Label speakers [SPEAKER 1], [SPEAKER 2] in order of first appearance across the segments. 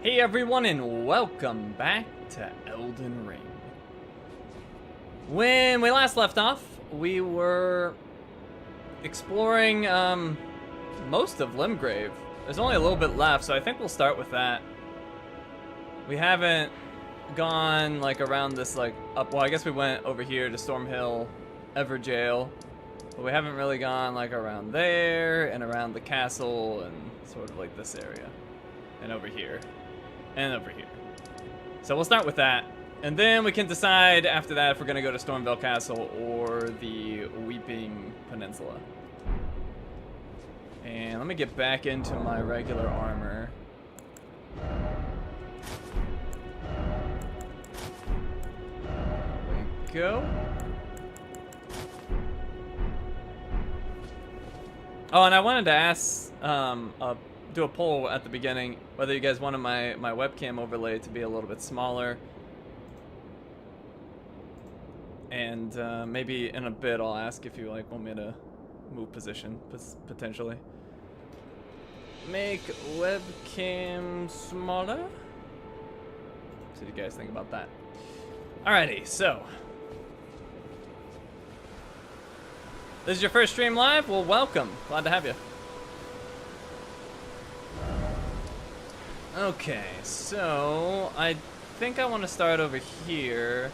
[SPEAKER 1] Hey everyone, and welcome back to Elden Ring. When we last left off, we were exploring most of Limgrave. There's only a little bit left, so I think we'll start with that. We haven't gone like around this like up. Well, I guess we went over here to Stormveil, Everjail, but we haven't really gone like around there and around the castle and sort of like this area and over here. And over here. So we'll start with that. And then we can decide after that if we're going to go to Stormveil Castle or the Weeping Peninsula. And let me get back into my regular armor. There we go. Oh, and I wanted to ask, do a poll at the beginning whether you guys wanted my webcam overlay to be a little bit smaller, and maybe in a bit I'll ask if you like want me to move position potentially. Make webcam smaller. See what you guys think about that. Alrighty, so this is your first stream live? Well, welcome. Glad to have you. Okay, so I think I want to start over here,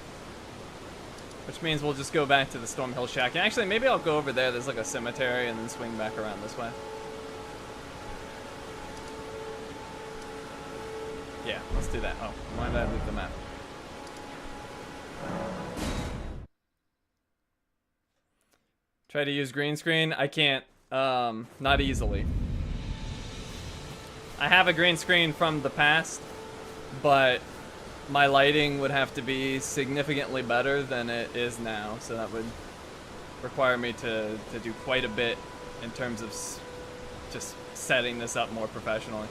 [SPEAKER 1] which means we'll just go back to the Stormveil Shack. And actually, maybe I'll go over there. There's like a cemetery, and then swing back around this way. Yeah, let's do that. Oh, why did I leave the map? Try to use green screen. I can't. Not easily. I have a green screen from the past, but my lighting would have to be significantly better than it is now, so that would require me to do quite a bit in terms of just setting this up more professionally.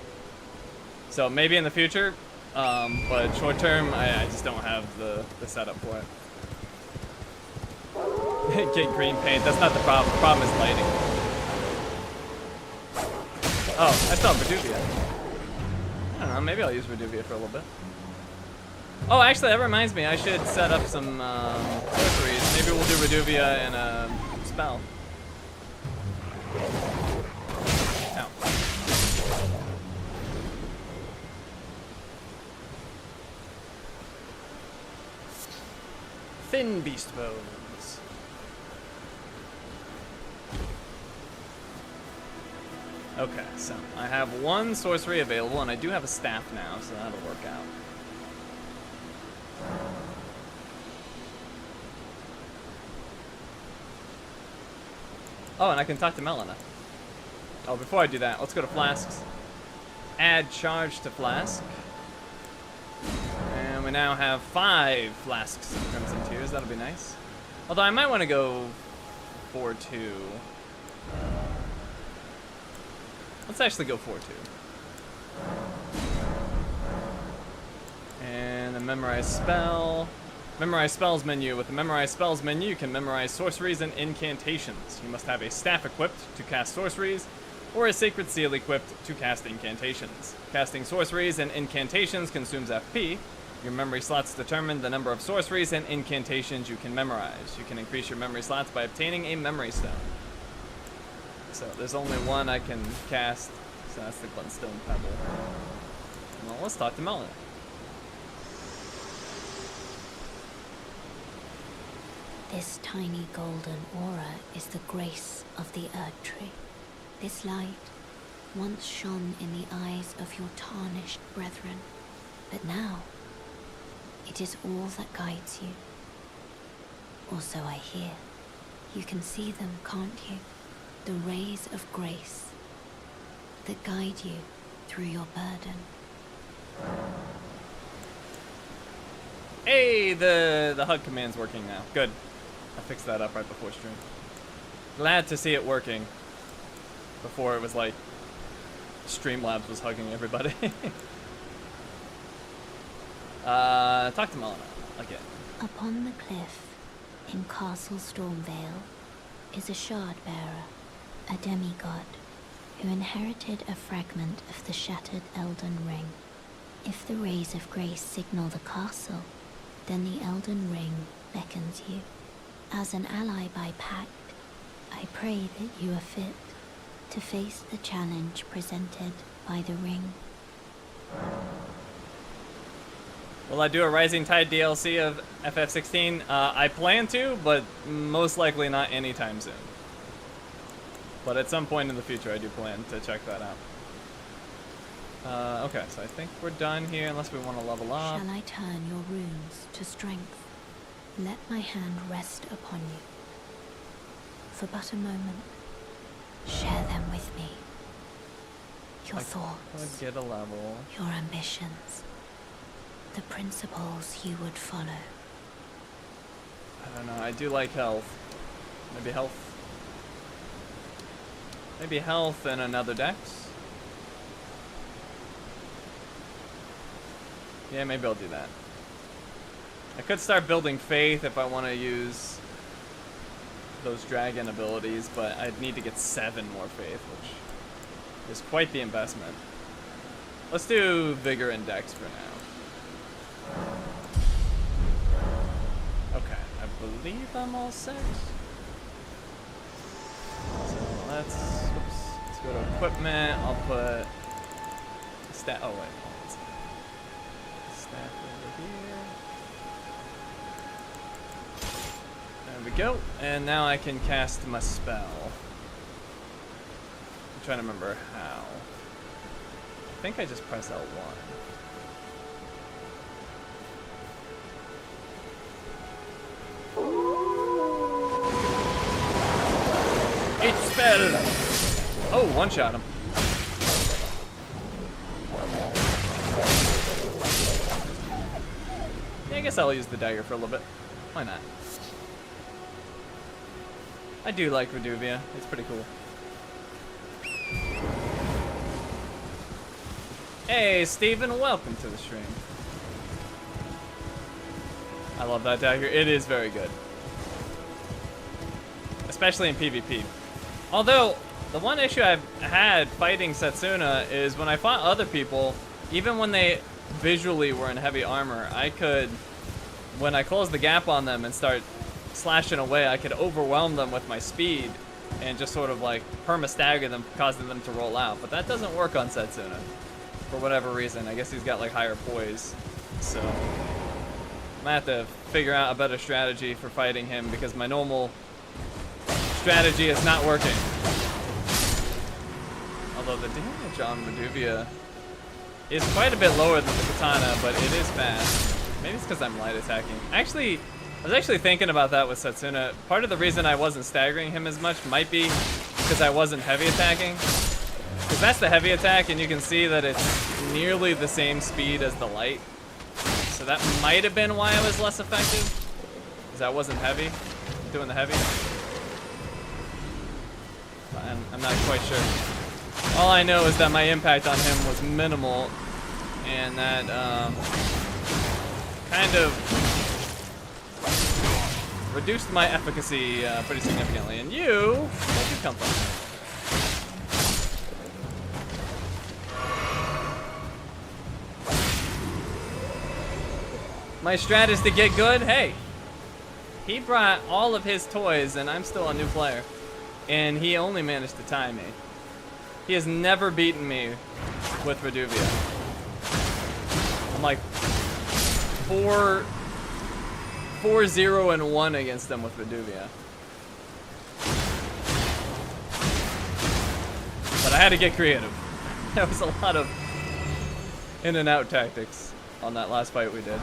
[SPEAKER 1] So maybe in the future, but short term, I just don't have the setup for it. Get green paint, that's not the problem. The problem is lighting. Oh, I still have Reduvia. I don't know, maybe I'll use Reduvia for a little bit. Oh, actually, that reminds me, I should set up some sorceries. Maybe we'll do Reduvia and a spell. Ow. Thin beast bones. Okay, so I have one sorcery available, and I do have a staff now, so that'll work out. Oh, and I can talk to Melina. Oh, before I do that, let's go to flasks. Add charge to flask. And we now have 5 flasks of Crimson Tears. That'll be nice. Although I might want to go 4-2. Let's actually go 4-2. And the memorize spell. Memorize spells menu. With the memorize spells menu, you can memorize sorceries and incantations. You must have a staff equipped to cast sorceries, or a sacred seal equipped to cast incantations. Casting sorceries and incantations consumes FP. Your memory slots determine the number of sorceries and incantations you can memorize. You can increase your memory slots by obtaining a memory stone. So there's only one I can cast, so that's the Glintstone Pebble. Well, let's talk to Melina.
[SPEAKER 2] This tiny golden aura is the grace of the Erd Tree. This light once shone in the eyes of your tarnished brethren, but now it is all that guides you. Or so I hear. You can see them, can't you? The rays of grace that guide you through your burden.
[SPEAKER 1] Hey, the hug command's working now. Good. I fixed that up right before stream. Glad to see it working. Before it was like Streamlabs was hugging everybody. Talk to Melina again.
[SPEAKER 2] Upon the cliff in Castle Stormveil is a shard bearer, a demigod, who inherited a fragment of the shattered Elden Ring. If the rays of grace signal the castle, then the Elden Ring beckons you. As an ally by pact, I pray that you are fit to face the challenge presented by the ring.
[SPEAKER 1] Will I do a Rising Tide DLC of FF16? I plan to, but most likely not anytime soon. But at some point in the future, I do plan to check that out. Okay, so I think we're done here, unless we want to level up.
[SPEAKER 2] Shall I turn your runes to strength? Let my hand rest upon you. For but a moment, share them with me. Your thoughts,
[SPEAKER 1] Get a level.
[SPEAKER 2] your ambitions, the principles you would follow.
[SPEAKER 1] I don't know, I do like health. Maybe health. Maybe health and another dex. Yeah, maybe I'll do that. I could start building faith if I want to use those dragon abilities, but I'd need to get 7 more faith, which is quite the investment. Let's do vigor and dex for now. Okay, I believe I'm all set. So let's go to equipment. I'll put stat. Oh wait, hold on. Staff over here. There we go. And now I can cast my spell. I'm trying to remember how. I think I just press L1. Each spell! Oh, one-shot him. Yeah, I guess I'll use the dagger for a little bit. Why not? I do like Reduvia. It's pretty cool. Hey, Steven, welcome to the stream. I love that dagger. It is very good. Especially in PvP. Although, the one issue I've had fighting Setsuna is when I fought other people, even when they visually were in heavy armor, I could, when I closed the gap on them and start slashing away, I could overwhelm them with my speed and just sort of like perma-stagger them, causing them to roll out. But that doesn't work on Setsuna for whatever reason. I guess he's got like higher poise. So I'm gonna have to figure out a better strategy for fighting him because my normal strategy is not working. Although the damage on Reduvia is quite a bit lower than the katana, but it is fast. Maybe it's because I'm light attacking. Actually, I was actually thinking about that with Setsuna. Part of the reason I wasn't staggering him as much might be because I wasn't heavy attacking. Because that's the heavy attack, and you can see that it's nearly the same speed as the light. So that might have been why I was less effective. Because I wasn't heavy, doing the heavy. I'm not quite sure. All I know is that my impact on him was minimal, and that kind of reduced my efficacy pretty significantly. And you, where'd you come from? My strat is to get good. Hey, he brought all of his toys, and I'm still a new player. And he only managed to tie me. He has never beaten me with Reduvia. I'm like 4-0-1 against them with Reduvia. But I had to get creative. There was a lot of in and out tactics on that last fight we did.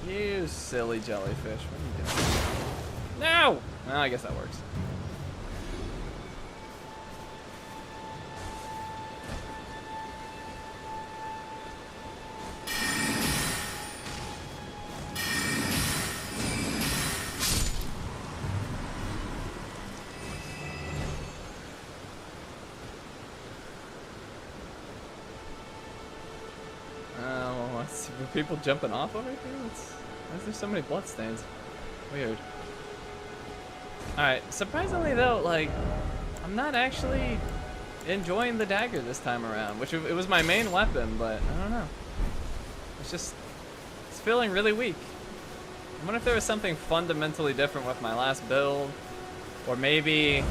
[SPEAKER 1] You silly jellyfish. What are you doing? No! No, I guess that works. Were people jumping off over here? Why is there so many bloodstains? Weird. Alright, surprisingly though, like, I'm not actually enjoying the dagger this time around, which it was my main weapon, but I don't know. It's feeling really weak. I wonder if there was something fundamentally different with my last build, or maybe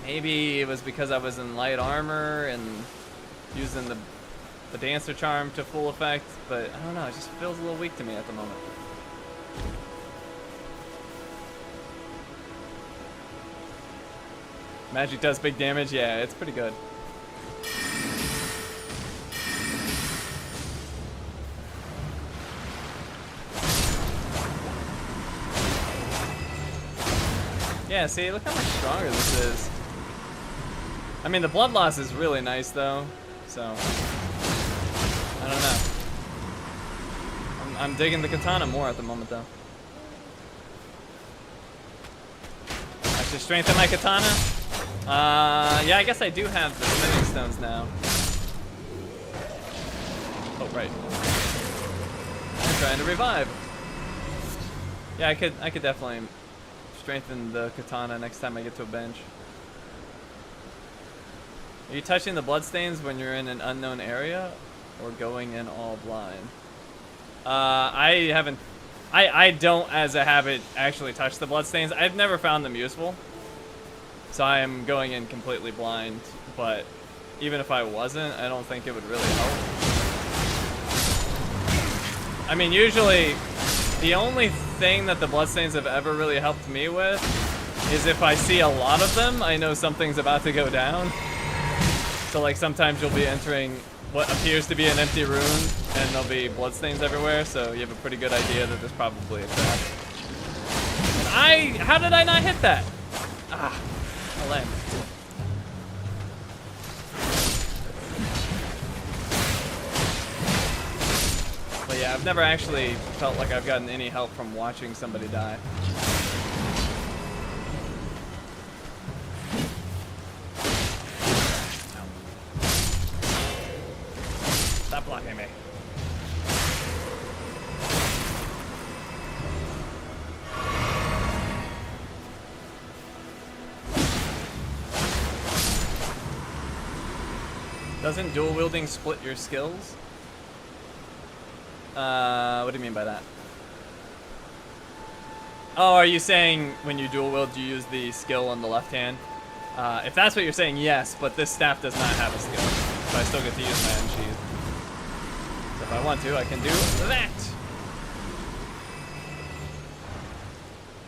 [SPEAKER 1] it was because I was in light armor and using the dancer charm to full effect, but I don't know, it just feels a little weak to me at the moment. Magic does big damage, yeah, it's pretty good. Yeah, see, look how much stronger this is. I mean, the blood loss is really nice, though, so I don't know. I'm digging the katana more at the moment, though. I should strengthen my katana. Yeah, I guess I do have the smithing stones now. Oh, right. I'm trying to revive. Yeah, I could definitely strengthen the katana next time I get to a bench. Are you touching the bloodstains when you're in an unknown area, or going in all blind? I haven't. I don't, as a habit, actually touch the bloodstains. I've never found them useful, so I am going in completely blind. But even if I wasn't, I don't think it would really help. I mean, usually the only thing that the bloodstains have ever really helped me with is if I see a lot of them, I know something's about to go down. So like sometimes you'll be entering what appears to be an empty room and there'll be bloodstains everywhere, so you have a pretty good idea that there's probably a trap. And how did I not hit that? Ah, I landed. But yeah, I've never actually felt like I've gotten any help from watching somebody die. Stop blocking me. Doesn't dual wielding split your skills? What do you mean by that? Oh, are you saying when you dual wield, you use the skill on the left hand? If that's what you're saying, yes, but this staff does not have a skill, so I still get to use my unsheath. So if I want to, I can do that.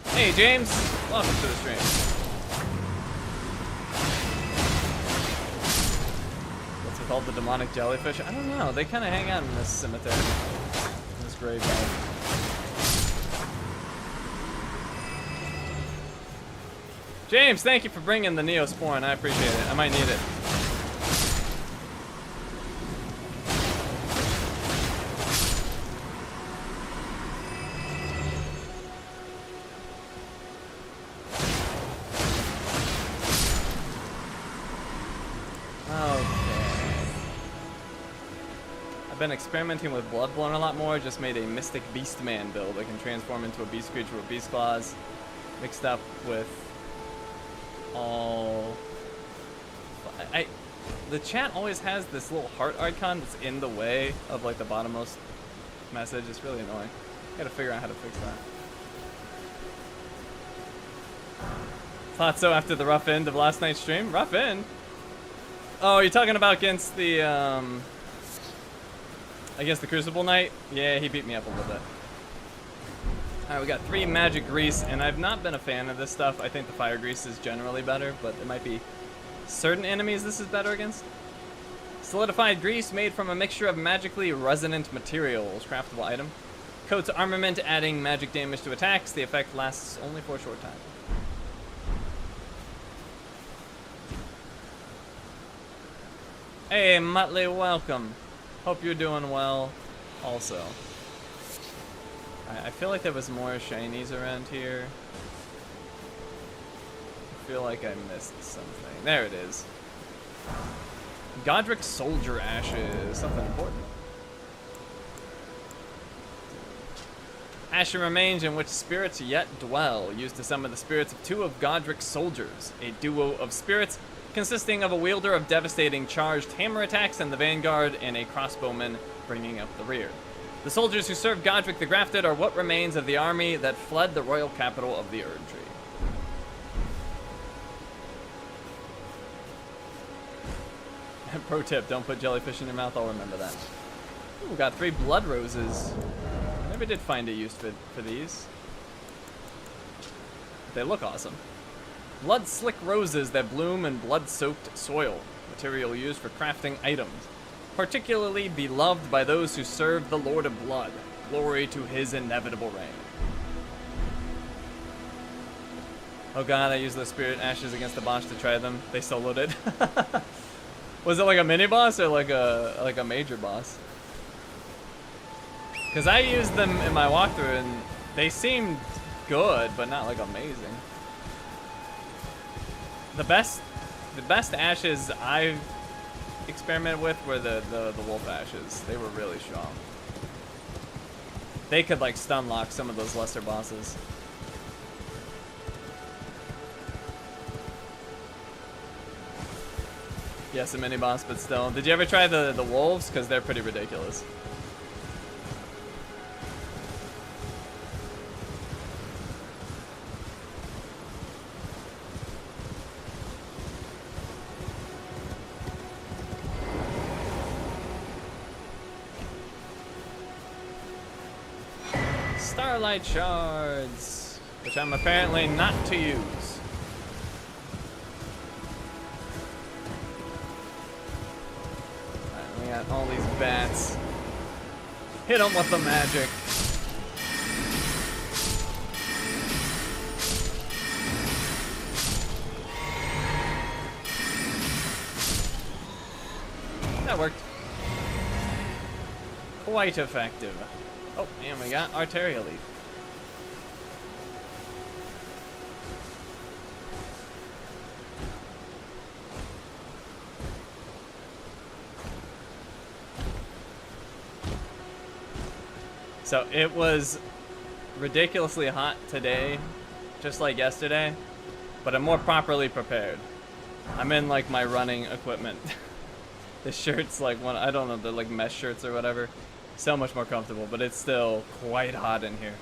[SPEAKER 1] Hey, James, welcome to the stream. What's with all the demonic jellyfish? I don't know. They kind of hang out in this cemetery, in this graveyard. James, thank you for bringing the Neosporin. I appreciate it. I might need it. I've been experimenting with Bloodborne a lot more. Just made a Mystic Beastman build. I can transform into a beast creature with beast claws, mixed up with all. The chat always has this little heart icon that's in the way of like the bottommost message. It's really annoying. Gotta figure out how to fix that. Thought so after the rough end of last night's stream. Rough end? Oh, you're talking about against the against the Crucible Knight? Yeah, he beat me up a little bit. Alright, we got 3 magic grease, and I've not been a fan of this stuff. I think the fire grease is generally better, but it might be certain enemies this is better against. Solidified grease made from a mixture of magically resonant materials. Craftable item. Coats armament, adding magic damage to attacks. The effect lasts only for a short time. Hey, Muttley, welcome. Hope you're doing well also. I feel like there was more Shinies around here. I feel like I missed something. There it is. Godric Soldier Ashes. Something important. Ashen remains in which spirits yet dwell, used to summon the spirits of 2 of Godric's soldiers, a duo of spirits consisting of a wielder of devastating charged hammer attacks and the vanguard, and a crossbowman bringing up the rear. The soldiers who served Godric the Grafted are what remains of the army that fled the royal capital of the Erdtree. Pro tip, don't put jellyfish in your mouth, I'll remember that. Ooh, we got 3 blood roses. Never did find a use for these. They look awesome. Blood slick roses that bloom in blood-soaked soil. Material used for crafting items. Particularly beloved by those who serve the Lord of Blood. Glory to his inevitable reign. Oh god, I used those spirit ashes against the boss to try them. They soloed it. Was it like a mini boss or like a major boss? Because I used them in my walkthrough and they seemed good, but not like amazing. The best ashes I've experimented with were the wolf ashes. They were really strong. They could like stun lock some of those lesser bosses. Yes, a mini boss, but still. Did you ever try the wolves? Because they're pretty ridiculous. Starlight shards, which I'm apparently not to use. Alright, we got all these bats. Hit them with the magic. That worked. Quite effective. Oh, and we got Arteria Leaf. So it was ridiculously hot today, just like yesterday, but I'm more properly prepared. I'm in like my running equipment. The shirt's like one, I don't know, they're like mesh shirts or whatever. So much more comfortable, but it's still quite hot in here.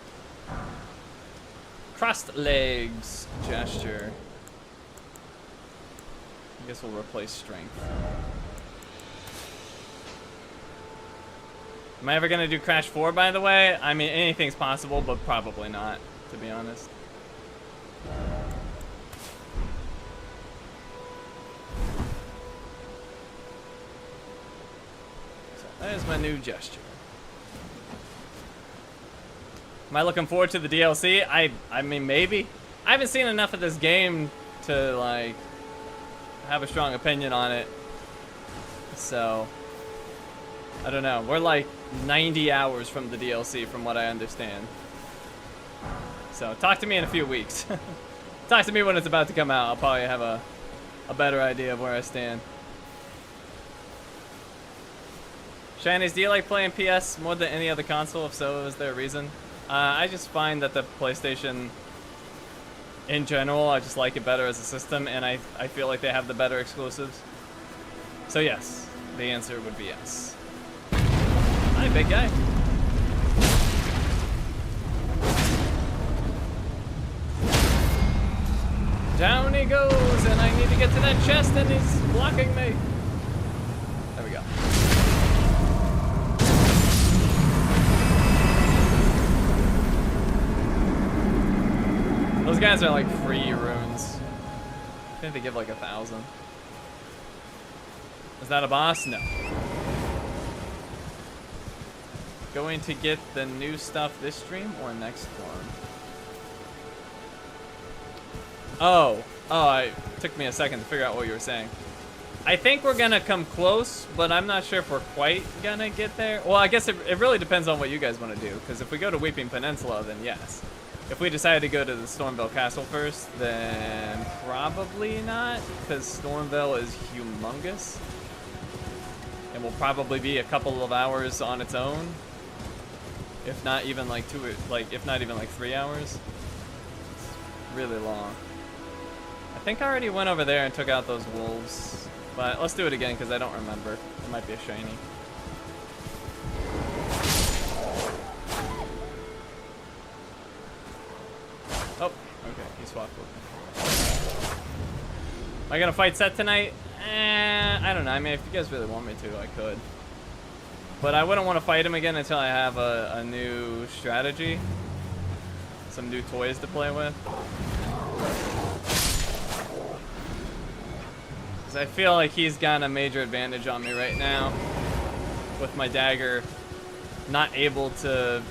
[SPEAKER 1] Crossed legs gesture. I guess we'll replace strength. Am I ever gonna do Crash 4, by the way? I mean, anything's possible, but probably not, to be honest. So there's my new gesture. Am I looking forward to the DLC? I mean, maybe. I haven't seen enough of this game to, like, have a strong opinion on it. So, I don't know. We're like 90 hours from the DLC, from what I understand. So, talk to me in a few weeks. Talk to me when it's about to come out. I'll probably have a better idea of where I stand. Shinies, do you like playing PS more than any other console? If so, is there a reason? I just find that the PlayStation, in general, I just like it better as a system, and I feel like they have the better exclusives. So yes, the answer would be yes. Hi, big guy. Down he goes, and I need to get to that chest, and he's blocking me. There we go. Those guys are like free runes. I think they give like 1,000. Is that a boss? No. Going to get the new stuff this stream or next one? Oh, it took me a second to figure out what you were saying. I think we're gonna come close, but I'm not sure if we're quite gonna get there. Well, I guess it really depends on what you guys want to do, because if we go to Weeping Peninsula, then yes. If we decide to go to the Stormveil Castle first, then probably not, because Stormveil is humongous. And will probably be a couple of hours on its own. if not even like if not even like 3 hours. It's really long. I think I already went over there and took out those wolves, but let's do it again because I don't remember. It might be a shiny. Oh, okay, he swapped with me. Am I gonna fight Set tonight? I don't know. I mean, if you guys really want me to, I could. But I wouldn't want to fight him again until I have a new strategy. Some new toys to play with. Because I feel like he's got a major advantage on me right now. With my dagger not able to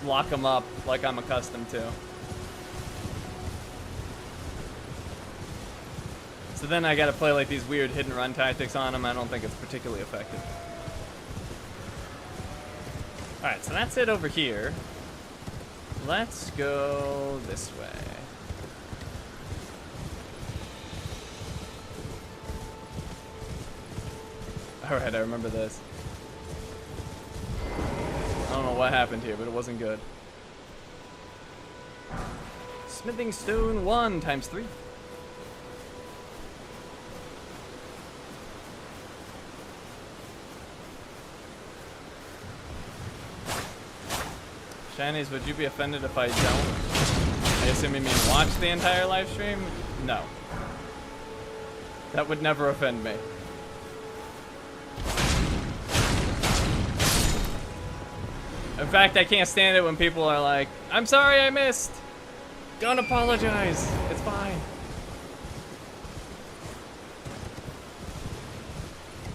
[SPEAKER 1] lock him up like I'm accustomed to. So then I gotta play like these weird hidden run tactics on him. I don't think it's particularly effective. Alright, so that's it over here. Let's go this way. Alright, I remember this. I don't know what happened here, but it wasn't good. Smithing stone 1 times 3. Shinies, would you be offended if I don't? I assume you mean watch the entire live stream? No. That would never offend me. In fact, I can't stand it when people are like, I'm sorry I missed. Don't apologize. It's fine.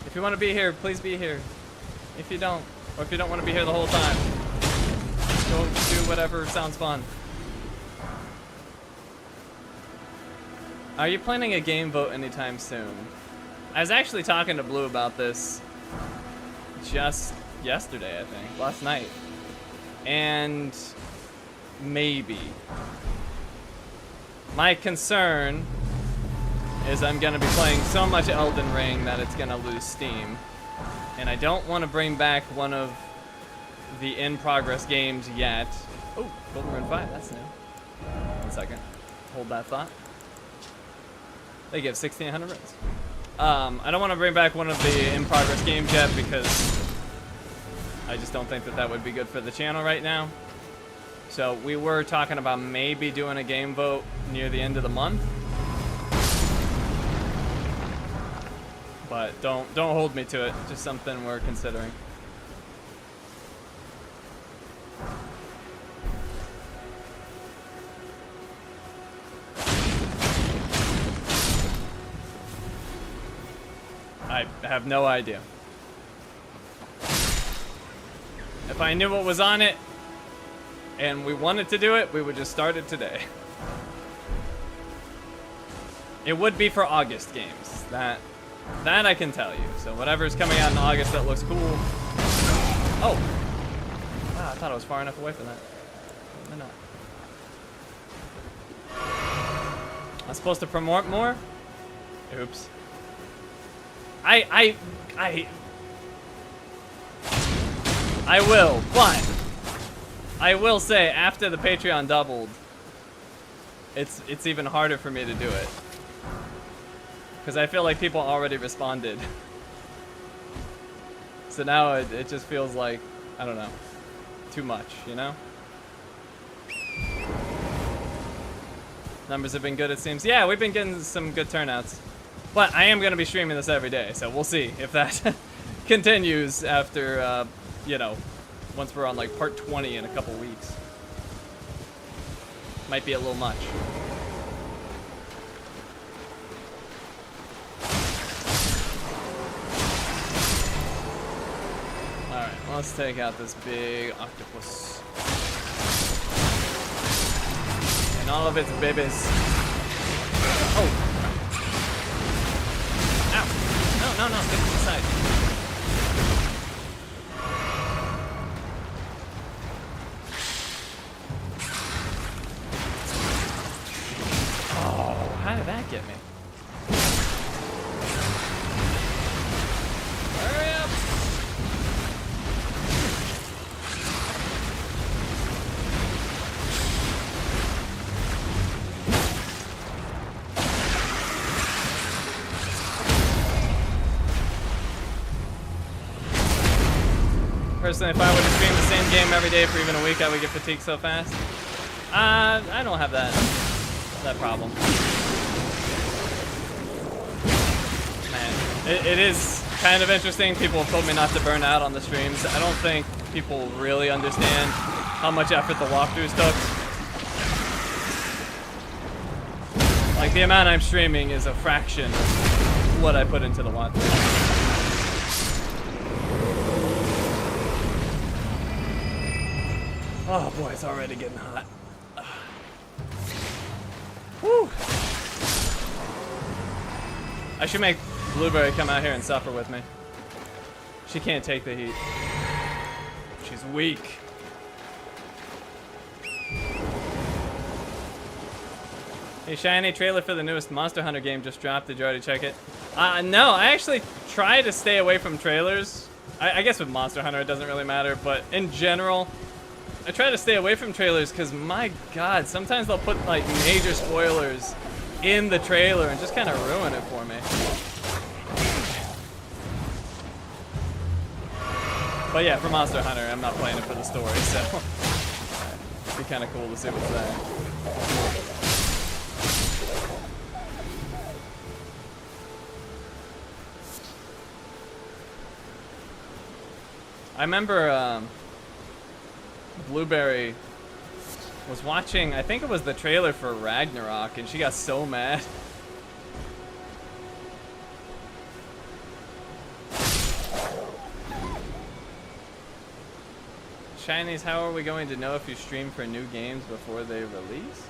[SPEAKER 1] If you want to be here, please be here. If you don't, or if you don't want to be here the whole time, go do whatever sounds fun. Are you planning a game vote anytime soon? I was actually talking to Blue about this just yesterday, I think, last night. And maybe. My concern is I'm gonna be playing so much Elden Ring that it's gonna lose steam. And I don't want to bring back one of the in-progress games yet. Oh, Golden Rune 5, that's new. 1 second. Hold that thought. They give 1,600 runes. I don't want to bring back one of the in-progress games yet because I just don't think that that would be good for the channel right now. So we were talking about maybe doing a game vote near the end of the month. But don't hold me to it. Just something we're considering. I have no idea. If I knew what was on it and we wanted to do it, we would just start it today. It would be for August games. That I can tell you. So whatever's coming out in August that looks cool. Oh! Wow, I thought I was far enough away from that. Maybe not. I'm supposed to promote more? Oops. I will, but I will say after the Patreon doubled, it's even harder for me to do it. Because I feel like people already responded. So now it just feels like, I don't know, too much, you know? Numbers have been good, it seems. Yeah, we've been getting some good turnouts. But I am going to be streaming this every day, so we'll see if that continues after, you know, once we're on like part 20 in a couple weeks. Might be a little much. Alright, let's take out this big octopus. And all of its babies. Oh! Ow! No, get to the side. Oh, how did that get me? Hurry up! Personally, if I were to stream the same game every day for even a week, I would get fatigued so fast. I don't have that problem. Man, it is kind of interesting. People have told me not to burn out on the streams. I don't think people really understand how much effort the walkthroughs took. Like, the amount I'm streaming is a fraction of what I put into the walkthrough. Oh boy, it's already getting hot. Woo! I should make Blueberry come out here and suffer with me. She can't take the heat. She's weak. Hey, Shiny, trailer for the newest Monster Hunter game just dropped. Did you already check it? No, I actually try to stay away from trailers. I guess with Monster Hunter it doesn't really matter, but in general, I try to stay away from trailers because, my God, sometimes they'll put like major spoilers in the trailer and just kind of ruin it for me. But yeah, for Monster Hunter, I'm not playing it for the story, so it'd be kind of cool to see what's there. I remember Blueberry was watching, I think it was the trailer for Ragnarok, and she got so mad. Shinies, how are we going to know if you stream for new games before they release?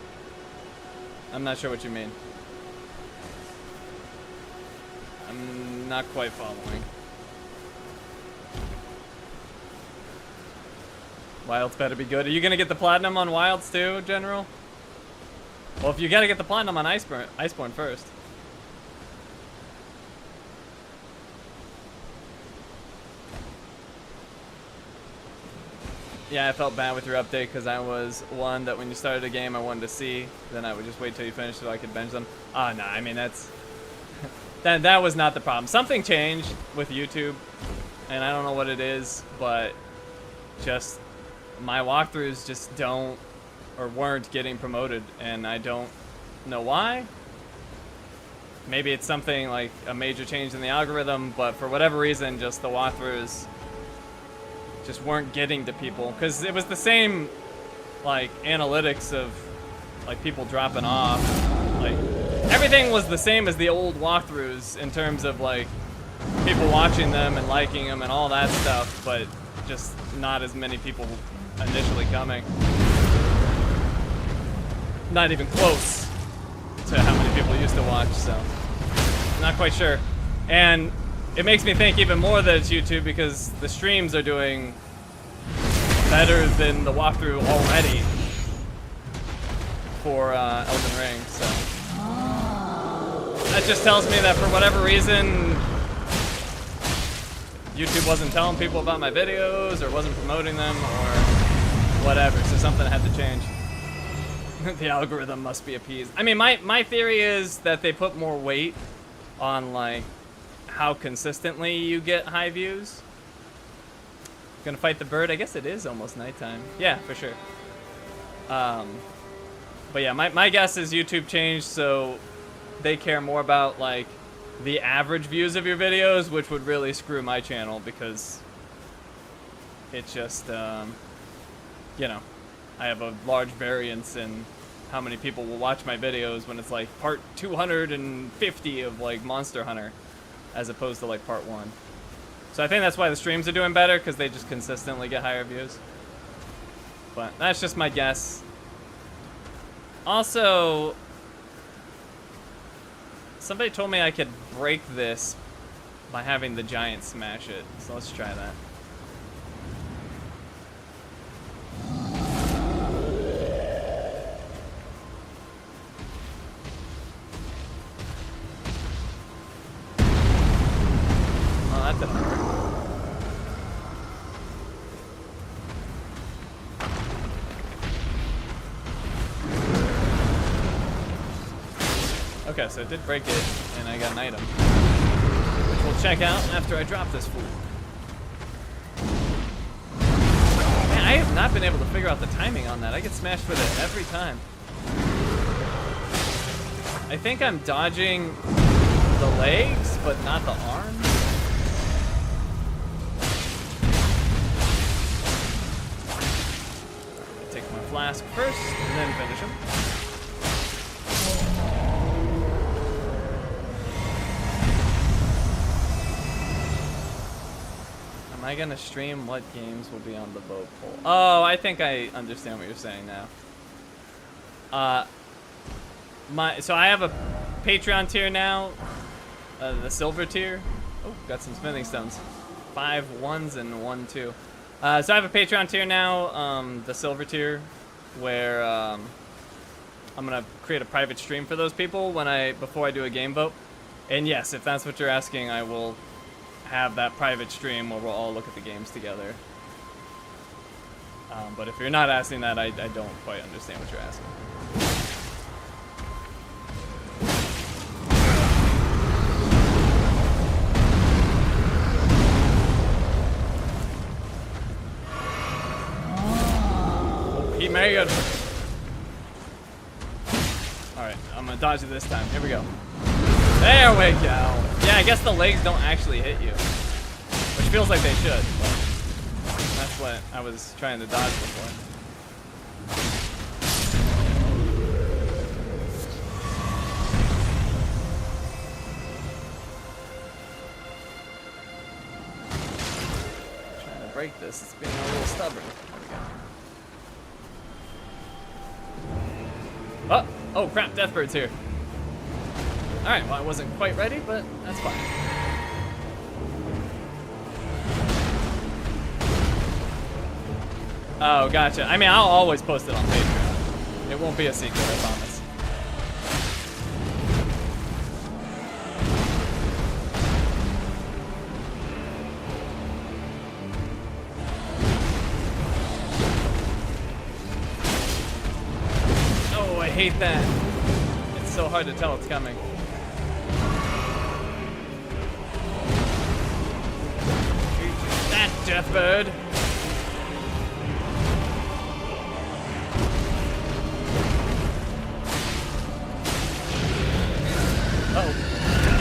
[SPEAKER 1] I'm not sure what you mean. I'm not quite following. Wilds better be good. Are you gonna get the platinum on Wilds too, General? Well, if you gotta get the platinum on Iceborne first. Yeah, I felt bad with your update because I was one that when you started a game I wanted to see, then I would just wait till you finished so I could binge them. Oh, no, I mean, that's... that was not the problem. Something changed with YouTube, and I don't know what it is, but just... my walkthroughs just don't, or weren't getting promoted, and I don't know why. Maybe it's something like a major change in the algorithm, but for whatever reason, just the walkthroughs just weren't getting to people. Because it was the same, like, analytics of, like, people dropping off. Like, everything was the same as the old walkthroughs in terms of, like, people watching them and liking them and all that stuff, but just not as many people initially coming. Not even close to how many people used to watch, so not quite sure. And it makes me think even more that it's YouTube because the streams are doing better than the walkthrough already for Elden Ring, so that just tells me that for whatever reason YouTube wasn't telling people about my videos or wasn't promoting them or whatever, so something had to change. The algorithm must be appeased. I mean, my theory is that they put more weight on, like, how consistently you get high views. Gonna fight the bird? I guess it is almost nighttime. Yeah, for sure. But yeah, my guess is YouTube changed so they care more about, like, the average views of your videos, which would really screw my channel because it's just, you know, I have a large variance in how many people will watch my videos when it's like part 250 of like Monster Hunter as opposed to like part 1. So I think that's why the streams are doing better because they just consistently get higher views. But that's just my guess. Also, somebody told me I could break this by having the giant smash it. So let's try that. Oh, that didn't work. Okay, so it did break it, and I got an item, which we'll check out after I drop this fool. I have not been able to figure out the timing on that. I get smashed with it every time. I think I'm dodging the legs, but not the arms. I take my flask first, and then finish him. Am I gonna stream what games will be on the vote poll? Oh, I think I understand what you're saying now. So I have a Patreon tier now, the silver tier. Oh, got some smithing stones. 5 1s and 1 2. So I have a Patreon tier now, the silver tier, where I'm gonna create a private stream for those people before I do a game vote. And yes, if that's what you're asking, I will have that private stream where we'll all look at the games together. But if you're not asking that, I don't quite understand what you're asking. Oh, he made it. Alright, I'm gonna dodge it this time. Here we go. There we go. Yeah, I guess the legs don't actually hit you, which feels like they should, but that's what I was trying to dodge before. Trying to break this. It's being a little stubborn. There we go. Oh crap, Deathbird's here. Alright, well I wasn't quite ready, but that's fine. Oh, gotcha. I mean, I'll always post it on Patreon. It won't be a secret, I promise. Oh, I hate that. It's so hard to tell it's coming. That Deathbird. Oh.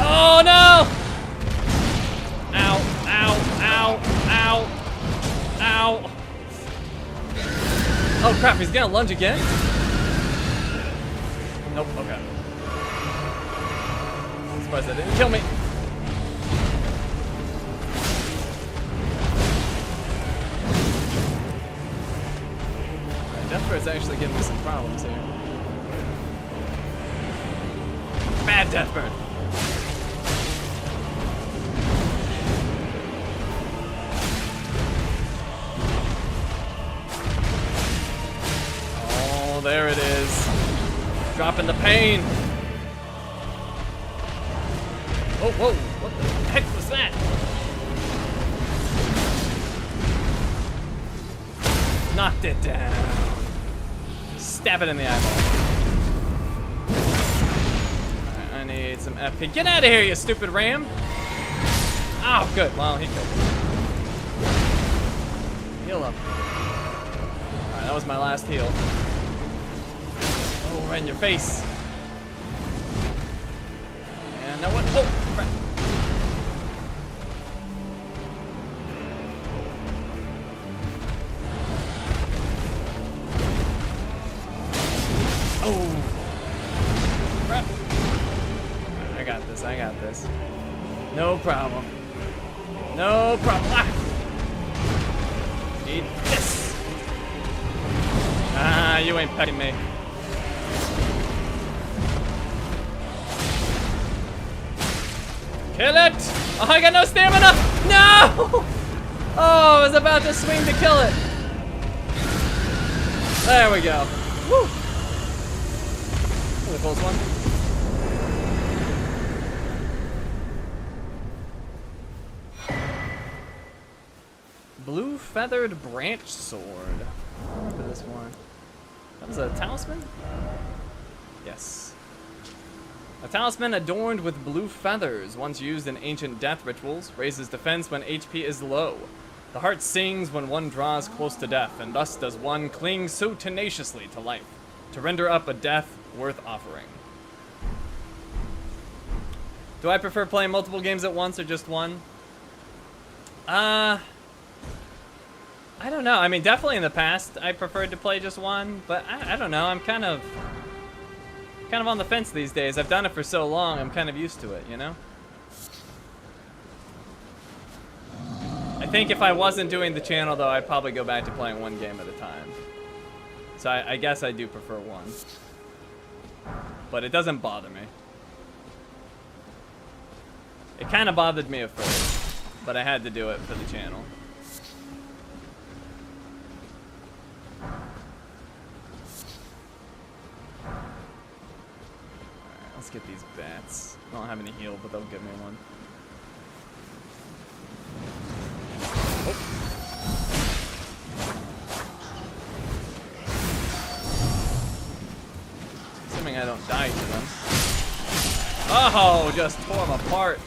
[SPEAKER 1] Oh no! Ow, ow, ow, ow, ow. Oh crap, he's gonna lunge again? Nope, okay. I'm surprised that didn't kill me. Deathbird's actually giving me some problems here. Bad Deathbird. Oh, there it is. Dropping the pain. Oh, whoa, what the heck was that? Knocked it down. Stab it in the eyeball. Alright, I need some FP. Get out of here, you stupid ram! Oh, good. Well, he killed me. Heal up. Alright, that was my last heal. Oh, right in your face. And now what? Oh, crap. Oh, crap. I got this, I got this. No problem. No problem. Ah. Eat this. Ah, you ain't pecking me. Kill it! Oh, I got no stamina! No! Oh, I was about to swing to kill it. There we go. Woo! The close one. Blue feathered branch sword. I remember this one. That was a talisman? Yes. A talisman adorned with blue feathers, once used in ancient death rituals, raises defense when HP is low. The heart sings when one draws close to death, and thus does one cling so tenaciously to life, to render up a death worth offering. Do I prefer playing multiple games at once or just one? I don't know. I mean, definitely in the past, I preferred to play just one, but I don't know. I'm kind of on the fence these days. I've done it for so long, I'm kind of used to it, you know? I think if I wasn't doing the channel, though, I'd probably go back to playing one game at a time. So I guess I do prefer one. But it doesn't bother me. It kind of bothered me at first, but I had to do it for the channel. Alright, let's get these bats. I don't have any heal, but they'll give me one. Oh. Assuming I don't die to them. Oh, just tore them apart.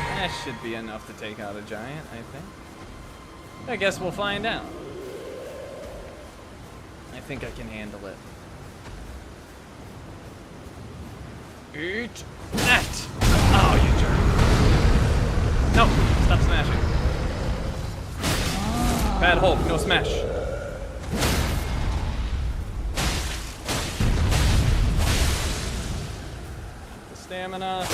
[SPEAKER 1] That should be enough to take out a giant, I think. I guess we'll find out. I think I can handle it. Eat that! Oh, you jerk. No! Stop smashing. Bad hope, no smash. The stamina.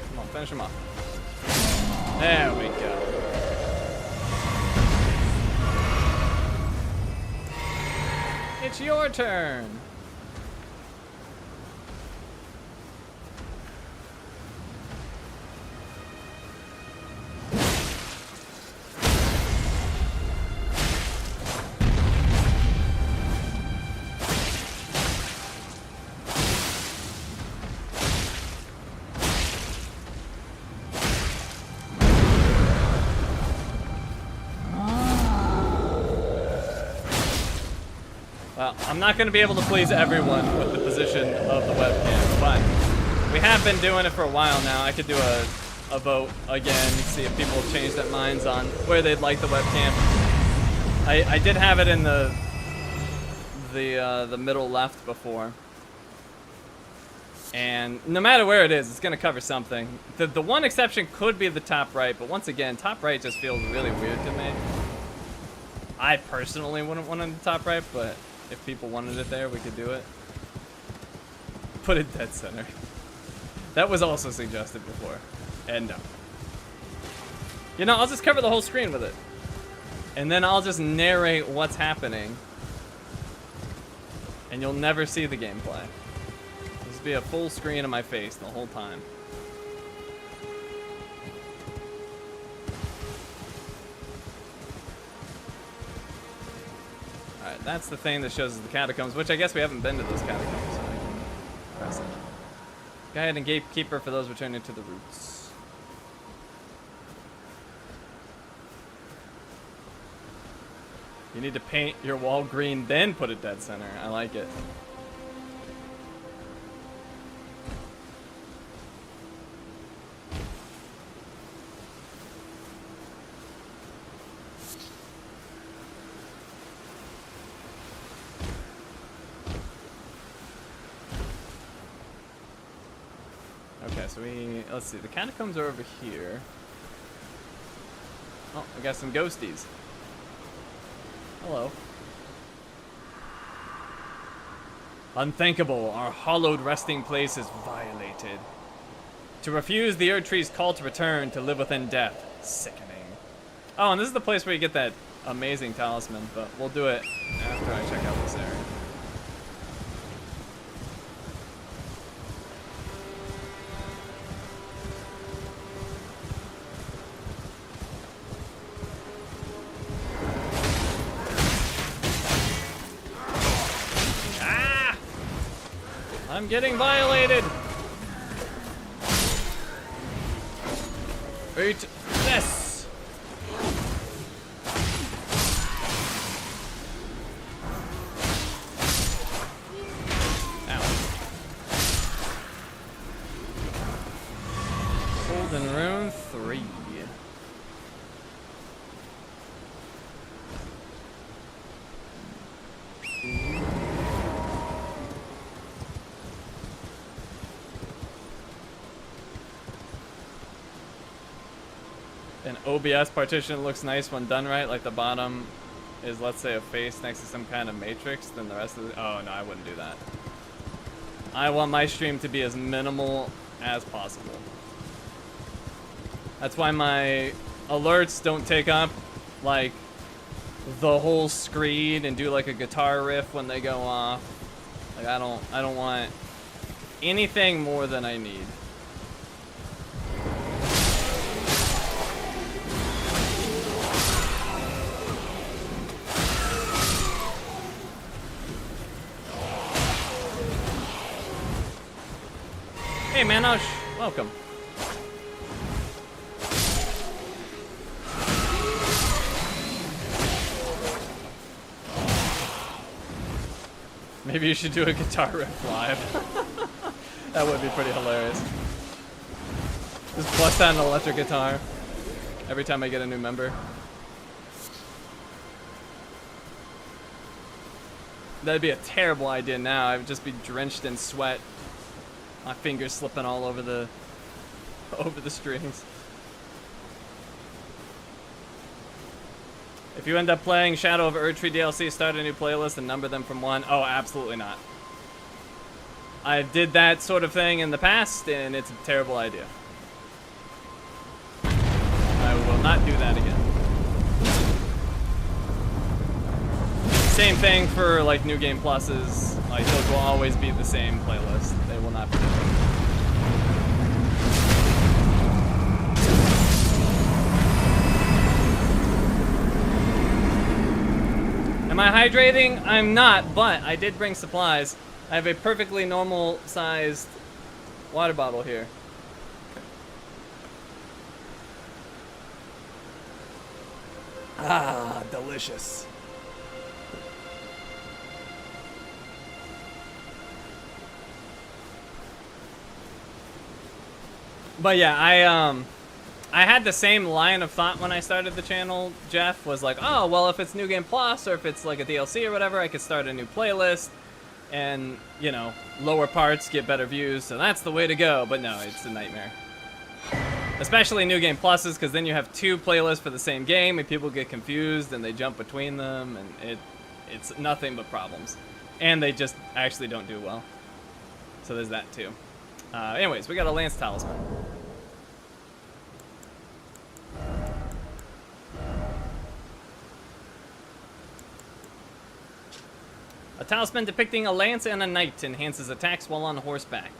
[SPEAKER 1] Come on, finish him off. There we go. It's your turn. Well, I'm not going to be able to please everyone with the position of the webcam, but we have been doing it for a while now. I could do a vote again, see if people have changed their minds on where they'd like the webcam. I did have it in the middle left before. And no matter where it is, it's going to cover something. The one exception could be the top right, but once again, top right just feels really weird to me. I personally wouldn't want it in the top right, but if people wanted it there, we could do it. Put it dead center. That was also suggested before. And no. You know, I'll just cover the whole screen with it. And then I'll just narrate what's happening. And you'll never see the gameplay. This will be a full screen of my face the whole time. Alright, that's the thing that shows us the catacombs, which I guess we haven't been to those catacombs, so I can press it. Guide and gatekeeper for those returning to the roots. You need to paint your wall green, then put it dead center. I like it. Okay, so let's see, the catacombs are over here. Oh, we got some ghosties. Hello. Unthinkable, our hallowed resting place is violated. To refuse the Erd Tree's call to return, to live within death. Sickening. Oh, and this is the place where you get that amazing talisman, but we'll do it after I check out this area. I'm getting violated. Eat this. Elden Rune 3. An OBS partition looks nice when done right, like the bottom is, let's say, a face next to some kind of matrix, then the rest of the... Oh, no, I wouldn't do that. I want my stream to be as minimal as possible. That's why my alerts don't take up, like, the whole screen and do, like, a guitar riff when they go off. Like, I don't want anything more than I need. Hey Manosh, welcome. Maybe you should do a guitar riff live. That would be pretty hilarious. Just bust out an electric guitar every time I get a new member. That'd be a terrible idea now. I would just be drenched in sweat. My fingers slipping all over the strings. If you end up playing Shadow of Erdtree DLC, start a new playlist and number them from 1. Oh, absolutely not. I did that sort of thing in the past, and it's a terrible idea. I will not do that again. Same thing for like New Game Pluses. Like those will always be the same playlist. They will not be different. Am I hydrating? I'm not, but I did bring supplies. I have a perfectly normal sized water bottle here. Ah, delicious. But yeah, I had the same line of thought when I started the channel. Jeff was like, oh, well, if it's New Game Plus or if it's like a DLC or whatever, I could start a new playlist and, you know, lower parts get better views. So that's the way to go. But no, it's a nightmare. Especially New Game Pluses, because then you have 2 playlists for the same game and people get confused and they jump between them and it's nothing but problems. And they just actually don't do well. So there's that too. Anyways, we got a Lance Talisman. A talisman depicting a lance and a knight enhances attacks while on horseback.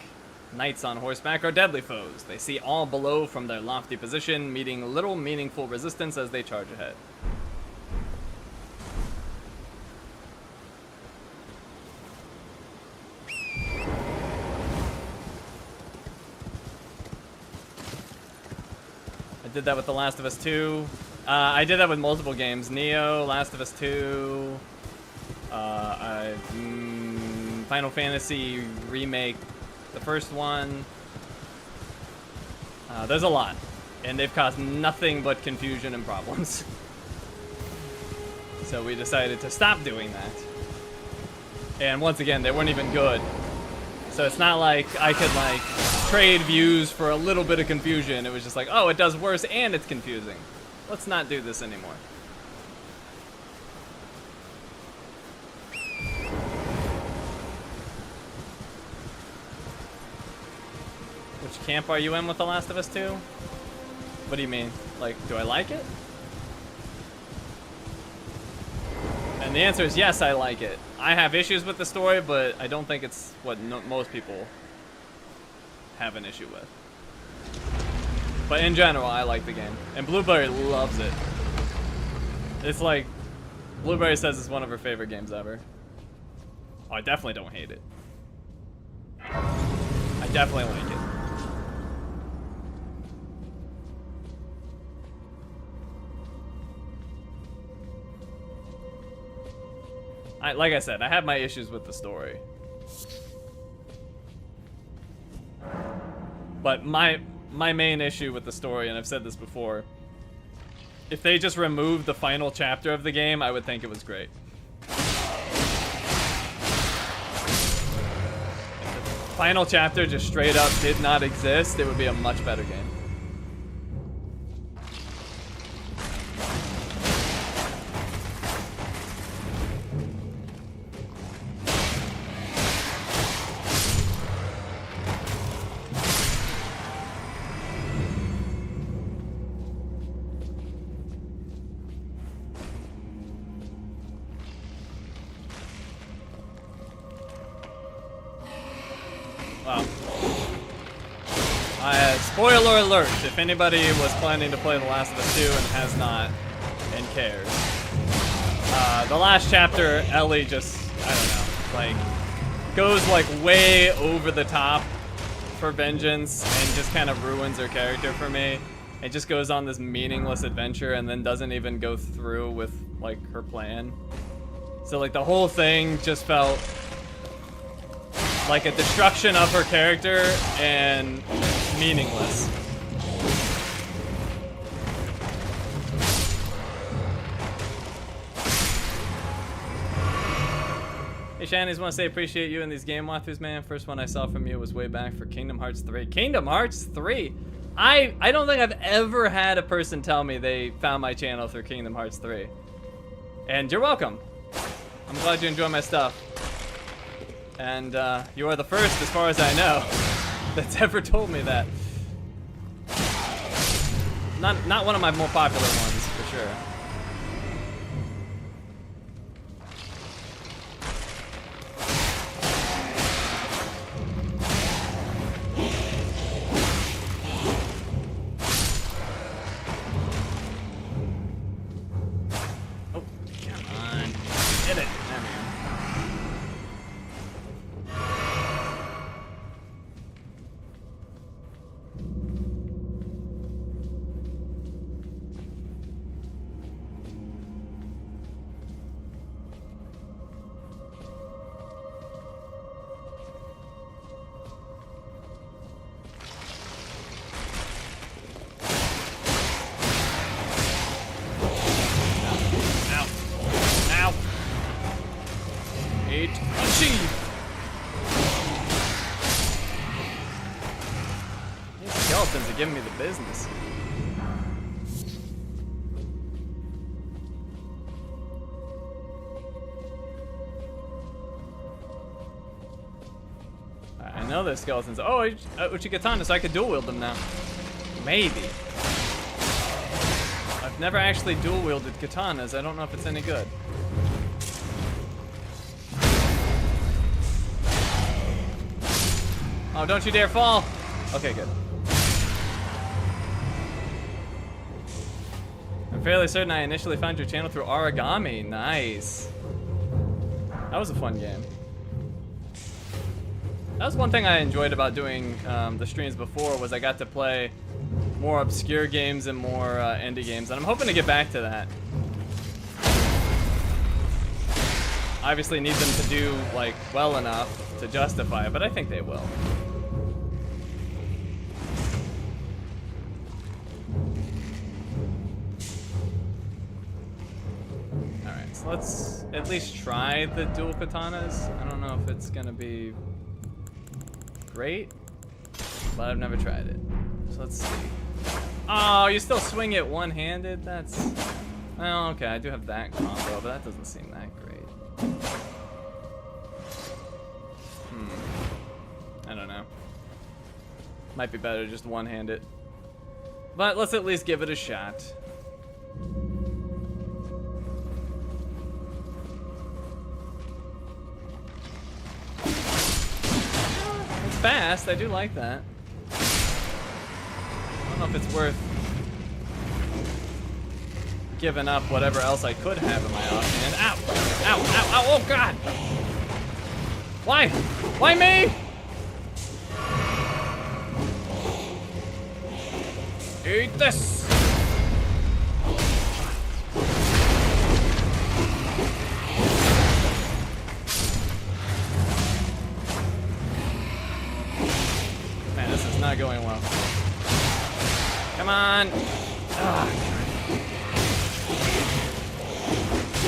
[SPEAKER 1] Knights on horseback are deadly foes. They see all below from their lofty position, meeting little meaningful resistance as they charge ahead. I did that with The Last of Us 2. I did that with multiple games. Neo, Last of Us 2, Final Fantasy Remake, the first one. There's a lot. And they've caused nothing but confusion and problems. So we decided to stop doing that. And once again, they weren't even good. So it's not like I could like trade views for a little bit of confusion. It was just like, oh, it does worse and it's confusing. Let's not do this anymore. Which camp are you in with The Last of Us 2? What do you mean? Like, do I like it? And the answer is yes, I like it. I have issues with the story, but I don't think it's what most people have an issue with. But in general, I like the game. And Blueberry loves it. It's like, Blueberry says it's one of her favorite games ever. Oh, I definitely don't hate it. I definitely like it. Like I said, I have my issues with the story. But my main issue with the story, and I've said this before. If they just removed the final chapter of the game, I would think it was great. If the final chapter just straight up did not exist, it would be a much better game. Wow. Spoiler alert, if anybody was planning to play The Last of Us 2 and has not, and cares. The last chapter, Ellie just, I don't know, like, goes like way over the top for vengeance and just kind of ruins her character for me. It just goes on this meaningless adventure and then doesn't even go through with, like, her plan. So, like, the whole thing just felt like a destruction of her character and meaningless. Hey Shinies, want to say appreciate you in these game walkthroughs, man. First one I saw from you was way back for Kingdom Hearts 3. Kingdom Hearts 3? I don't think I've ever had a person tell me they found my channel through Kingdom Hearts 3. And you're welcome. I'm glad you enjoy my stuff. And you are the first, as far as I know, that's ever told me that. Not one of my more popular ones, for sure. Oh, come on. Hit it. There we go. Giving me the business. I know there's skeletons. Oh, Uchi katana, so I could dual wield them now. Maybe. I've never actually dual wielded katanas. I don't know if it's any good. Oh, don't you dare fall. Okay, good. I'm fairly certain I initially found your channel through Origami. Nice. That was a fun game. That was one thing I enjoyed about doing the streams before, was I got to play more obscure games and more indie games, and I'm hoping to get back to that. Obviously need them to do, like, well enough to justify it, but I think they will. So let's at least try the dual katanas. I don't know if it's gonna be great, but I've never tried it. So let's see. Oh, you still swing it one-handed? That's... Well, okay, I do have that combo, but that doesn't seem that great. I don't know. Might be better just one-handed. But let's at least give it a shot. Fast, I do like that. I don't know if it's worth giving up whatever else I could have in my offhand. Ow! Ow! Ow! Ow! Oh God! Why? Why me? Eat this! Not going well. Come on. Oh,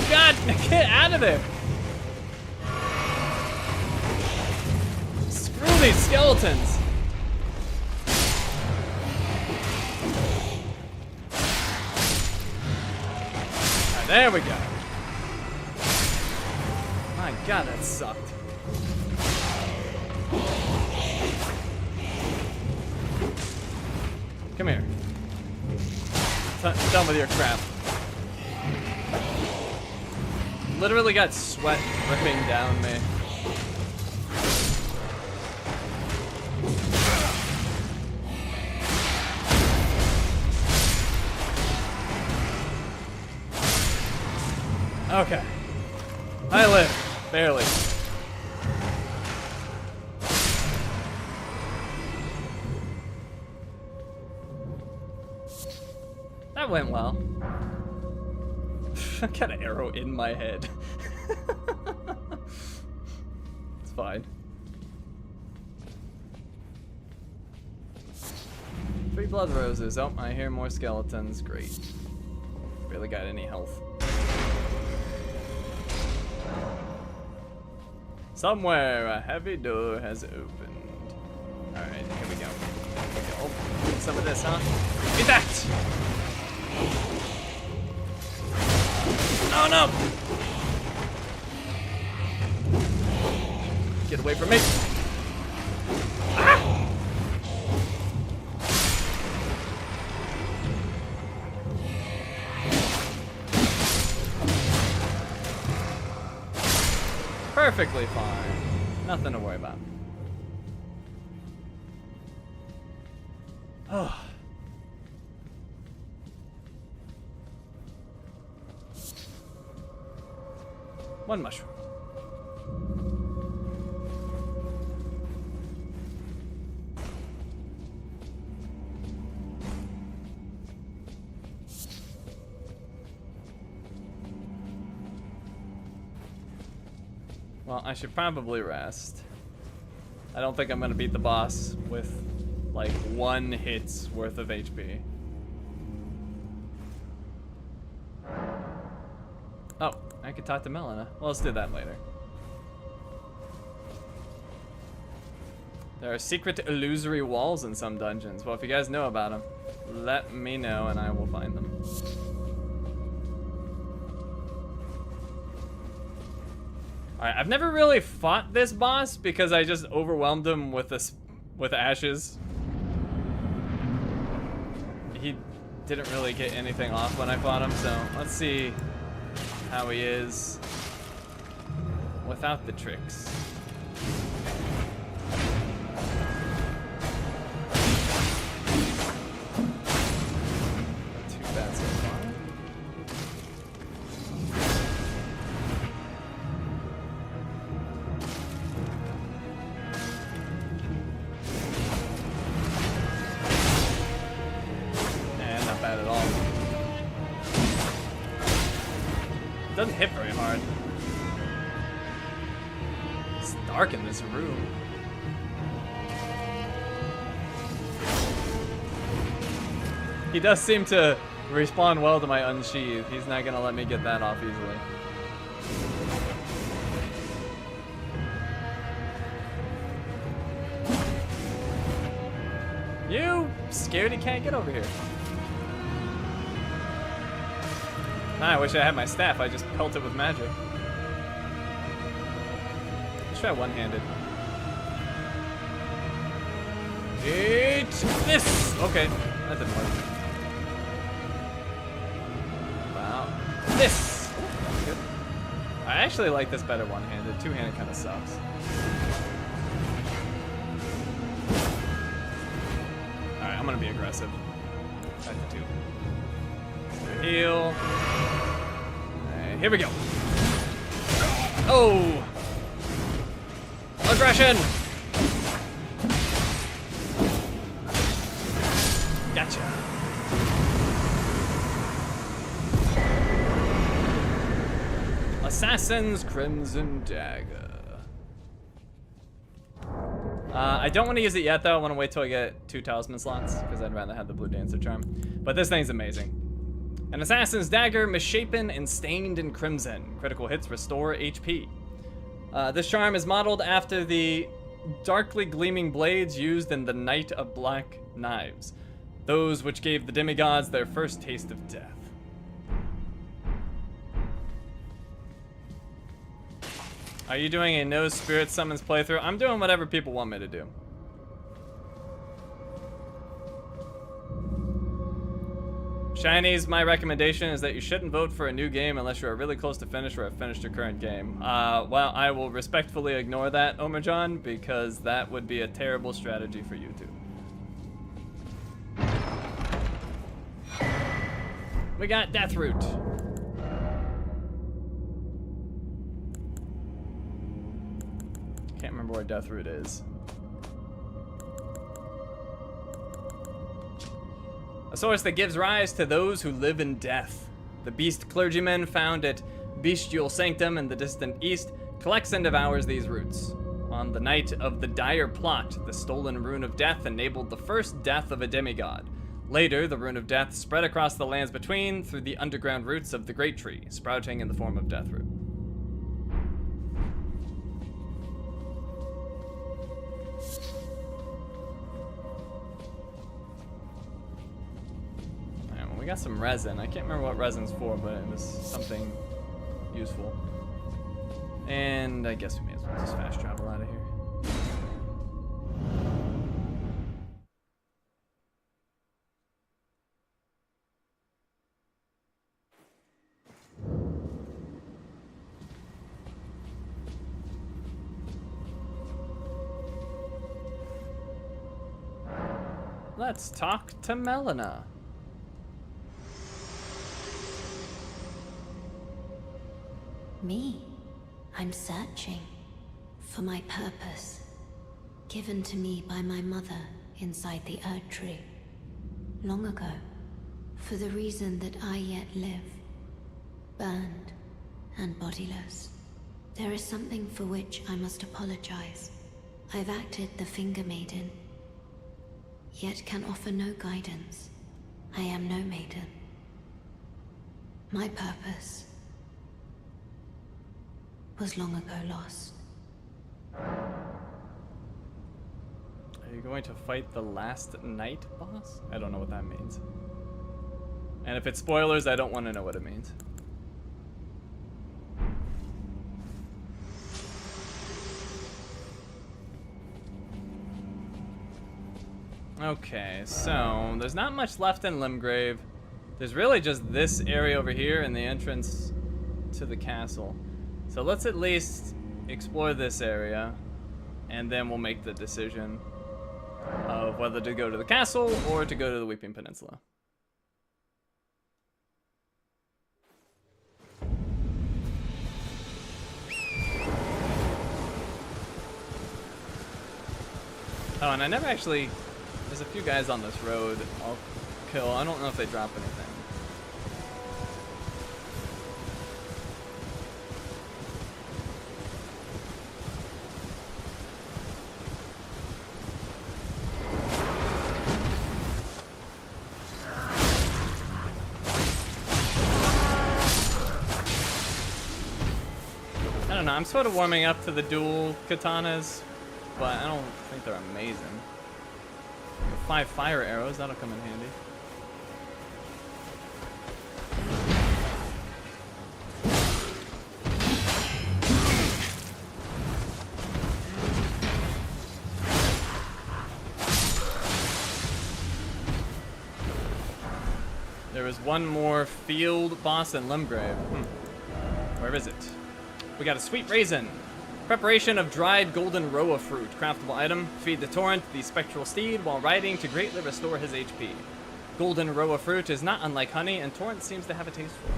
[SPEAKER 1] God, get out of there. Screw these skeletons. Alright, there we go. My God, that sucked. Come here. Done with your crap. Literally got sweat dripping down me. Okay. I live. Barely. That went well. I got an arrow in my head. It's fine. 3 blood roses. Oh, I hear more skeletons. Great. Barely got any health. Somewhere a heavy door has opened. Alright, here we go. Oh, some of this, huh? Get that! Oh no! Get away from me! Ah! Perfectly fine. Nothing to worry about. Oh. One mushroom. Well, I should probably rest. I don't think I'm gonna beat the boss with like 1 hit's worth of HP. Oh, I could talk to Melina. Well, let's do that later. There are secret illusory walls in some dungeons. Well, if you guys know about them, let me know and I will find them. Alright, I've never really fought this boss because I just overwhelmed him with ashes. He didn't really get anything off when I fought him, so let's see how he is without the tricks. Not too bad so far. And not bad at all. Doesn't hit very hard. It's dark in this room. He does seem to respond well to my unsheath. He's not gonna let me get that off easily. You scaredy cat, get over here. I wish I had my staff. I just pelt it with magic. Let's try one-handed. Eat this! Okay, that didn't work. Wow. This! That's good. I actually like this better one-handed. Two-handed kind of sucks. Alright, I'm gonna be aggressive. Try to do. Heal. And here we go. Oh! Aggression! Gotcha. Assassin's Crimson Dagger. I don't want to use it yet, though. I want to wait till I get 2 talisman slots, because I'd rather have the blue dancer charm. But this thing's amazing. An assassin's dagger, misshapen and stained in crimson. Critical hits restore HP. This charm is modeled after the darkly gleaming blades used in the Night of Black Knives, those which gave the demigods their first taste of death. Are you doing a no spirit summons playthrough? I'm doing whatever people want me to do. Shinies, my recommendation is that you shouldn't vote for a new game unless you're really close to finish or have finished your current game. Well, I will respectfully ignore that, Omerjon, because that would be a terrible strategy for you two. We got Deathroot. Can't remember where Deathroot is. A source that gives rise to those who live in death. The beast clergyman found at Bestial Sanctum in the distant east collects and devours these roots. On the night of the dire plot, the stolen rune of death enabled the first death of a demigod. Later, the rune of death spread across the lands between through the underground roots of the great tree, sprouting in the form of Deathroot. We got some resin. I can't remember what resin's for, but it was something useful. And I guess we may as well just fast travel out of here. Let's talk to Melina.
[SPEAKER 2] Me? I'm searching for my purpose, given to me by my mother inside the Erd Tree, long ago, for the reason that I yet live, burned and bodiless. There is something for which I must apologize. I've acted the Finger Maiden, yet can offer no guidance. I am no maiden. My purpose was long ago lost.
[SPEAKER 1] Are you going to fight the last night boss? I don't know what that means. And if it's spoilers, I don't want to know what it means. Okay, so there's not much left in Limgrave. There's really just this area over here and the entrance to the castle. So let's at least explore this area, and then we'll make the decision of whether to go to the castle or to go to the Weeping Peninsula. Oh, and I never actually... There's a few guys on this road I'll kill. I don't know if they drop anything. I don't know, I'm sort of warming up to the dual katanas, but I don't think they're amazing. 5 fire arrows, that'll come in handy. There is one more field boss in Limgrave. Where is it? We got a sweet raisin. Preparation of dried golden roa fruit. Craftable item. Feed the torrent, the spectral steed, while riding to greatly restore his HP. Golden roa fruit is not unlike honey, and torrent seems to have a taste for it.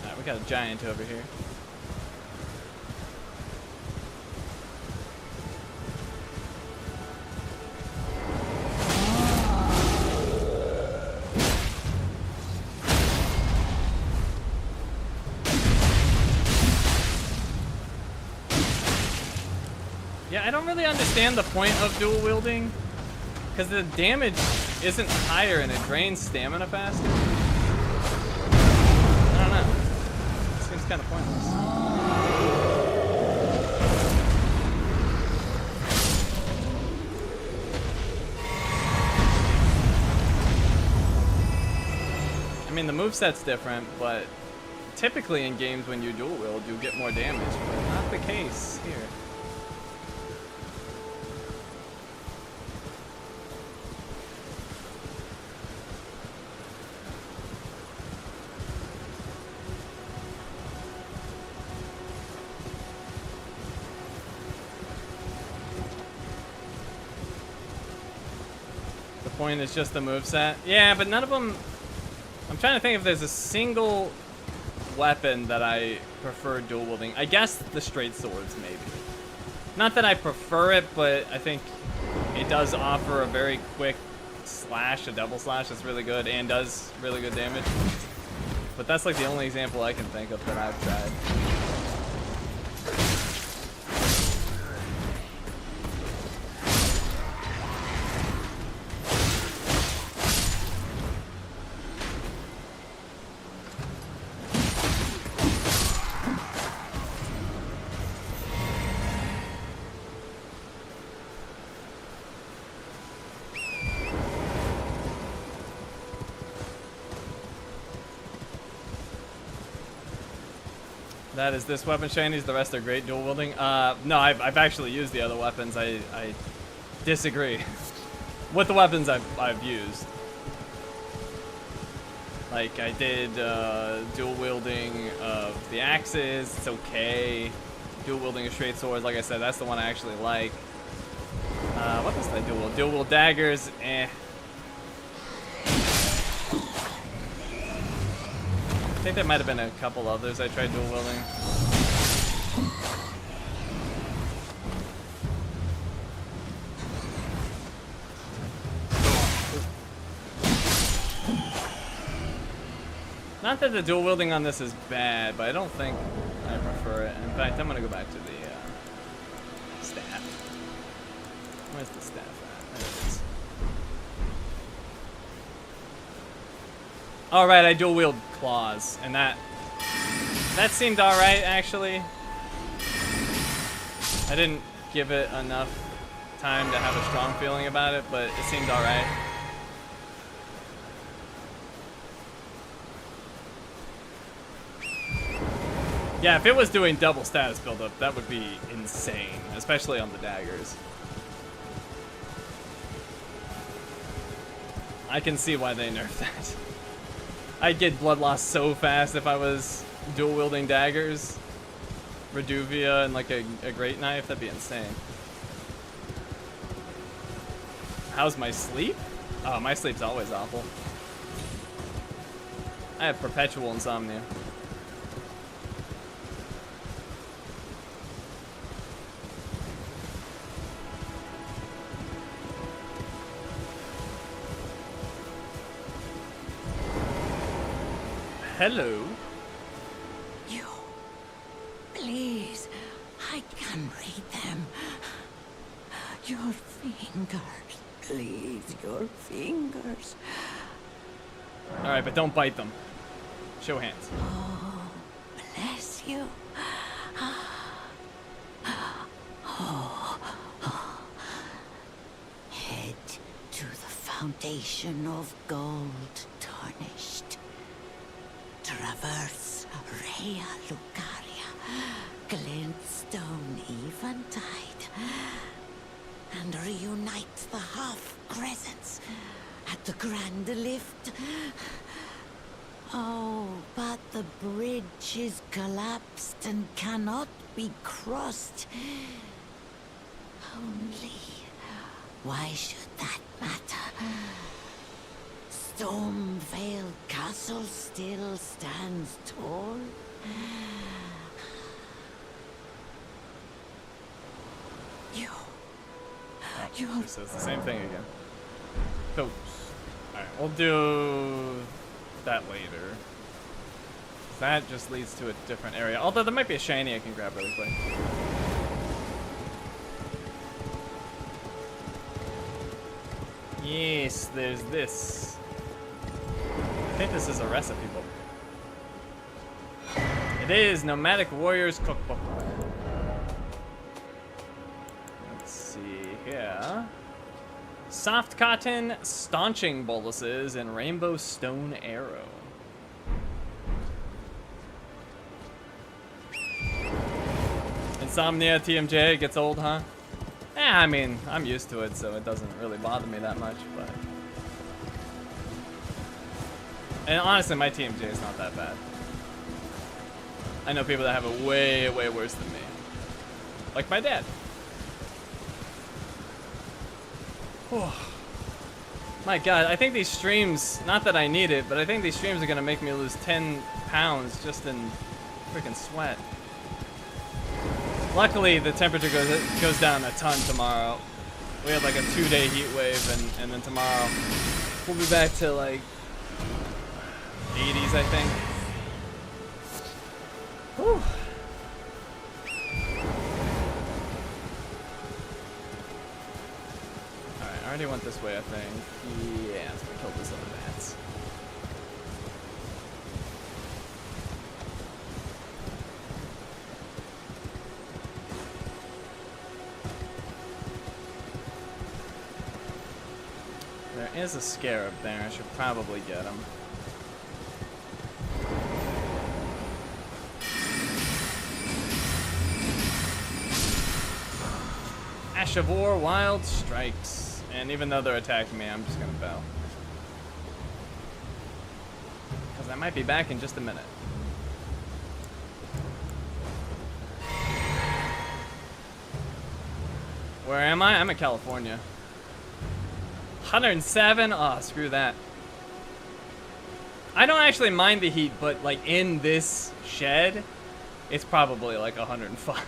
[SPEAKER 1] Alright, we got a giant over here. Yeah, I don't really understand the point of dual wielding, because the damage isn't higher and it drains stamina faster. I don't know. It seems kind of pointless. I mean, the moveset's different, but typically in games when you dual wield, you get more damage, but not the case here. The point is just the moveset. Yeah, but none of them... I'm trying to think if there's a single weapon that I prefer dual wielding. I guess the straight swords, maybe. Not that I prefer it, but I think it does offer a very quick slash, a double slash that's really good and does really good damage. But that's like the only example I can think of that I've tried. That is this weapon, Shinies. The rest are great dual wielding. No, I've actually used the other weapons. I disagree with the weapons I've used. Like I did dual wielding of the axes. It's okay. Dual wielding of straight swords. Like I said, that's the one I actually like. What else did I dual wield? Dual wield daggers. Eh. I think there might have been a couple others I tried dual wielding. Not that the dual wielding on this is bad, but I don't think I prefer it. In fact, I'm gonna go back to the staff. Where's the staff at? There it is. All right, I dual wield claws, and that seemed all right actually. I didn't give it enough time to have a strong feeling about it, but it seemed all right. Yeah, if it was doing double status buildup, that would be insane, especially on the daggers. I can see why they nerfed that. I'd get blood loss so fast if I was dual wielding daggers, Reduvia, and like a great knife. That'd be insane. How's my sleep? Oh, my sleep's always awful. I have perpetual insomnia. Hello.
[SPEAKER 3] You, please, I can read them. Your fingers, please, your fingers.
[SPEAKER 1] All right, but don't bite them. Show hands.
[SPEAKER 3] Oh, bless you. Head to the foundation of gold tarnished. Traverse Rea Lucaria, glintstone eventide, and reunite the half-crescents at the grand lift. Oh, but the bridge is collapsed and cannot be crossed. Only, why should that matter? Stormveil Castle still stands tall.
[SPEAKER 1] It says the same thing again. Cool. Alright, we'll do that later. That just leads to a different area. Although there might be a shiny I can grab really quick. Yes, there's this. I think this is a recipe book. It is Nomadic Warriors Cookbook. Let's see here. Soft cotton staunching boluses and rainbow stone arrow. Insomnia TMJ gets old, huh? I mean, I'm used to it, so it doesn't really bother me that much, but... And honestly, my TMJ is not that bad. I know people that have it way, way worse than me. Like my dad. My God, I think these streams, not that I need it, but I think these streams are gonna make me lose 10 pounds just in freaking sweat. Luckily, the temperature goes down a ton tomorrow. We had like a 2-day heat wave, and then tomorrow we'll be back to like 80s, I think. Whew. Alright, I already went this way, I think. Yeah, let's kill this other bats. There is a scarab there. I should probably get him. Ash of War, Wild Strikes. And even though they're attacking me, I'm just gonna bow. Because I might be back in just a minute. Where am I? I'm in California. 107? Oh, screw that. I don't actually mind the heat, but like in this shed, it's probably like 105.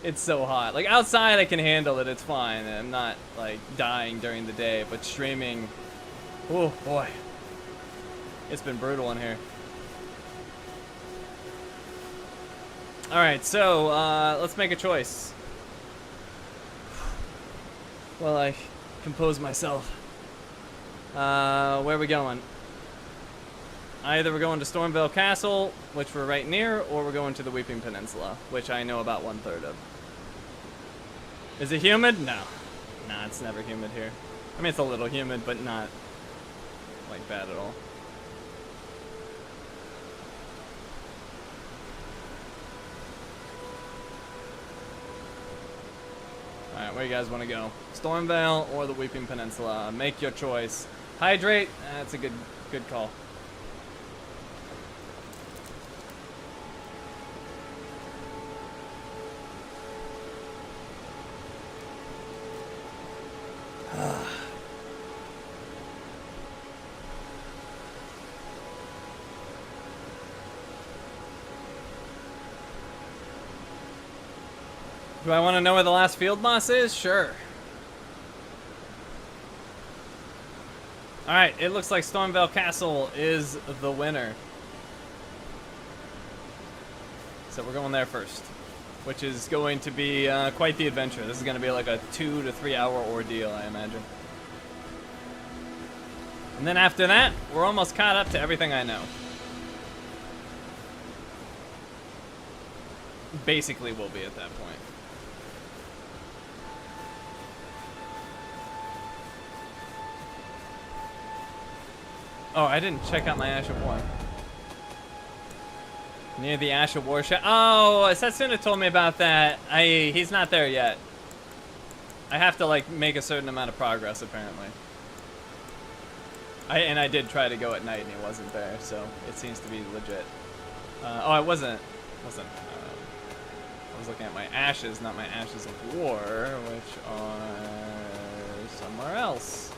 [SPEAKER 1] It's so hot. Like outside I can handle it, it's fine. I'm not like dying during the day, but streaming, oh boy. It's been brutal in here. Alright, so let's make a choice. Well, I compose myself. Where are we going? Either we're going to Stormveil Castle, which we're right near, or we're going to the Weeping Peninsula, which I know about 1/3 of. Is it humid? No. Nah, it's never humid here. I mean, it's a little humid, but not like bad at all. Alright, where you guys want to go? Stormveil or the Weeping Peninsula? Make your choice. Hydrate? That's a good call. Do I want to know where the last field boss is? Sure. Alright, it looks like Stormveil Castle is the winner. So we're going there first, which is going to be quite the adventure. This is going to be like a 2 to 3 hour ordeal, I imagine. And then after that, we're almost caught up to everything I know. Basically, we'll be at that point. Oh, I didn't check out my Ash of War. Near the Ash of War shop. Oh, Satsuna told me about that. He's not there yet. I have to like make a certain amount of progress apparently. I did try to go at night and he wasn't there, so it seems to be legit. Oh, I wasn't. I was looking at my ashes, not my Ashes of War, which are somewhere else.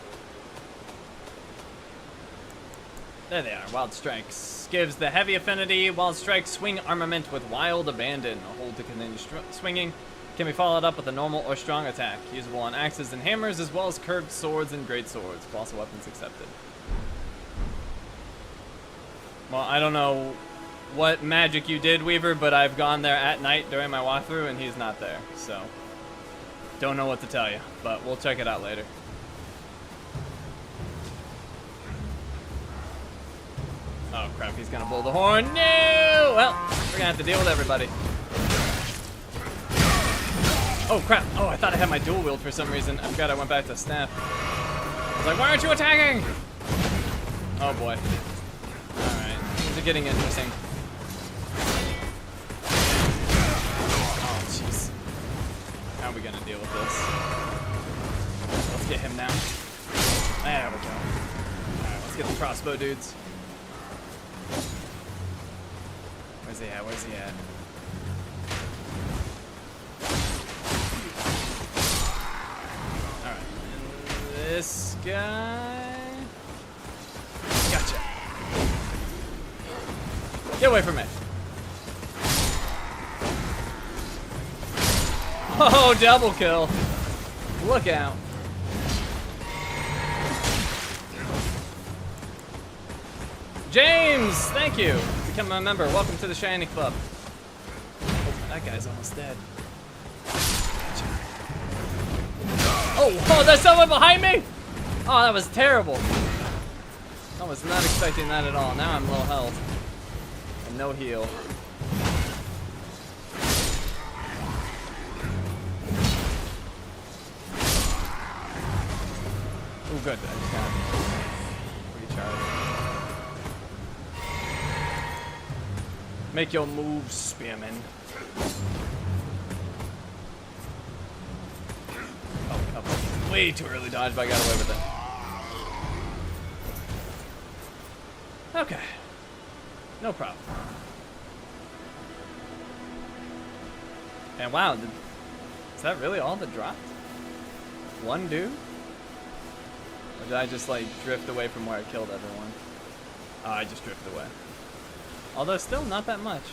[SPEAKER 1] There they are, Wild Strikes. Gives the heavy affinity, Wild Strike, swing armament with Wild Abandon. A hold to continue swinging. Can be followed up with a normal or strong attack. Usable on axes and hammers, as well as curved swords and great swords. Colossal weapons accepted. Well, I don't know what magic you did, Weaver, but I've gone there at night during my walkthrough and he's not there, so don't know what to tell you, but we'll check it out later. Oh crap, he's gonna blow the horn. No! Well, we're gonna have to deal with everybody. Oh crap. Oh, I thought I had my dual wield for some reason. I forgot I went back to staff. I was like, why aren't you attacking? Oh boy. Alright, things are getting interesting. Oh jeez. How are we gonna deal with this? Let's get him now. There we go. Alright, let's get the crossbow dudes. Where's he at? Where's he at? Alright. This guy. Gotcha. Get away from me. Oh, double kill. Look out. James, thank you. Become a member. Welcome to the Shiny Club. Oh, that guy's almost dead. Gotcha. Oh, there's someone behind me? Oh, that was terrible. I was not expecting that at all. Now I'm low health. And no heal. Oh, good. I just got recharge. Make your moves, spearman. Oh, way too early dodge, but I got away with it. Okay. No problem. And wow, is that really all that dropped? One dude? Or did I just like drift away from where I killed everyone? Oh, I just drifted away. Although still not that much.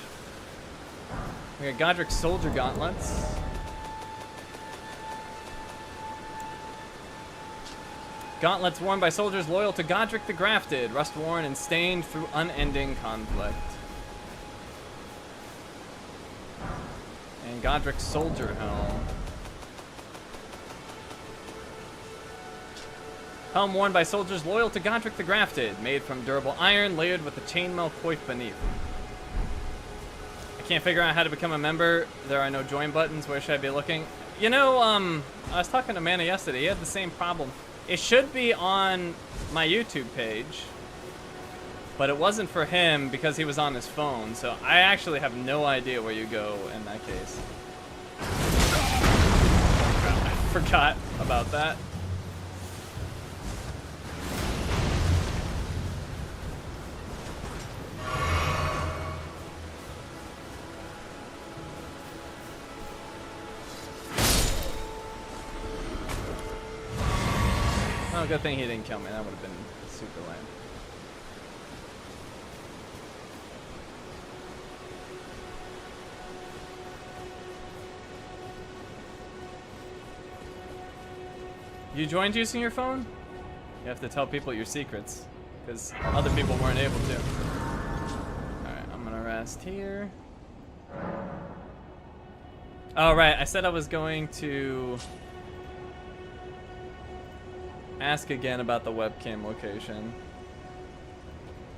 [SPEAKER 1] We got Godric's soldier gauntlets. Gauntlets worn by soldiers loyal to Godric the Grafted, rust-worn and stained through unending conflict. And Godric's soldier helm. Helm worn by soldiers loyal to Godric the Grafted, made from durable iron, layered with a chainmail coif beneath. I can't figure out how to become a member. There are no join buttons. Where should I be looking? You know, I was talking to Mana yesterday. He had the same problem. It should be on my YouTube page, but it wasn't for him because he was on his phone. So I actually have no idea where you go in that case. I forgot about that. Oh, good thing he didn't kill me. That would have been super lame. You joined using your phone? You have to tell people your secrets, because other people weren't able to. Alright, I'm gonna rest here. Oh, right. I said I was going to ask again about the webcam location.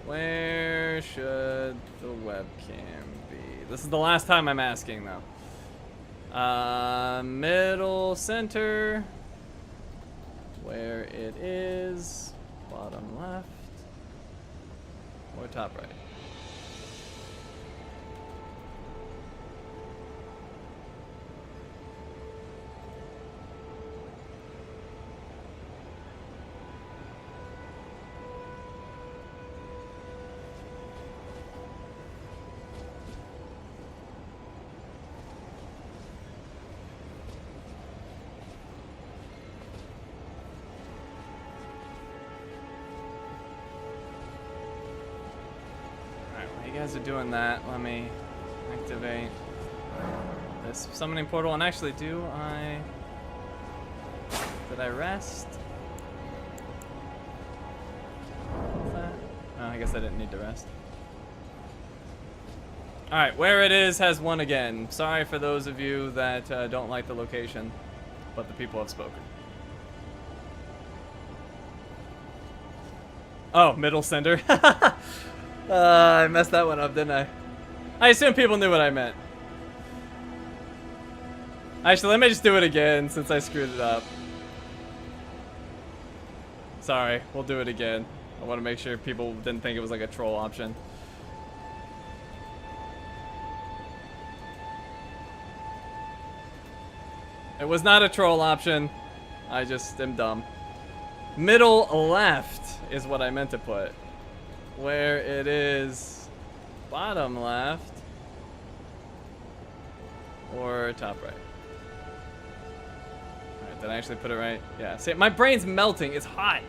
[SPEAKER 1] Where should the webcam be? This is the last time I'm asking, though. Middle center. Where it is. Bottom left. Or top right. You guys are doing that. Let me activate this summoning portal. And actually, did I rest? What's that? Oh, I guess I didn't need to rest. Alright, where it is has won again. Sorry for those of you that don't like the location, but the people have spoken. Oh, middle center. I messed that one up, didn't I? I assume people knew what I meant. Actually, let me just do it again since I screwed it up. Sorry, we'll do it again. I want to make sure people didn't think it was like a troll option. It was not a troll option. I just am dumb. Middle left is what I meant to put. Where it is bottom left or top right. Alright, did I actually put it right? Yeah. See, my brain's melting. It's hot.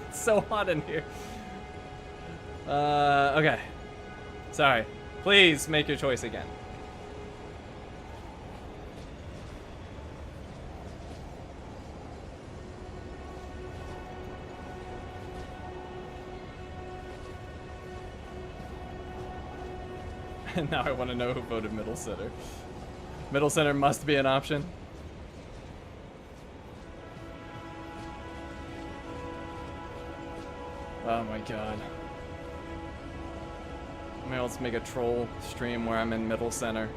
[SPEAKER 1] It's so hot in here. Okay. Sorry. Please make your choice again. Now I want to know who voted middle center. Middle center must be an option. Oh my god. Maybe let's make a troll stream where I'm in middle center.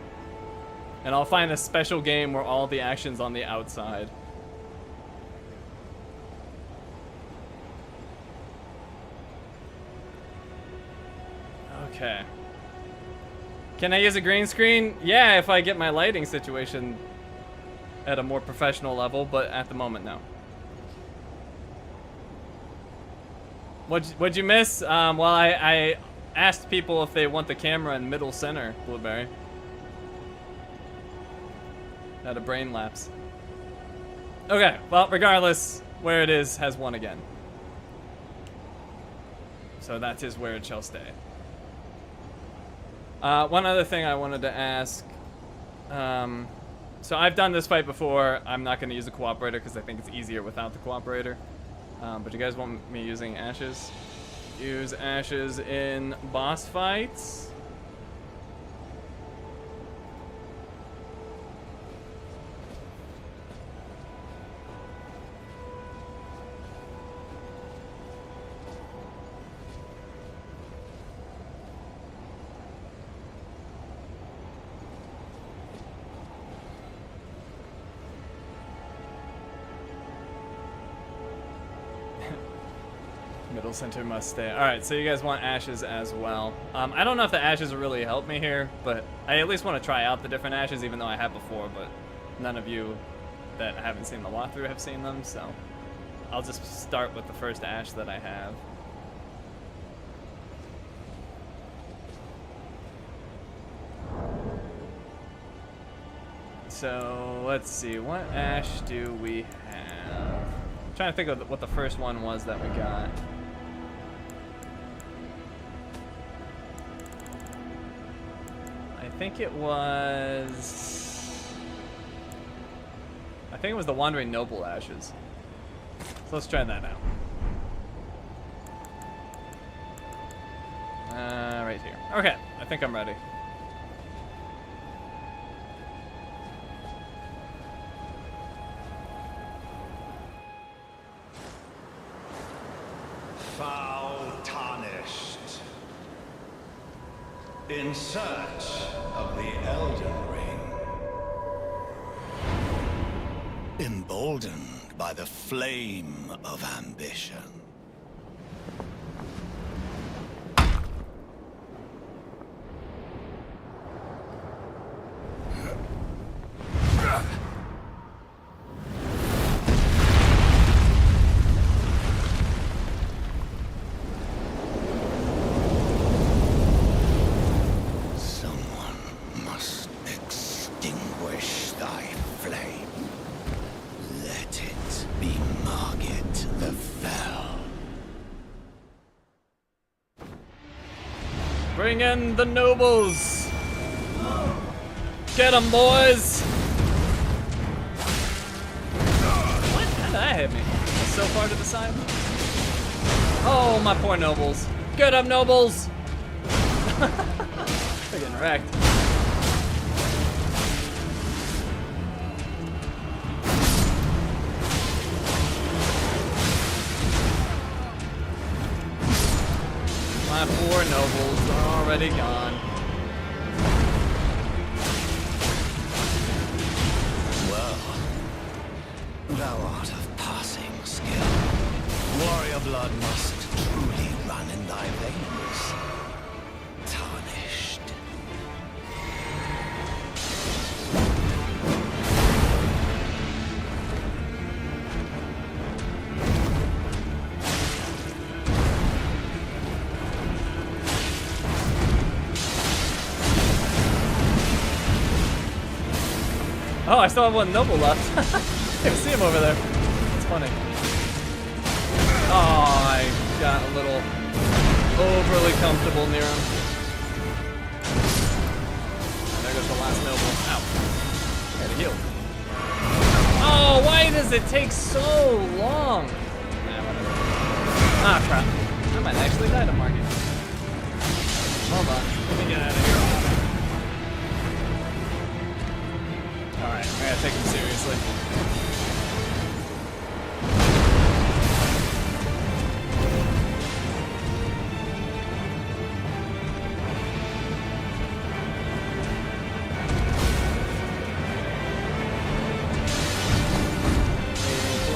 [SPEAKER 1] And I'll find a special game where all the action's on the outside. Okay. Can I use a green screen? Yeah, if I get my lighting situation at a more professional level, but at the moment, no. What'd you miss? Well, I asked people if they want the camera in middle center, Blueberry. Had a brain lapse. Okay, well, regardless, where it is has won again. So that is where it shall stay. One other thing I wanted to ask. So I've done this fight before. I'm not going to use a cooperator because I think it's easier without the cooperator. But you guys want me using ashes? Use ashes in boss fights. Middle center must stay. Alright, so you guys want ashes as well. I don't know if the ashes will really help me here, but I at least want to try out the different ashes, even though I have before, but none of you that haven't seen the walkthrough have seen them, so I'll just start with the first ash that I have. So, let's see, what ash do we have? I'm trying to think of what the first one was that we got. I think it was the Wandering Noble ashes. So let's try that out. Right here. Okay, I think I'm ready.
[SPEAKER 4] Foul tarnished. In search of the Elden Ring. Emboldened by the flame of ambition.
[SPEAKER 1] Bring in the nobles! Get 'em, boys! What? How did that hit me? That's so far to the side. Oh, my poor nobles. Get 'em, nobles! They're getting wrecked. Come My poor nobles are already gone.
[SPEAKER 4] Well, thou art of passing skill. Warrior blood must truly run in thy veins. Tarnished.
[SPEAKER 1] Oh, I still have one noble left. I can see him over there. It's funny. Oh, I got a little overly comfortable near him. And there goes the last noble. Ow. I gotta heal. Oh, why does it take so long? Nah, whatever. Ah, crap. I might actually die to Margit. Hold on. Let me get out of here. Alright, I gotta take him seriously.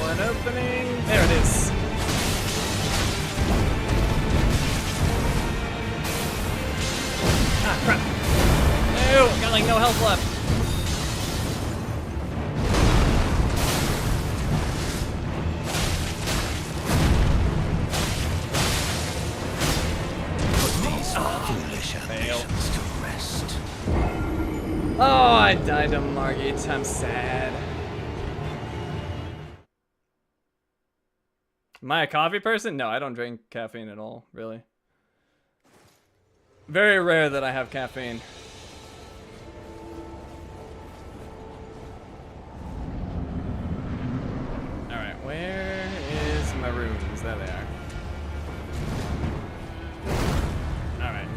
[SPEAKER 1] One opening. There it is. Ah, crap. Ew, got like no health left. Oh, I died to Margit. I'm sad. Am I a coffee person? No, I don't drink caffeine at all, really. Very rare that I have caffeine. Alright, where is my runes? There they are. Alright.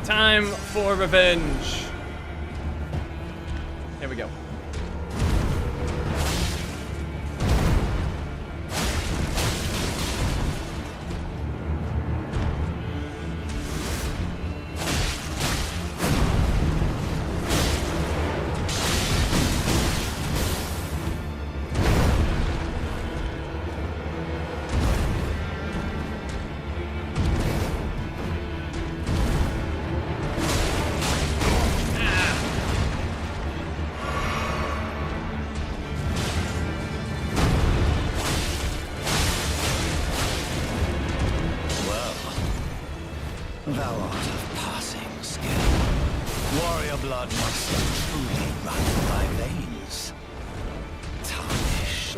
[SPEAKER 1] Time for revenge. Here we go.
[SPEAKER 4] Thou art of passing skill. Warrior blood must truly run in thy veins. Tarnished.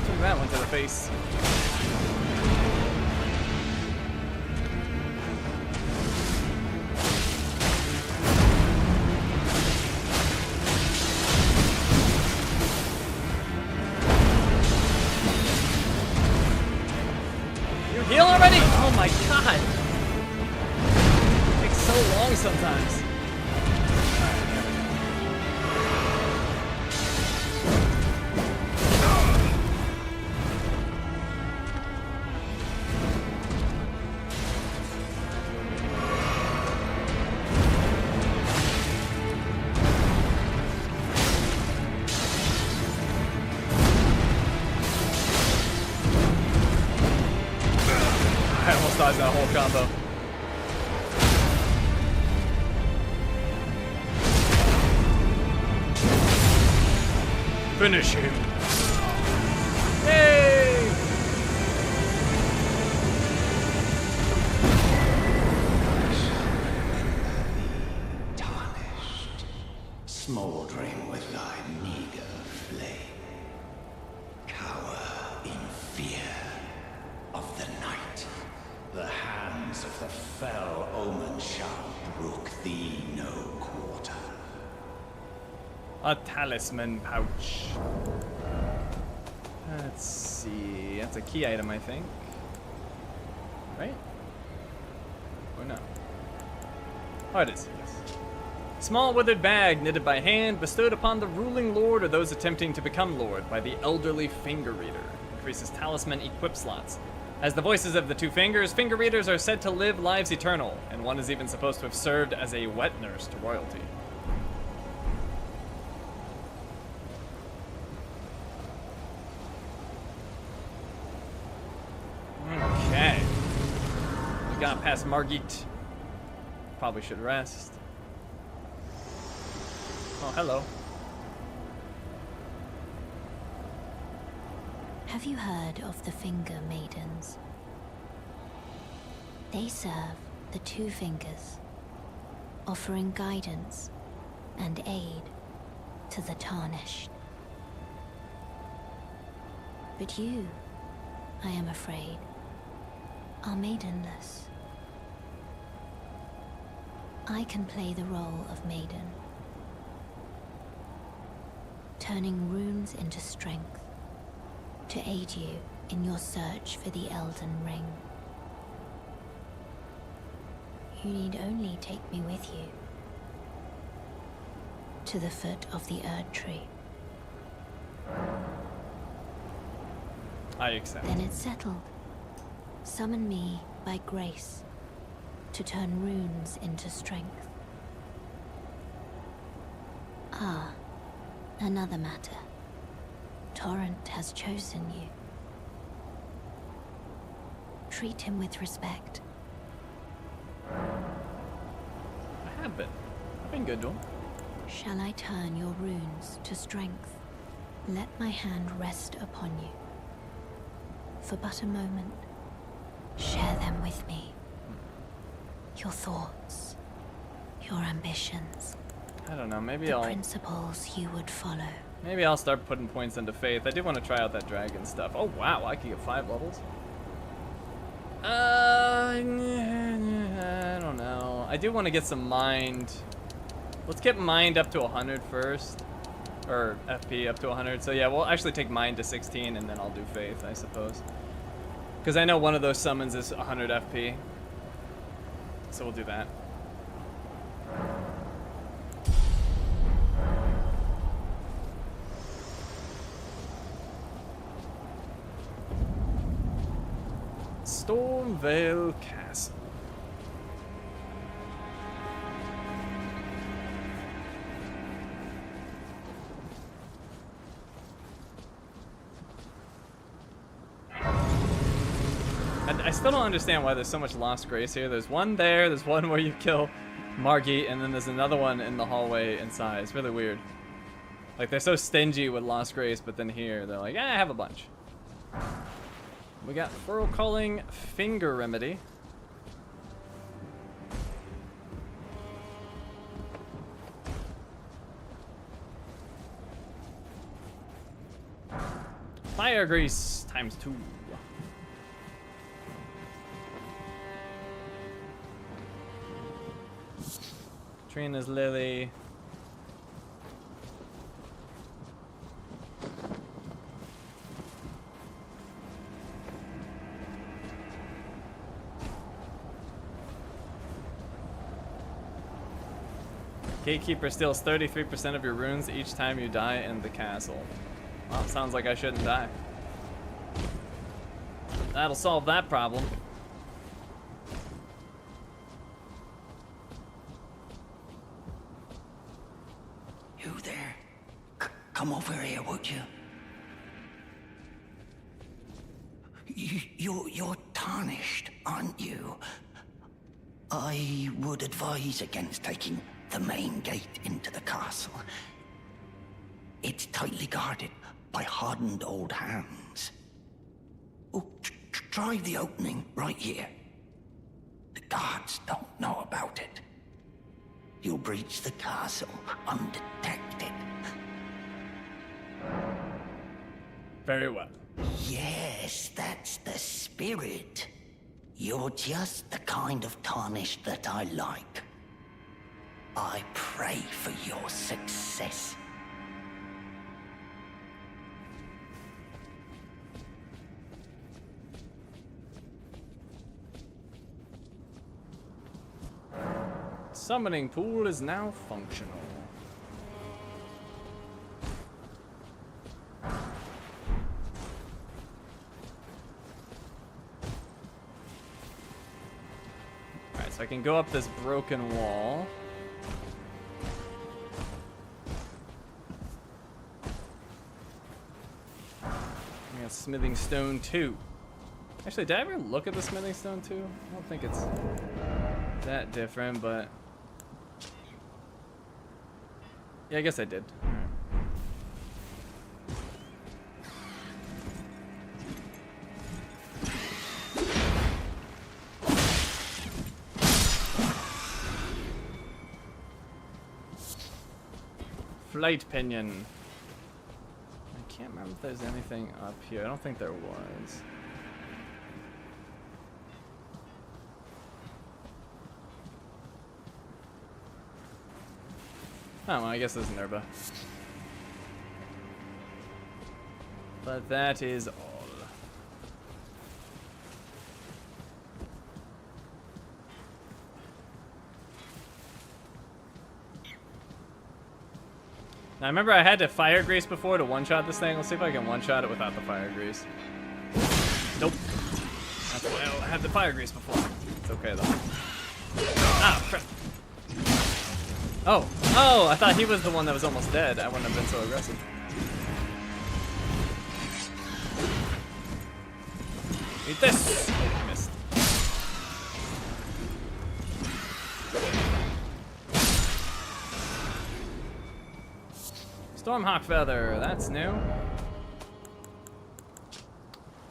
[SPEAKER 1] Took that one to the face. Heal already? Oh my god! It takes so long sometimes. I almost dodged that whole combo. Finish him. Yay!
[SPEAKER 4] Tarnished, smoldering with thy meager flame. Cower in fear of the night. The hands of the fell Omen shall brook thee no quarter.
[SPEAKER 1] A talisman pouch. Let's see. That's a key item, I think. Right? Or no? Oh, it is. Yes. Small withered bag knitted by hand, bestowed upon the ruling lord or those attempting to become lord by the elderly finger reader. Increases talisman equip slots. As the voices of the two fingers, finger readers are said to live lives eternal, and one is even supposed to have served as a wet nurse to royalty. Okay. We got past Margit. Probably should rest. Oh, hello.
[SPEAKER 2] Have you heard of the Finger Maidens? They serve the two fingers, offering guidance and aid to the tarnished. But you, I am afraid, are maidenless. I can play the role of maiden, turning runes into strength to aid you in your search for the Elden Ring. You need only take me with you to the foot of the Erd Tree.
[SPEAKER 1] I accept.
[SPEAKER 2] Then it's settled. Summon me by grace to turn runes into strength. Ah, another matter. Torrent has chosen you. Treat him with respect.
[SPEAKER 1] I have been. I've been good to him.
[SPEAKER 2] Shall I turn your runes to strength? Let my hand rest upon you. For but a moment, share them with me. Your thoughts, your ambitions,
[SPEAKER 1] I don't know, maybe
[SPEAKER 2] the
[SPEAKER 1] I'll
[SPEAKER 2] principles you would follow.
[SPEAKER 1] maybe I'll start putting points into faith. I do want to try out that dragon stuff. Oh wow, I could get 5 levels. I don't know. I do want to get some mind. Let's get mind up to 100 first. Or FP up to 100. So yeah, we'll actually take mind to 16 and then I'll do faith, I suppose. Because I know one of those summons is 100 FP. So we'll do that. Stormveil Castle. I still don't understand why there's so much lost grace here. There's one there, there's one where you kill Margit, and then there's another one in the hallway inside. It's really weird. Like, they're so stingy with lost grace, but then here, they're like, I have a bunch. We got Furrow Calling Finger Remedy. Fire Grease times 2. Trina's Lily. Gatekeeper steals 33% of your runes each time you die in the castle. Well, sounds like I shouldn't die. That'll solve that problem.
[SPEAKER 3] You there? Come over here, would you? You're tarnished, aren't you? I would advise against taking the main gate into the castle. It's tightly guarded by hardened old hands. Oh, try the opening right here. The guards don't know about it. You'll breach the castle undetected.
[SPEAKER 1] Very well.
[SPEAKER 3] Yes, that's the spirit. You're just the kind of tarnished that I like. I pray for your success.
[SPEAKER 1] Summoning pool is now functional. I can go up this broken wall. I got smithing stone 2. Actually, did I ever look at the smithing stone 2? I don't think it's that different, but yeah, I guess I did. Flight pinion. I can't remember if there's anything up here. I don't think there was. Oh, well, I guess there's Nerba. But that is all. Now, I remember I had to fire grease before to one-shot this thing. Let's see if I can one-shot it without the fire grease. Nope. That's why I had the fire grease before. It's okay, though. Ah, crap. Oh, I thought he was the one that was almost dead. I wouldn't have been so aggressive. Eat this! Oh, I missed. Stormhawk feather, that's new.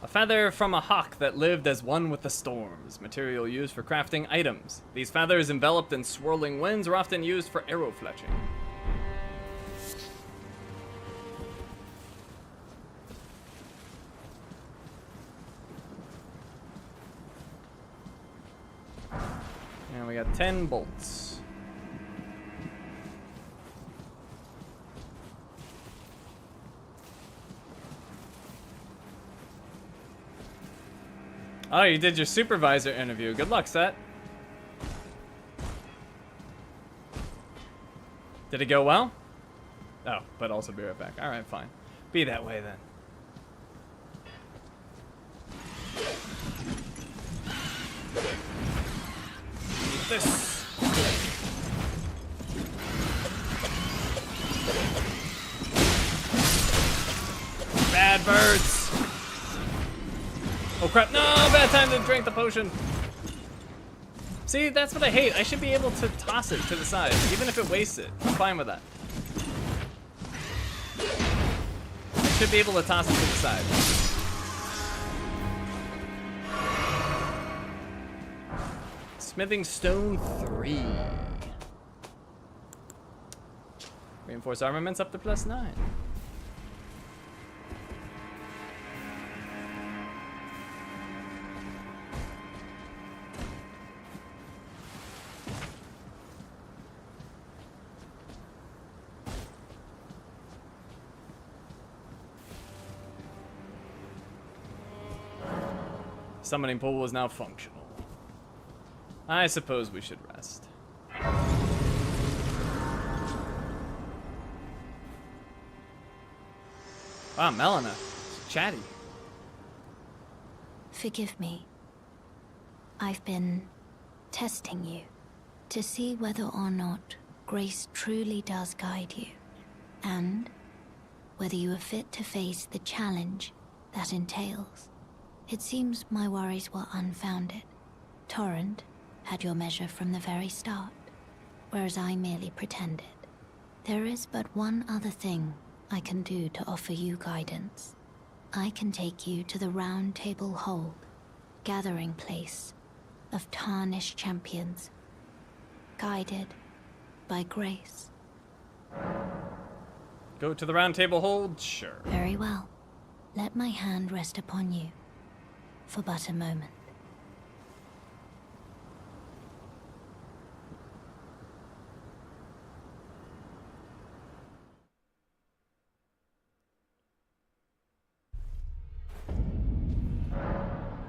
[SPEAKER 1] A feather from a hawk that lived as one with the storms. Material used for crafting items. These feathers, enveloped in swirling winds, are often used for arrow fletching. And we got 10 bolts. Oh, you did your supervisor interview. Good luck, Set. Did it go well? Oh, but also be right back. Alright, fine. Be that way then. Eat this. Bad birds. Oh crap, no, bad time to drink the potion. See, that's what I hate. I should be able to toss it to the side, even if it wastes it. I'm fine with that. I should be able to toss it to the side. Smithing stone 3. Reinforced armaments up to +9. Summoning pool is now functional. I suppose we should rest. Wow, Melina. Chatty.
[SPEAKER 2] Forgive me. I've been testing you to see whether or not grace truly does guide you, and whether you are fit to face the challenge that entails. It seems my worries were unfounded. Torrent had your measure from the very start, whereas I merely pretended. There is but one other thing I can do to offer you guidance. I can take you to the Roundtable Hold, gathering place of tarnished champions, guided by grace.
[SPEAKER 1] Go to the Roundtable Hold? Sure.
[SPEAKER 2] Very well. Let my hand rest upon you for but a moment.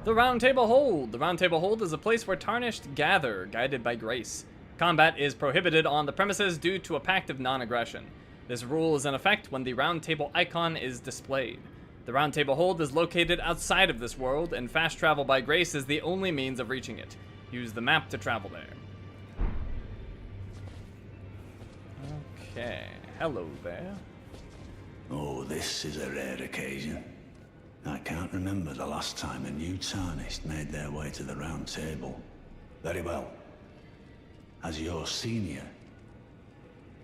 [SPEAKER 1] The Roundtable Hold. The Roundtable Hold is a place where tarnished gather, guided by grace. Combat is prohibited on the premises due to a pact of non-aggression. This rule is in effect when the Roundtable icon is displayed. The Roundtable Hold is located outside of this world, and fast travel by grace is the only means of reaching it. Use the map to travel there. Okay, hello there.
[SPEAKER 4] Oh, this is a rare occasion. I can't remember the last time a new tarnished made their way to the round table. Very well. As your senior,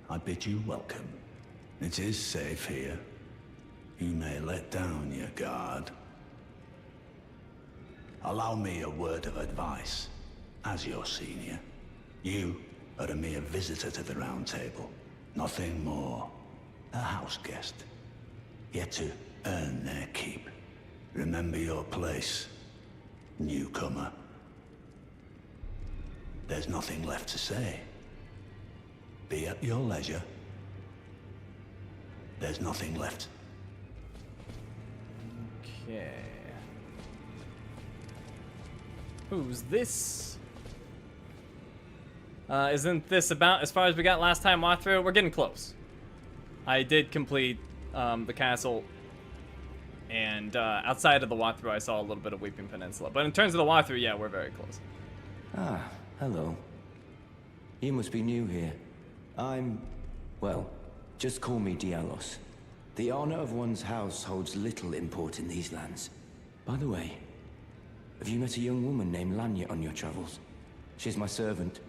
[SPEAKER 4] I bid you welcome. It is safe here. You may let down your guard. Allow me a word of advice. As your senior, you are a mere visitor to the round table. Nothing more. A house guest. Yet to earn their keep. Remember your place, newcomer. There's nothing left to say. Be at your leisure. There's nothing left.
[SPEAKER 1] Okay. Who's this? Isn't this about as far as we got last time walkthrough? We're getting close. I did complete the castle, and outside of the walkthrough, I saw a little bit of Weeping Peninsula. But in terms of the walkthrough, yeah, we're very close.
[SPEAKER 5] Ah, hello. You must be new here. Well, just call me Dialos. The honor of one's house holds little import in these lands. By the way, have you met a young woman named Lanya on your travels? She's my servant,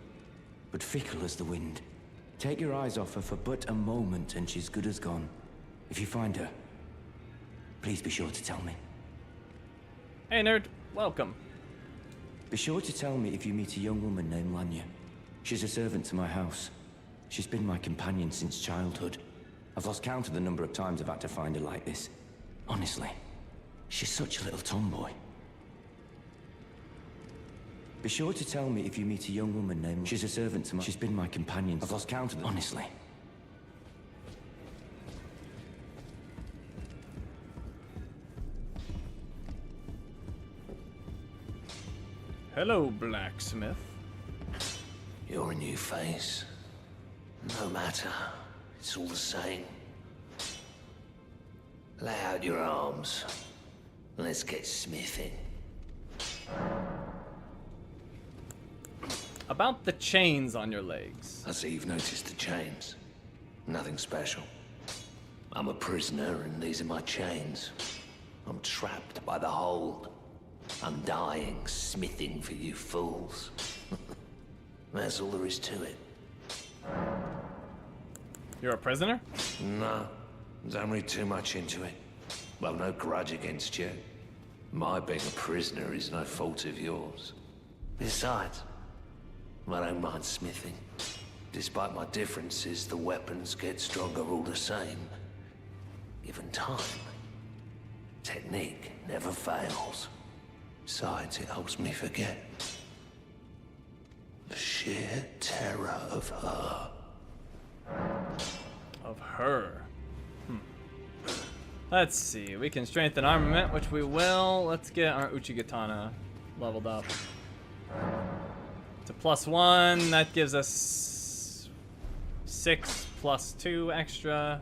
[SPEAKER 5] but fickle as the wind. Take your eyes off her for but a moment and she's good as gone. If you find her, please be sure to tell me.
[SPEAKER 1] Hey nerd, welcome.
[SPEAKER 5] Be sure to tell me if you meet a young woman named Lanya. She's a servant to my house. She's been my companion since childhood. I've lost count of the number of times I've had to find her like this. Honestly, she's such a little tomboy. Be sure to tell me if you meet a young woman named... She's a servant to my... She's been my companion. I've lost count of them. Honestly.
[SPEAKER 1] Hello, blacksmith.
[SPEAKER 4] You're a new face. No matter. It's all the same. Lay out your arms. Let's get smithing.
[SPEAKER 1] About the chains on your legs.
[SPEAKER 4] I see you've noticed the chains. Nothing special. I'm a prisoner and these are my chains. I'm trapped by the hold. I'm dying, smithing for you fools. That's all there is to it.
[SPEAKER 1] You're a prisoner?
[SPEAKER 4] No, don't read too much into it. I've no grudge against you. My being a prisoner is no fault of yours. Besides, I don't mind smithing. Despite my differences, the weapons get stronger all the same. Given time, technique never fails. Besides, it helps me forget the sheer terror of her.
[SPEAKER 1] Of her. Let's see. We can strengthen armament, which we will. Let's get our Uchigatana leveled up to +1. That gives us 6 + 2 extra.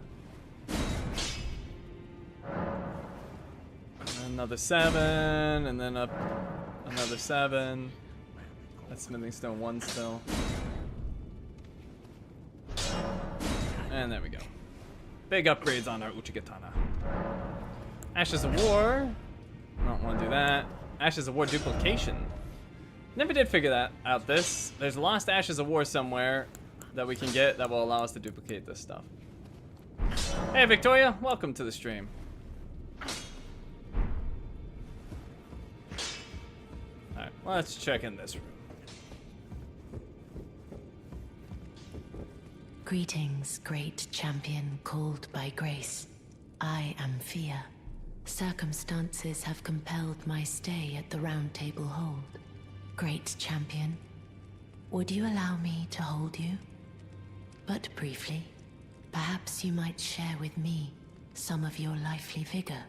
[SPEAKER 1] Another 7, and then up another 7. That's smithing stone 1 still. And there we go. Big upgrades on our Uchigatana. Ashes of War. Don't want to do that. Ashes of War duplication. Never did figure that out. There's lost Ashes of War somewhere that we can get that will allow us to duplicate this stuff. Hey Victoria, welcome to the stream. Alright, let's check in this room.
[SPEAKER 2] Greetings, great champion called by grace. I am Fia. Circumstances have compelled my stay at the Roundtable Hold. Great champion, would you allow me to hold you? But briefly, perhaps you might share with me some of your lively vigor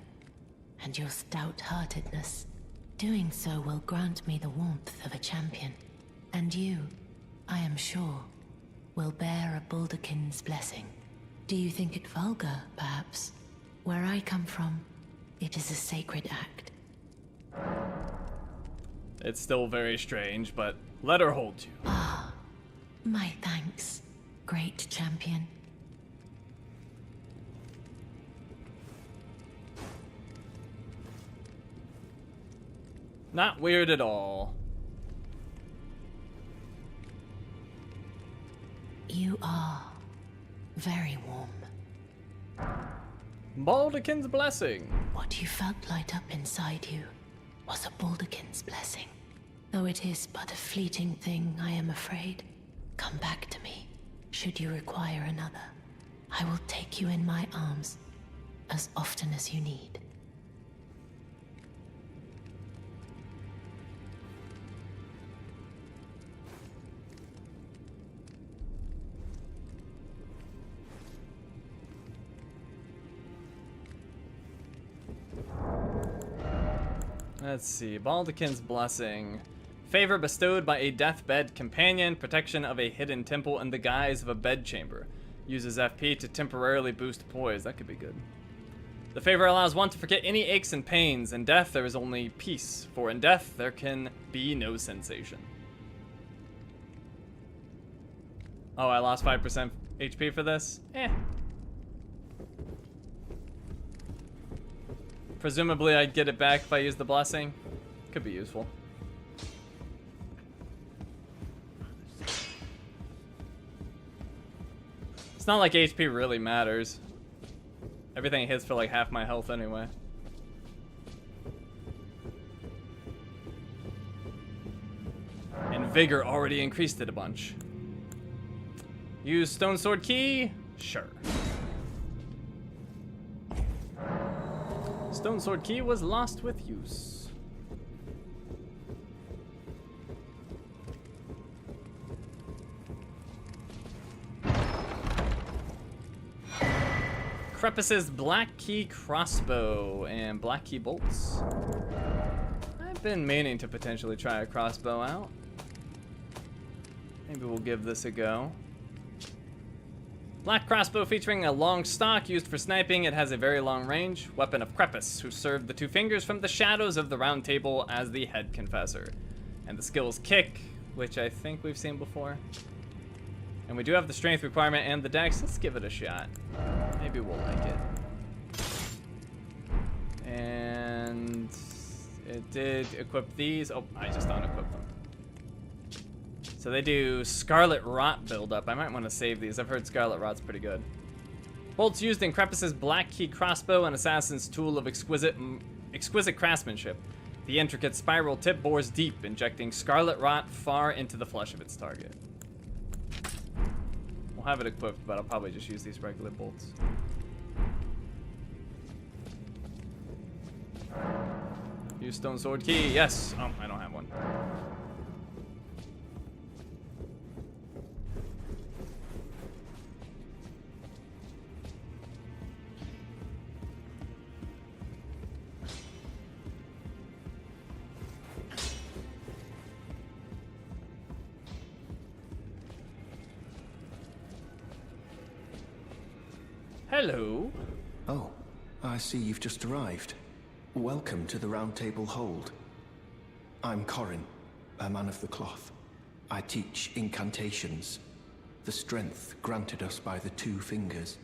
[SPEAKER 2] and your stout-heartedness. Doing so will grant me the warmth of a champion, and you, I am sure, will bear a Baldakin's blessing. Do you think it vulgar, perhaps? Where I come from, it is a sacred act.
[SPEAKER 1] It's still very strange, but let her hold you.
[SPEAKER 6] Ah, my thanks, great champion.
[SPEAKER 1] Not weird at all.
[SPEAKER 6] You are very warm.
[SPEAKER 1] Baldekin's blessing.
[SPEAKER 6] What you felt light up inside you was a Baldekin's blessing. Though it is but a fleeting thing, I am afraid. Come back to me, should you require another. I will take you in my arms as often as you need.
[SPEAKER 1] Let's see. Baldekin's blessing. Favor bestowed by a deathbed companion. Protection of a hidden temple in the guise of a bedchamber. Uses FP to temporarily boost poise. That could be good. The favor allows one to forget any aches and pains. In death, there is only peace. For in death, there can be no sensation. Oh, I lost 5% HP for this? Presumably I'd get it back if I use the blessing. Could be useful. It's not like HP really matters. Everything hits for like half my health anyway. And Vigor already increased it a bunch. Use Stone Sword Key? Sure. Stone Sword Key was lost with use. Crepus's Black Key Crossbow and Black Key Bolts. I've been meaning to potentially try a crossbow out. Maybe we'll give this a go. Black crossbow featuring a long stock used for sniping. It has a very long range. Weapon of Crepus, who served the two fingers from the shadows of the round table as the head confessor. And the skill is Kick, which I think we've seen before. And we do have the strength requirement and the dex. Let's give it a shot. Maybe we'll like it. And it did equip these. Oh, I just unequipped them. So they do Scarlet Rot buildup. I might want to save these. I've heard Scarlet Rot's pretty good. Bolts used in Crepus's Black Key Crossbow, an assassin's tool of exquisite craftsmanship. The intricate spiral tip bores deep, injecting Scarlet Rot far into the flesh of its target. We'll have it equipped, but I'll probably just use these regular bolts. Use Stone Sword Key. Yes. Oh, I don't have one. Hello.
[SPEAKER 5] Oh, I see you've just arrived. Welcome to the Roundtable Hold. I'm Corin, a man of the cloth. I teach incantations, the strength granted us by the two fingers,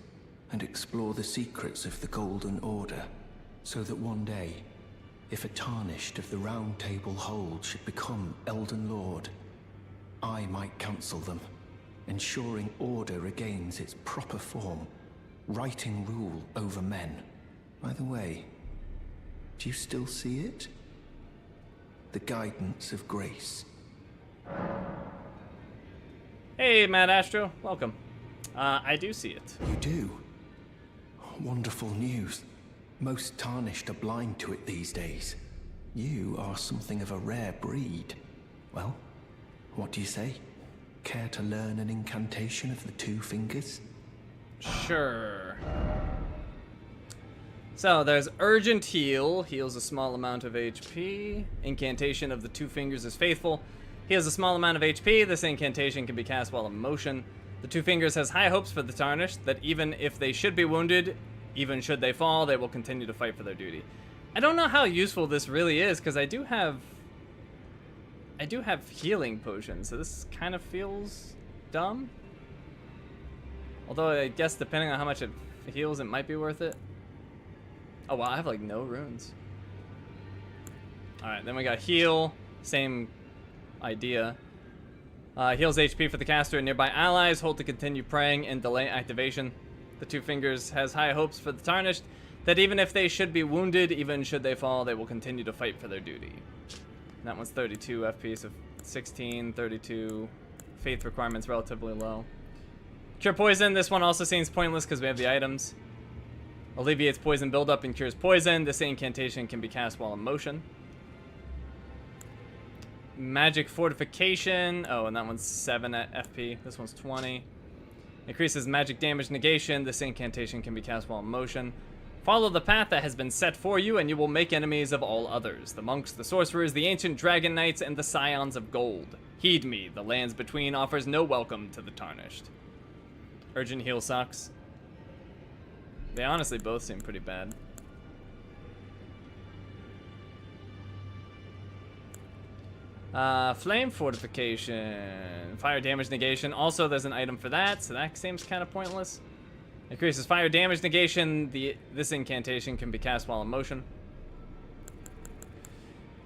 [SPEAKER 5] and explore the secrets of the Golden Order, so that one day, if a tarnished of the Roundtable Hold should become Elden Lord, I might counsel them, ensuring order regains its proper form, righting rule over men. By the way, do you still see it? The guidance of grace.
[SPEAKER 1] Hey, Mad Astro. Welcome. I do see it.
[SPEAKER 5] You do? Wonderful news. Most tarnished are blind to it these days. You are something of a rare breed. Well, what do you say? Care to learn an incantation of the two fingers?
[SPEAKER 1] Sure. So there's Urgent Heal. Heals a small amount of HP. Incantation of the two fingers is faithful. Heals a small amount of HP. This incantation can be cast while in motion. The two fingers has high hopes for the tarnished, that even if they should be wounded, even should they fall, they will continue to fight for their duty. I don't know how useful this really is, because I do have I do have healing potions, so this kind of feels dumb. Although I guess depending on how much it heals, it might be worth it. Oh wow, I have like no runes. Alright, then we got heal. Same idea. Heals HP for the caster and nearby allies. Hold to continue praying and delay activation. The Two Fingers has high hopes for the Tarnished that even if they should be wounded, even should they fall, they will continue to fight for their duty. And that one's 32 FP, so 16, 32. Faith requirement's relatively low. Cure Poison, this one also seems pointless because we have the items. Alleviates poison buildup and cures poison. This incantation can be cast while in motion. Magic Fortification. Oh, and that one's 7 at FP. This one's 20. Increases magic damage negation. This incantation can be cast while in motion. Follow the path that has been set for you, and you will make enemies of all others. The monks, the sorcerers, the ancient dragon knights, and the scions of gold. Heed me. The lands between offers no welcome to the Tarnished. Urgent heal sucks. They honestly both seem pretty bad. Flame Fortification. Fire damage negation. Also, there's an item for that, so that seems kind of pointless. Increases fire damage negation. This incantation can be cast while in motion.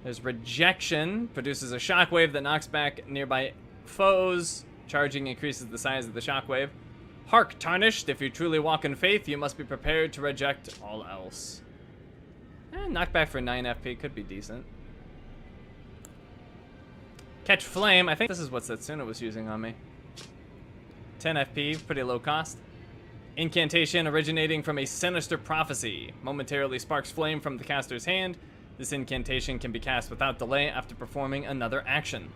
[SPEAKER 1] There's Rejection. Produces a shockwave that knocks back nearby foes. Charging increases the size of the shockwave. Hark, Tarnished. If you truly walk in faith, you must be prepared to reject all else. Knockback for 9 FP could be decent. Catch Flame. I think this is what Setsuna was using on me. 10 FP, pretty low cost. Incantation originating from a sinister prophecy. Momentarily sparks flame from the caster's hand. This incantation can be cast without delay after performing another action.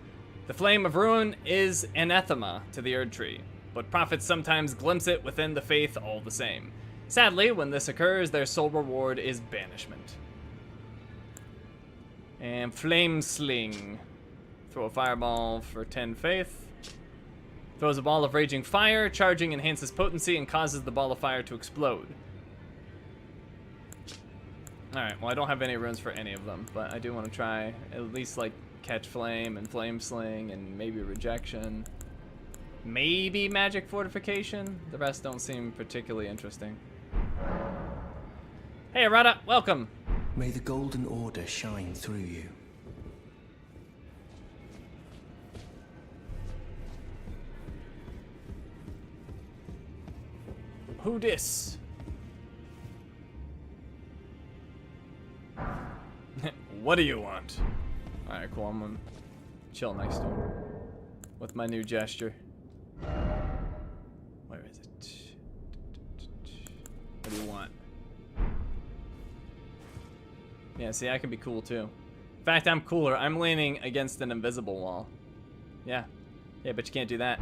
[SPEAKER 1] The Flame of Ruin is anathema to the Erd Tree, but prophets sometimes glimpse it within the faith all the same. Sadly, when this occurs, their sole reward is banishment. And Flame Sling. Throw a fireball for 10 faith. Throws a ball of raging fire. Charging enhances potency and causes the ball of fire to explode. Alright, well I don't have any runes for any of them, but I do want to try at least like Catch Flame and Flame Sling and maybe Rejection. Maybe Magic Fortification. The rest don't seem particularly interesting. Hey Arata, welcome!
[SPEAKER 7] May the Golden Order shine through you.
[SPEAKER 1] Who dis? What do you want? Alright, cool. I'm gonna chill next to him with my new gesture. Where is it? What do you want? Yeah, see, I can be cool too. In fact, I'm cooler. I'm leaning against an invisible wall. Yeah. Yeah, but you can't do that.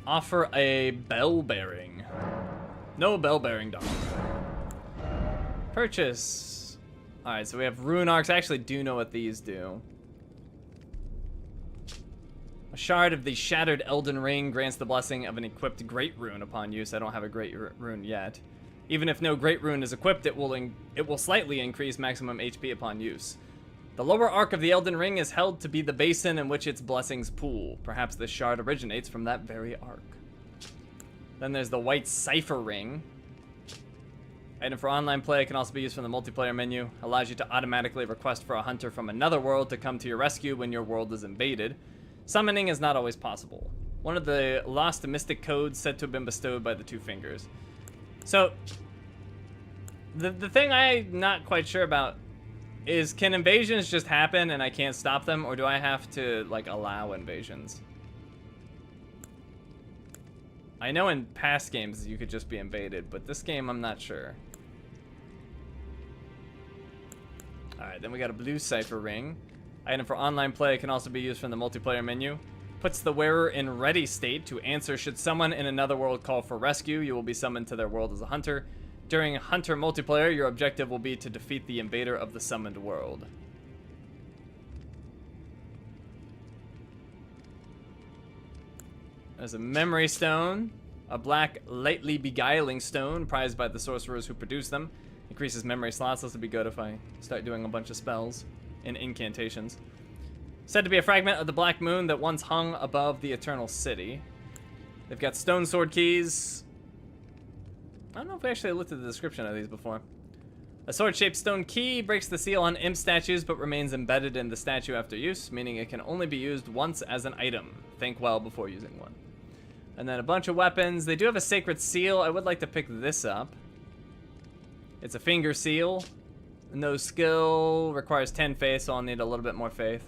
[SPEAKER 1] Offer a bell bearing. No bell bearing dog. Purchase. Alright, so we have rune arcs. I actually do know what these do. A shard of the shattered Elden ring grants the blessing of an equipped great rune upon use. I don't have a great rune yet. Even if no great rune is equipped, it will slightly increase maximum HP upon use. The lower arc of the Elden ring is held to be the basin in which its blessings pool. Perhaps this shard originates from that very arc. Then there's the white cipher ring. Item for online play can also be used from the multiplayer menu. Allows you to automatically request for a hunter from another world to come to your rescue when your world is invaded. Summoning is not always possible. One of the lost mystic codes said to have been bestowed by the Two Fingers. So, the thing I'm not quite sure about is, can invasions just happen and I can't stop them, or do I have to, like, allow invasions? I know in past games you could just be invaded, but this game I'm not sure. Alright, then we got a blue cipher ring. Item for online play can also be used from the multiplayer menu. Puts the wearer in ready state to answer should someone in another world call for rescue. You will be summoned to their world as a hunter. During Hunter multiplayer, your objective will be to defeat the invader of the summoned world. There's a memory stone. A black, lightly beguiling stone prized by the sorcerers who produce them. Increases memory slots. This would be good if I start doing a bunch of spells and incantations. Said to be a fragment of the Black Moon that once hung above the Eternal City. They've got stone sword keys. I don't know if we actually looked at the description of these before. A sword-shaped stone key breaks the seal on imp statues but remains embedded in the statue after use, meaning it can only be used once as an item. Think well before using one. And then a bunch of weapons. They do have a sacred seal. I would like to pick this up. It's a finger seal. No skill. Requires 10 faith, so I'll need a little bit more faith.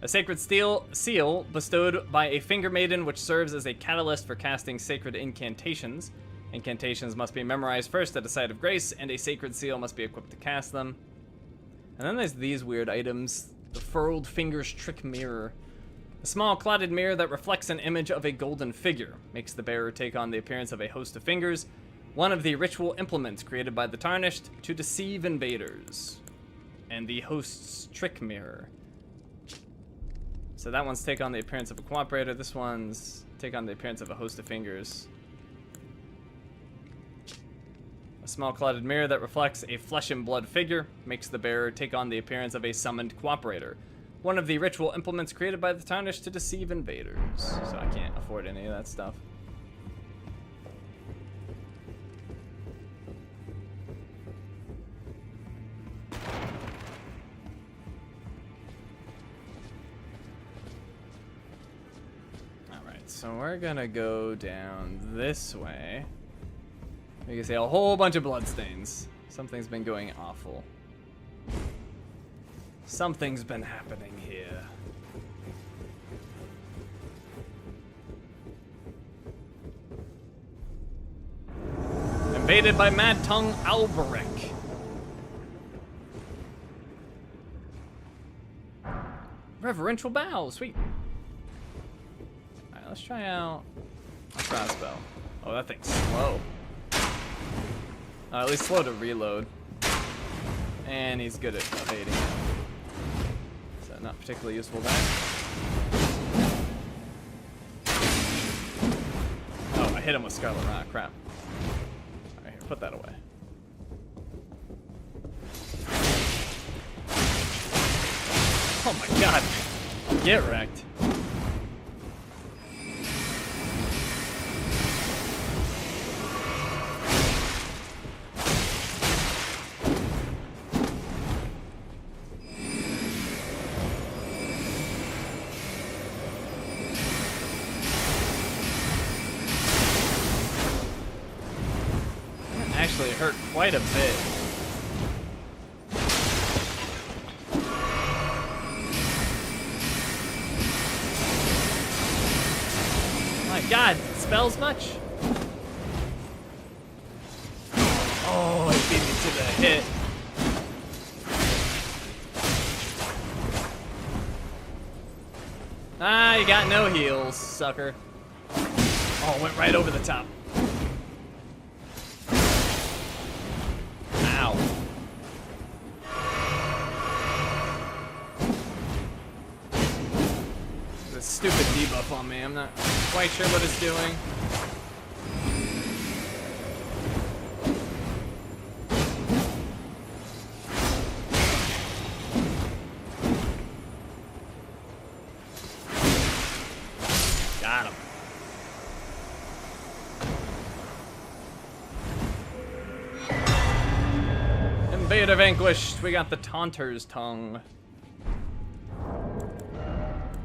[SPEAKER 1] A sacred seal bestowed by a finger maiden, which serves as a catalyst for casting sacred incantations. Incantations must be memorized first at a site of grace, and a sacred seal must be equipped to cast them. And then there's these weird items. The Furled Fingers Trick Mirror. A small clotted mirror that reflects an image of a golden figure. Makes the bearer take on the appearance of a host of fingers. One of the ritual implements created by the Tarnished to deceive invaders. And the host's trick mirror. So that one's take on the appearance of a cooperator. This one's take on the appearance of a host of fingers. A small clouded mirror that reflects a flesh and blood figure makes the bearer take on the appearance of a summoned cooperator. One of the ritual implements created by the Tarnished to deceive invaders. So I can't afford any of that stuff. Alright, so we're gonna go down this way. You can see a whole bunch of bloodstains. Something's been going awful. Something's been happening here. Invaded by Mad Tongue Alberich. Reverential bow, sweet. Alright, let's try out a crossbow. Oh, that thing's slow. At least slow to reload. And he's good at evading. So not particularly useful there. Oh, I hit him with Scarlet Rock, crap. Alright, here, put that away. Oh my god. Get wrecked. Actually hurt quite a bit. My god, spells much? Oh, he beat me to the hit. Ah, you got no heals, sucker. Oh, went right over the top. Ow. This stupid debuff on me. I'm not quite sure what it's doing. Got him. Invader vanquished. We got the Taunter's Tongue.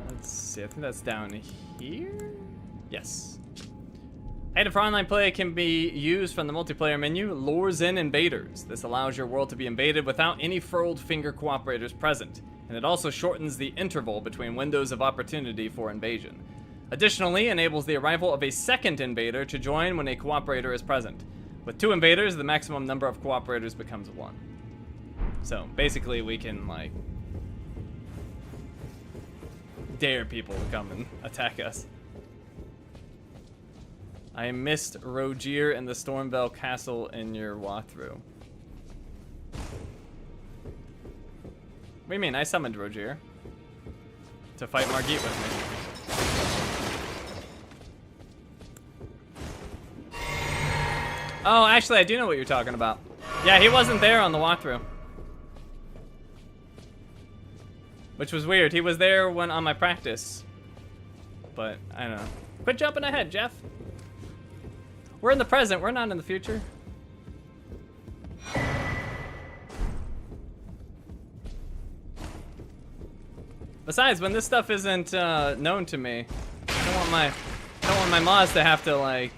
[SPEAKER 1] Let's see. I think that's down here. Yes. Item for online play can be used from the multiplayer menu. Lures in invaders. This allows your world to be invaded without any furled finger cooperators present, and it also shortens the interval between windows of opportunity for invasion. Additionally, enables the arrival of a second invader to join when a cooperator is present. With 2 invaders, the maximum number of cooperators becomes 1. So basically, we can like dare people to come and attack us. I missed Rogier and the Stormveil castle in your walkthrough. What do you mean? I summoned Rogier to fight Margit with me. Oh, actually, I do know what you're talking about. Yeah, he wasn't there on the walkthrough. Which was weird. He was there when on my practice. But, I don't know. Quit jumping ahead, Jeff. We're in the present. We're not in the future. Besides, when this stuff isn't known to me, I don't want my mods to have to, like,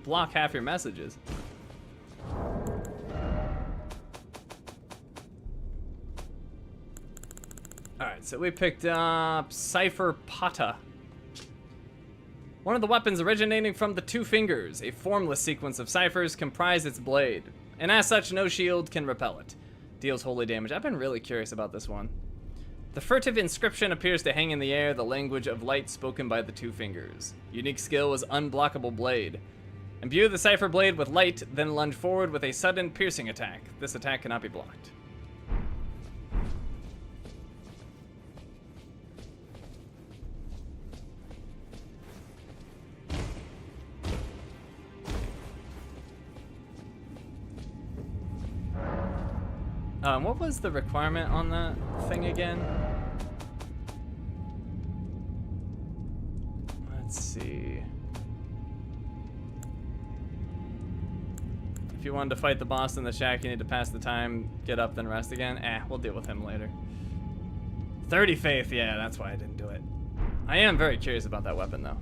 [SPEAKER 1] block half your messages. Alright, so we picked up Cipher Pata. One of the weapons originating from the Two Fingers. A formless sequence of ciphers comprise its blade, and as such, no shield can repel it. Deals holy damage. I've been really curious about this one. The furtive inscription appears to hang in the air, the language of light spoken by the Two Fingers. Unique skill is Unblockable Blade. Imbue the cipher blade with light, then lunge forward with a sudden piercing attack. This attack cannot be blocked. What was the requirement on that thing again? Let's see. If you wanted to fight the boss in the shack, you need to pass the time, get up, then rest again. We'll deal with him later. 30 faith, yeah, that's why I didn't do it. I am very curious about that weapon, though.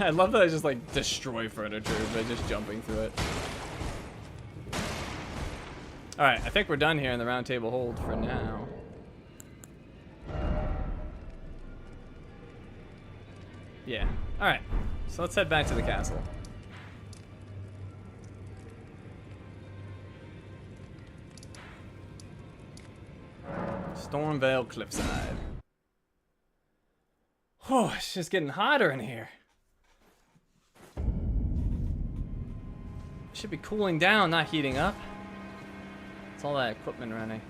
[SPEAKER 1] I love that I just like destroy furniture by just jumping through it. Alright, I think we're done here in the Roundtable Hold for now. Yeah. Alright, so let's head back to the castle. Stormveil Cliffside. Oh, it's just getting hotter in here. Should be cooling down, not heating up. It's all that equipment running.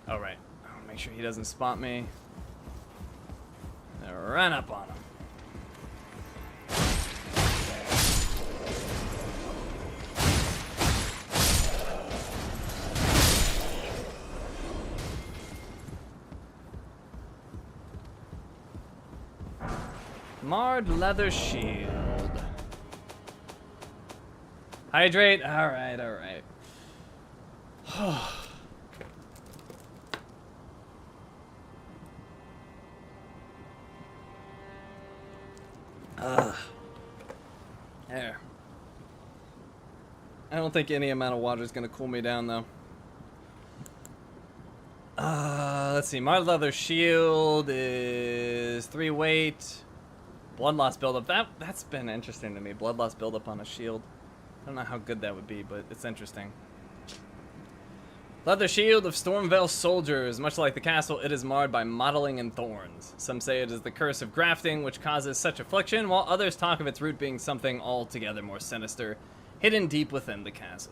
[SPEAKER 1] All right, I'll make sure he doesn't spot me. Now run up on him. Marred leather shield. Hydrate. All right, all right. There. I don't think any amount of water is gonna cool me down though. Let's see. Marred leather shield is 3 weight. Blood loss buildup. That's been interesting to me. Blood loss buildup on a shield. I don't know how good that would be, but it's interesting. Leather shield of Stormveil soldiers. Much like the castle, it is marred by mottling and thorns. Some say it is the curse of grafting which causes such affliction, while others talk of its root being something altogether more sinister, hidden deep within the castle.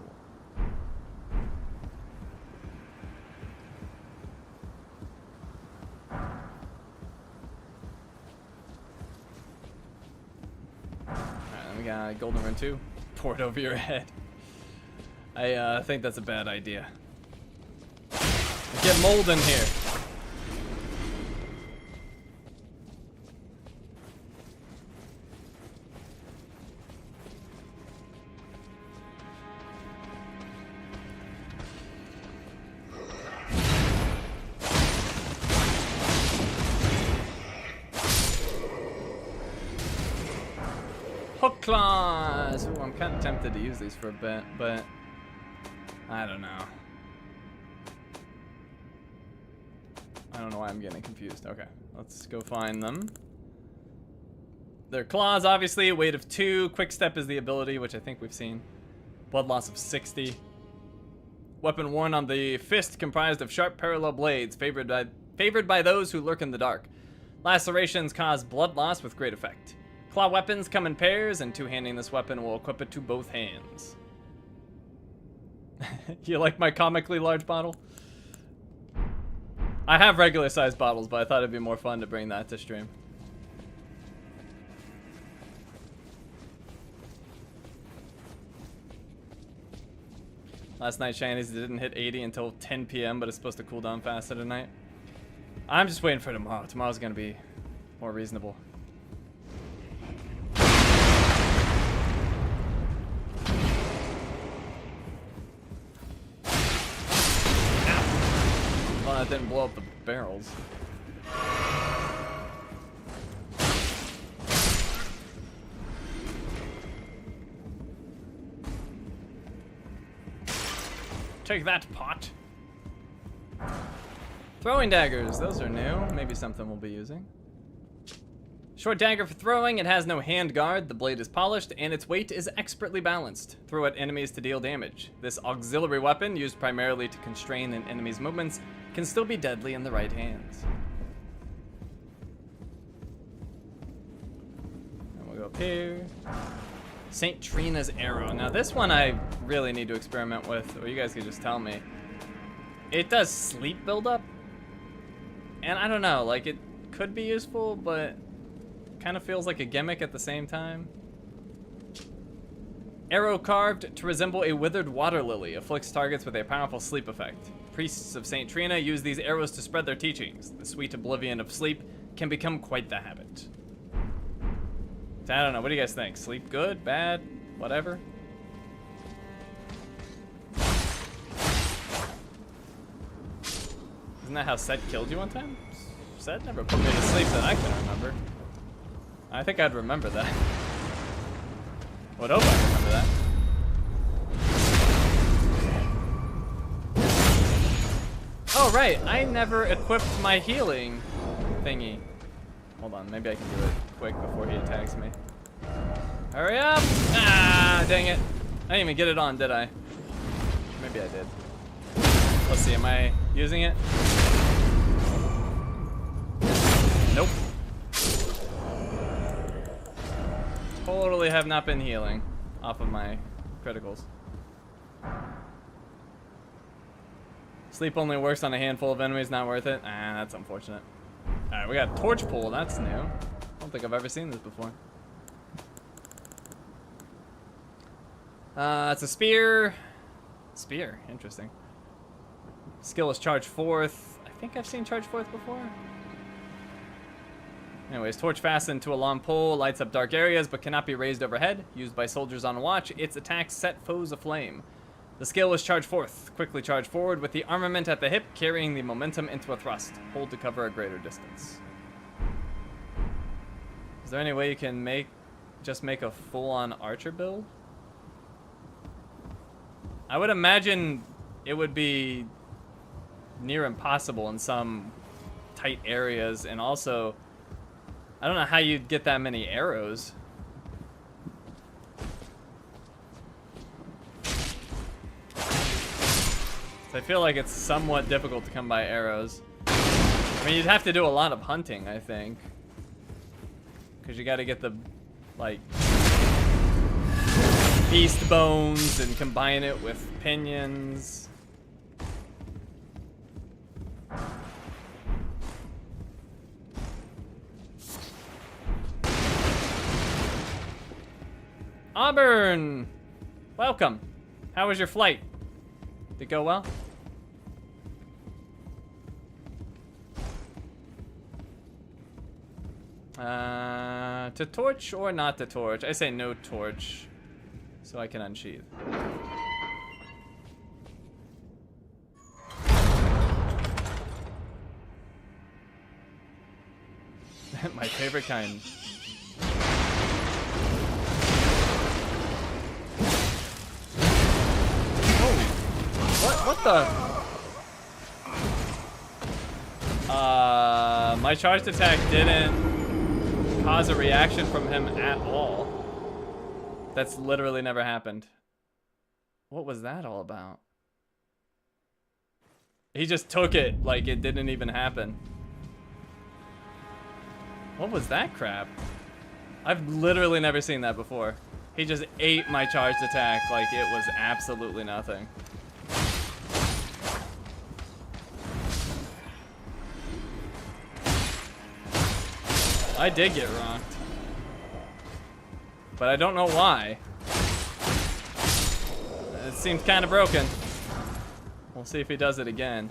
[SPEAKER 1] We got golden rune 2. Pour it over your head. I think that's a bad idea. Get mold in here. Hook claws! Ooh, I'm kind of tempted to use these for a bit, but I don't know. I don't know why I'm getting confused. Okay, let's go find them. Their claws, obviously, weight of 2. Quick step is the ability, which I think we've seen. Blood loss of 60. Weapon worn on the fist comprised of sharp parallel blades, favored by those who lurk in the dark. Lacerations cause blood loss with great effect. Claw weapons come in pairs, and two-handing this weapon will equip it to both hands. You like my comically large bottle? I have regular sized bottles, but I thought it'd be more fun to bring that to stream. Last night, Shinies didn't hit 80 until 10 p.m., but it's supposed to cool down faster tonight. I'm just waiting for tomorrow. Tomorrow's gonna be more reasonable. Well, that didn't blow up the barrels. Take that, pot. Throwing daggers, those are new. Maybe something we'll be using. Short dagger for throwing. It has no hand guard, the blade is polished, and its weight is expertly balanced. Throw at enemies to deal damage. This auxiliary weapon, used primarily to constrain an enemy's movements, can still be deadly in the right hands. And we'll go up here. St. Trina's arrow. Now this one I really need to experiment with, or you guys can just tell me. It does sleep buildup, and I don't know, like it could be useful, but kind of feels like a gimmick at the same time. Arrow carved to resemble a withered water lily afflicts targets with a powerful sleep effect. Priests of St. Trina use these arrows to spread their teachings. The sweet oblivion of sleep can become quite the habit. So I don't know, what do you guys think? Sleep good, bad, whatever? Isn't that how Set killed you one time? Set never put me to sleep that I can remember. I think I'd remember that. Would hope I remember that. Oh right, I never equipped my healing thingy. Hold on, maybe I can do it quick before he attacks me. Hurry up! Ah, dang it. I didn't even get it on, did I? Maybe I did. Let's see, am I using it? Nope. Totally have not been healing off of my criticals. Sleep only works on a handful of enemies, not worth it. Ah, that's unfortunate. Alright, we got torch pull, that's new. I don't think I've ever seen this before. It's a spear. Spear, interesting. Skill is charge forth. I think I've seen charge forth before. Anyways, torch fastened to a long pole, lights up dark areas, but cannot be raised overhead. Used by soldiers on watch, its attacks set foes aflame. The skill is charge forth. Quickly charge forward with the armament at the hip, carrying the momentum into a thrust. Hold to cover a greater distance. Is there any way you can just make a full-on archer build? I would imagine it would be near impossible in some tight areas, and also I don't know how you'd get that many arrows. I feel like it's somewhat difficult to come by arrows. I mean, you'd have to do a lot of hunting, I think. Because you got to get the, like, beast bones and combine it with pinions. Auburn! Welcome. How was your flight? Did it go well? To torch or not to torch? I say no torch, so I can unsheath. My favorite kind. What the? My charged attack didn't cause a reaction from him at all. That's literally never happened. What was that all about? He just took it like it didn't even happen. What was that crap? I've literally never seen that before. He just ate my charged attack like it was absolutely nothing. I did get rocked. But I don't know why. It seems kind of broken. We'll see if he does it again.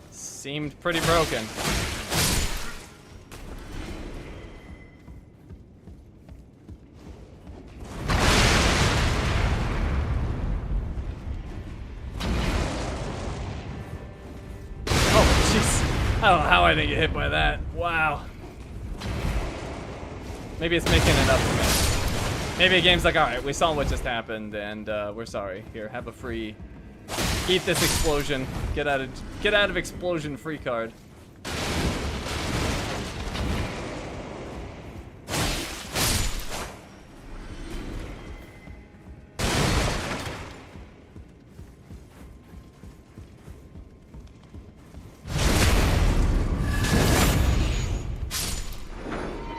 [SPEAKER 1] Seemed pretty broken. I don't know how I didn't get hit by that. Wow. Maybe it's making it up for me. Maybe a game's like, alright, we saw what just happened and we're sorry. Here, have a free... Eat this explosion. Get out of explosion free card.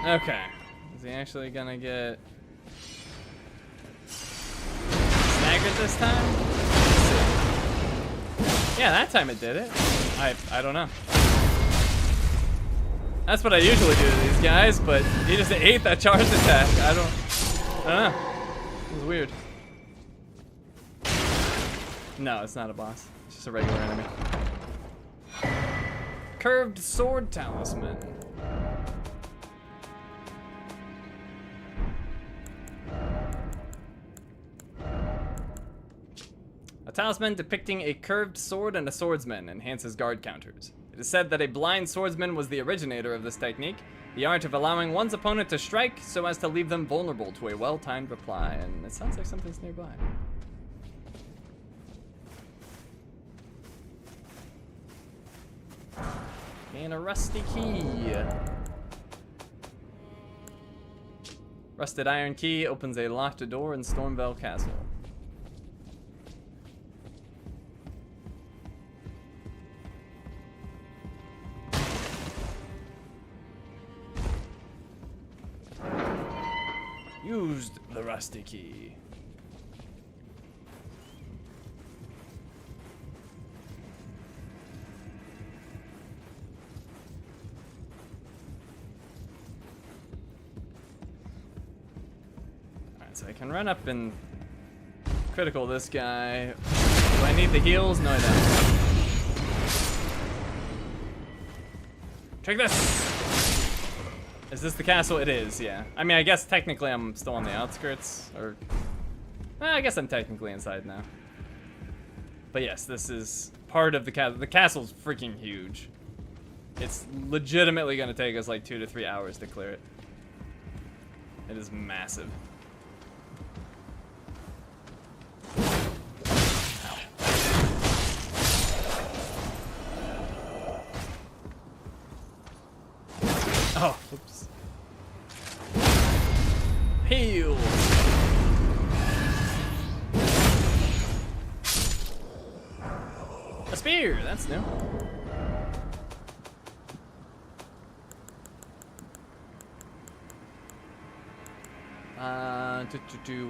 [SPEAKER 1] Okay. Is he actually gonna get staggered this time? Yeah, that time it did it. I don't know. That's what I usually do to these guys, but he just ate that charged attack. I don't know. It was weird. No, it's not a boss. It's just a regular enemy. Curved sword talisman. A talisman depicting a curved sword and a swordsman enhances guard counters. It is said that a blind swordsman was the originator of this technique, the art of allowing one's opponent to strike so as to leave them vulnerable to a well-timed reply, and it sounds like something's nearby. And a rusty key. Rusted iron key opens a locked door in Stormveil Castle. Used the rusty key. Alright, so I can run up and critical this guy. Do I need the heals? No, I don't. Take this! Is this the castle? It is, yeah. I mean, I guess technically I'm still on the outskirts, or... I guess I'm technically inside now. But yes, this is part of the castle. The castle's freaking huge. It's legitimately gonna take us like 2 to 3 hours to clear it. It is massive. Oh, oops. Heal. A spear, that's new.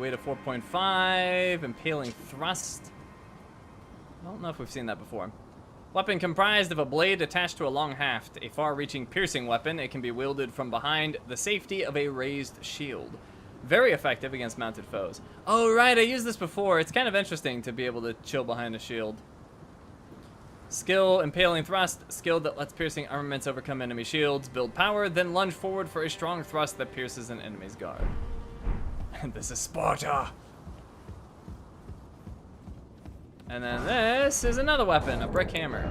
[SPEAKER 1] Weight of 4.5, impaling thrust. I don't know if we've seen that before. Weapon comprised of a blade attached to a long haft, a far-reaching piercing weapon. It can be wielded from behind the safety of a raised shield. Very effective against mounted foes. Oh, right, I used this before. It's kind of interesting to be able to chill behind a shield. Skill, impaling thrust, skill that lets piercing armaments overcome enemy shields, build power, then lunge forward for a strong thrust that pierces an enemy's guard. And this is Sparta! And then this is another weapon, a brick hammer.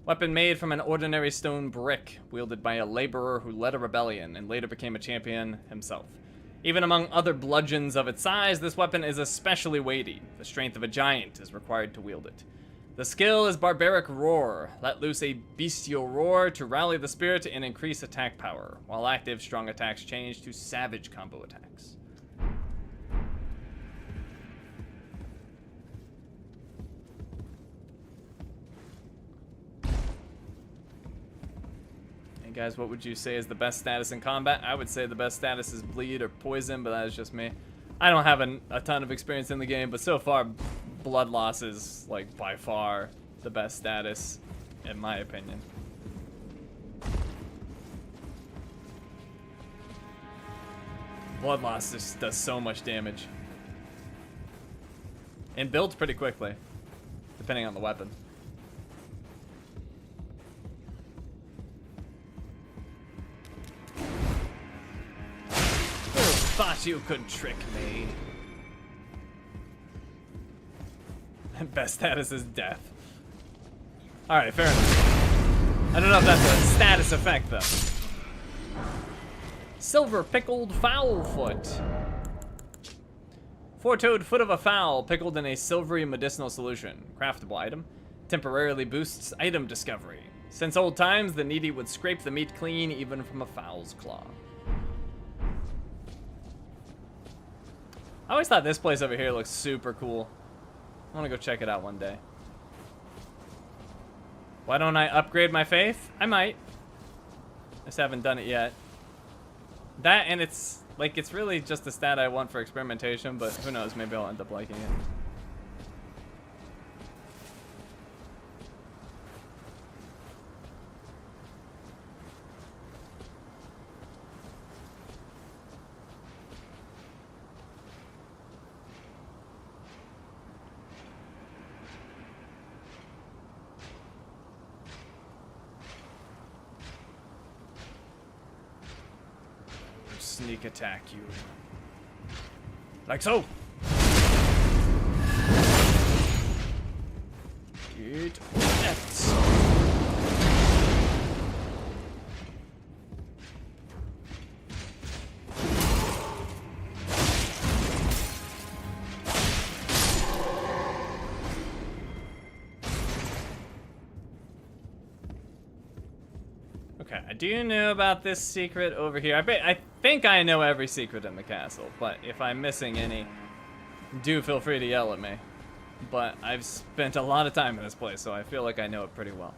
[SPEAKER 1] Weapon made from an ordinary stone brick, wielded by a laborer who led a rebellion and later became a champion himself. Even among other bludgeons of its size, this weapon is especially weighty. The strength of a giant is required to wield it. The skill is Barbaric Roar. Let loose a bestial roar to rally the spirit and increase attack power. While active, strong attacks change to savage combo attacks. Guys, what would you say is the best status in combat? I would say the best status is bleed or poison, but that is just me. I don't have a ton of experience in the game, but so far, blood loss is, like, by far the best status, in my opinion. Blood loss just does so much damage. And builds pretty quickly, depending on the weapon. Thought you could trick me. Best status is death. Alright, fair enough. I don't know if that's a status effect, though. Silver pickled fowl foot. Four-toed foot of a fowl pickled in a silvery medicinal solution. Craftable item. Temporarily boosts item discovery. Since old times, the needy would scrape the meat clean even from a fowl's claw. I always thought this place over here looks super cool. I want to go check it out one day. Why don't I upgrade my faith? I might. I just haven't done it yet. That, and it's, like, it's really just a stat I want for experimentation, but who knows, maybe I'll end up liking it. Sneak attack you. Like so. Get that. Okay, I do know about this secret over here. I think I know every secret in the castle, but if I'm missing any, do feel free to yell at me. But I've spent a lot of time in this place, so I feel like I know it pretty well.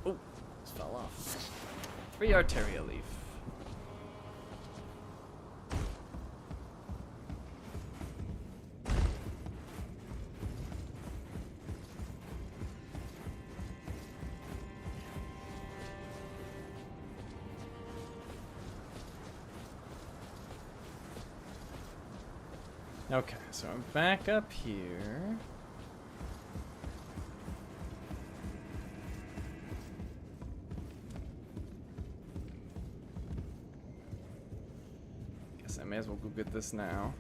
[SPEAKER 1] Oh, this fell off. 3 arteria leaf. Okay, so I'm back up here. Guess I may as well go get this now.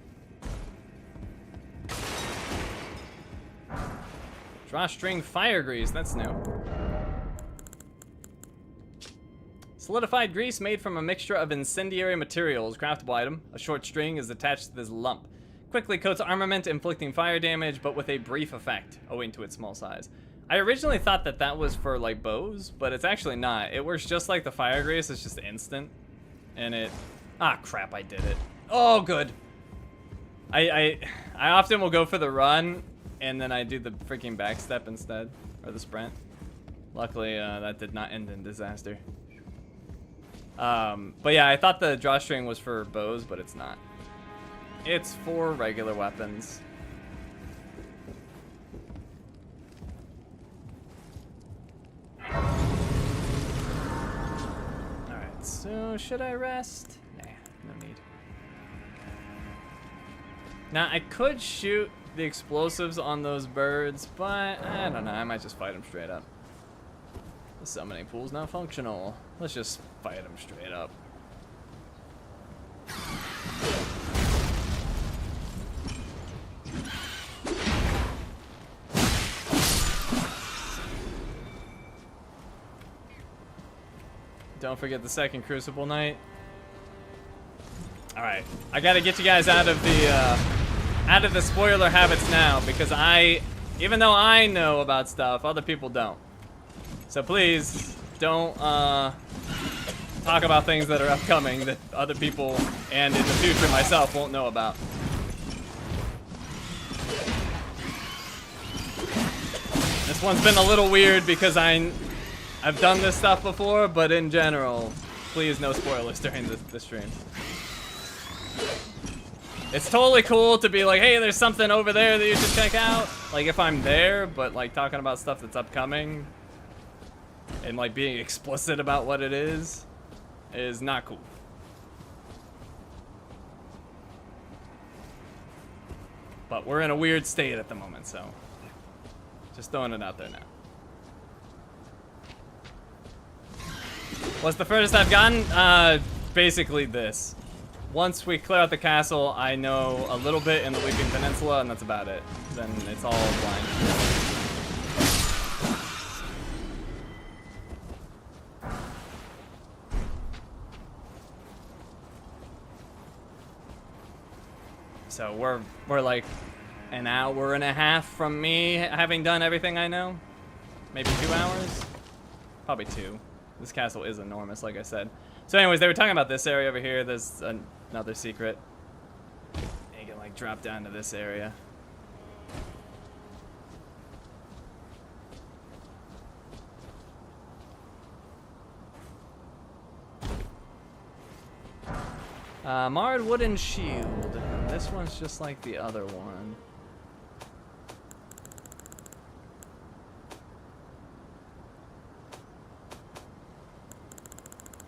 [SPEAKER 1] Drawstring fire grease, that's new. Solidified grease made from a mixture of incendiary materials. Craftable item. A short string is attached to this lump. Quickly coats armament, inflicting fire damage, but with a brief effect, owing to its small size. I originally thought that that was for, like, bows, but it's actually not. It works just like the fire grease, it's just instant. And it... Ah, crap, I did it. Oh, good. I often will go for the run, and then I do the freaking backstep instead, or the sprint. Luckily, that did not end in disaster. But yeah, I thought the drawstring was for bows, but it's not. It's for regular weapons. Alright, so should I rest? Nah, no need. Now, I could shoot the explosives on those birds, but I don't know, I might just fight them straight up. The summoning pool's not functional. Let's just fight them straight up. Don't forget the second Crucible night. All right, I gotta get you guys out of the spoiler habits now, because even though I know about stuff, other people don't. So please don't talk about things that are upcoming that other people and in the future myself won't know about. This one's been a little weird because I've done this stuff before, but in general, please no spoilers during the stream. It's totally cool to be like, hey, there's something over there that you should check out. Like if I'm there, but like talking about stuff that's upcoming and like being explicit about what it is not cool. But we're in a weird state at the moment, so just throwing it out there now. What's the furthest I've gotten? Basically this. Once we clear out the castle, I know a little bit in the Weeping Peninsula, and that's about it. Then it's all blind. So we're like an hour and a half from me having done everything I know. Maybe 2 hours? Probably 2. This castle is enormous, like I said. So anyways, they were talking about this area over here. There's another secret. You can like drop down to this area. Marred wooden shield. This one's just like the other one.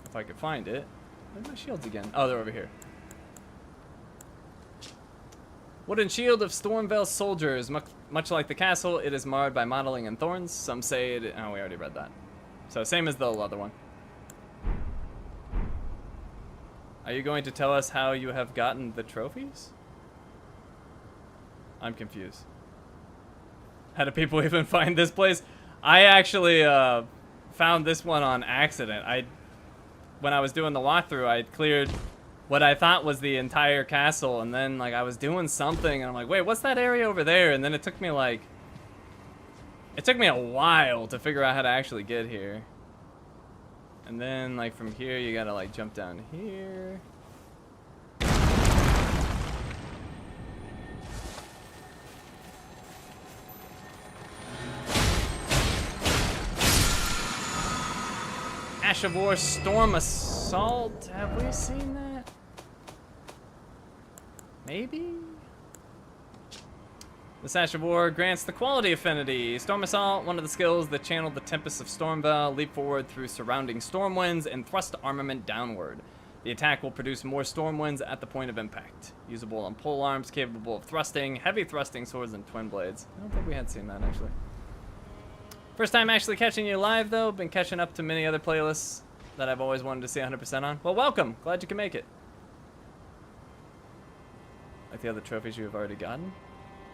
[SPEAKER 1] If I could find it. Where's my shields again? Oh, they're over here. Wooden shield of Stormveil soldiers. Much like the castle, it is marred by mottling and thorns. Some say it... Oh, we already read that. So, same as the other one. Are you going to tell us how you have gotten the trophies? I'm confused. How do people even find this place? I actually found this one on accident. When I was doing the walkthrough, I cleared what I thought was the entire castle, and then like I was doing something, and I'm like, wait, what's that area over there? And then it took me a while to figure out how to actually get here. And then like from here, you gotta like jump down here. Ash of War Storm Assault. Have we seen that? Maybe? This Ash of War grants the quality affinity. Storm Assault, one of the skills that channeled the Tempests of Stormveil, leap forward through surrounding storm winds and thrust armament downward. The attack will produce more storm winds at the point of impact. Usable on pole arms, capable of thrusting, heavy thrusting swords, and twin blades. I don't think we had seen that actually. First time actually catching you live though. Been catching up to many other playlists that I've always wanted to see 100% on. Well, welcome. Glad you can make it. Like the other trophies you have already gotten?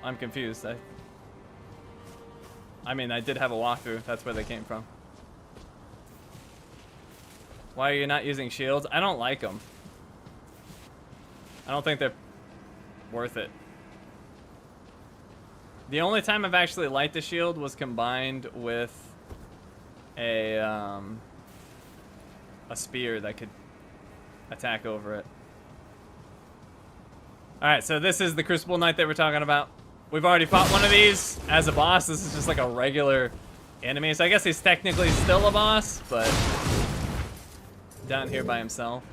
[SPEAKER 1] I'm confused. I mean, I did have a walkthrough. That's where they came from. Why are you not using shields? I don't like them. I don't think they're worth it. The only time I've actually liked the shield was combined with a spear that could attack over it. Alright, so this is the Crucible Knight that we're talking about. We've already fought one of these as a boss. This is just like a regular enemy. So I guess he's technically still a boss, but down here by himself.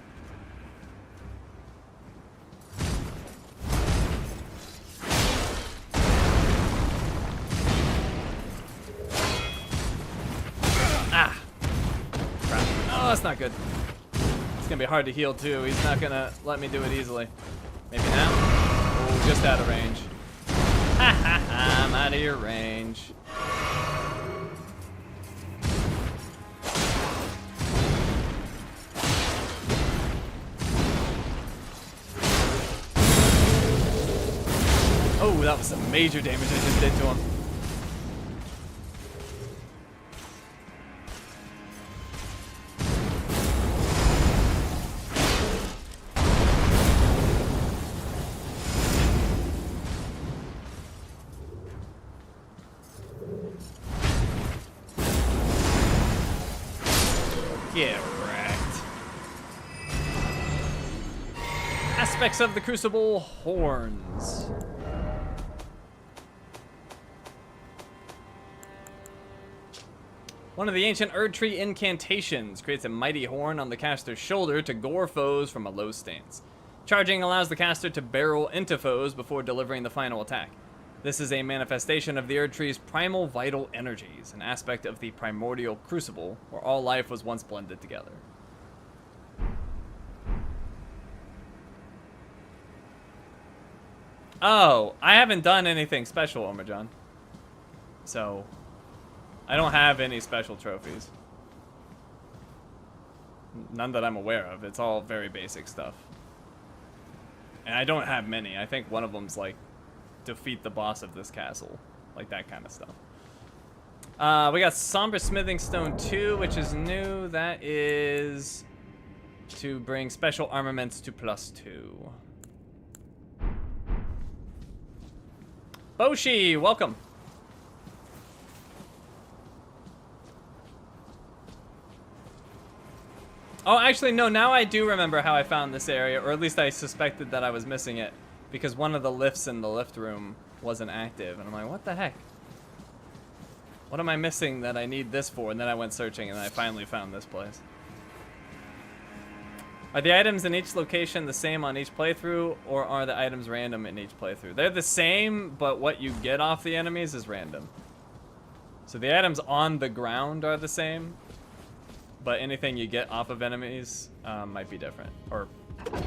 [SPEAKER 1] Ah! Crap. Oh, that's not good. It's gonna be hard to heal too. He's not gonna let me do it easily. Maybe now? Oh, just out of range. Ha ha ha, I'm out of your range. Oh, that was some major damage I just did to him. Get wrecked. Aspects of the Crucible horns. One of the ancient Erdtree incantations creates a mighty horn on the caster's shoulder to gore foes from a low stance. Charging allows the caster to barrel into foes before delivering the final attack. This is a manifestation of the Erdtree's primal vital energies, an aspect of the primordial Crucible, where all life was once blended together. Oh, I haven't done anything special, Omerjon. So, I don't have any special trophies. None that I'm aware of. It's all very basic stuff. And I don't have many. I think one of them's like, defeat the boss of this castle. Like that kind of stuff. We got Somber Smithing Stone 2, which is new. That is to bring special armaments to +2. Boshi, welcome. Oh, actually, no, now I do remember how I found this area, or at least I suspected that I was missing it, because one of the lifts in the lift room wasn't active, and I'm like, what the heck? What am I missing that I need this for? And then I went searching, and I finally found this place. Are the items in each location the same on each playthrough, or are the items random in each playthrough? They're the same, but what you get off the enemies is random. So the items on the ground are the same, but anything you get off of enemies might be different, or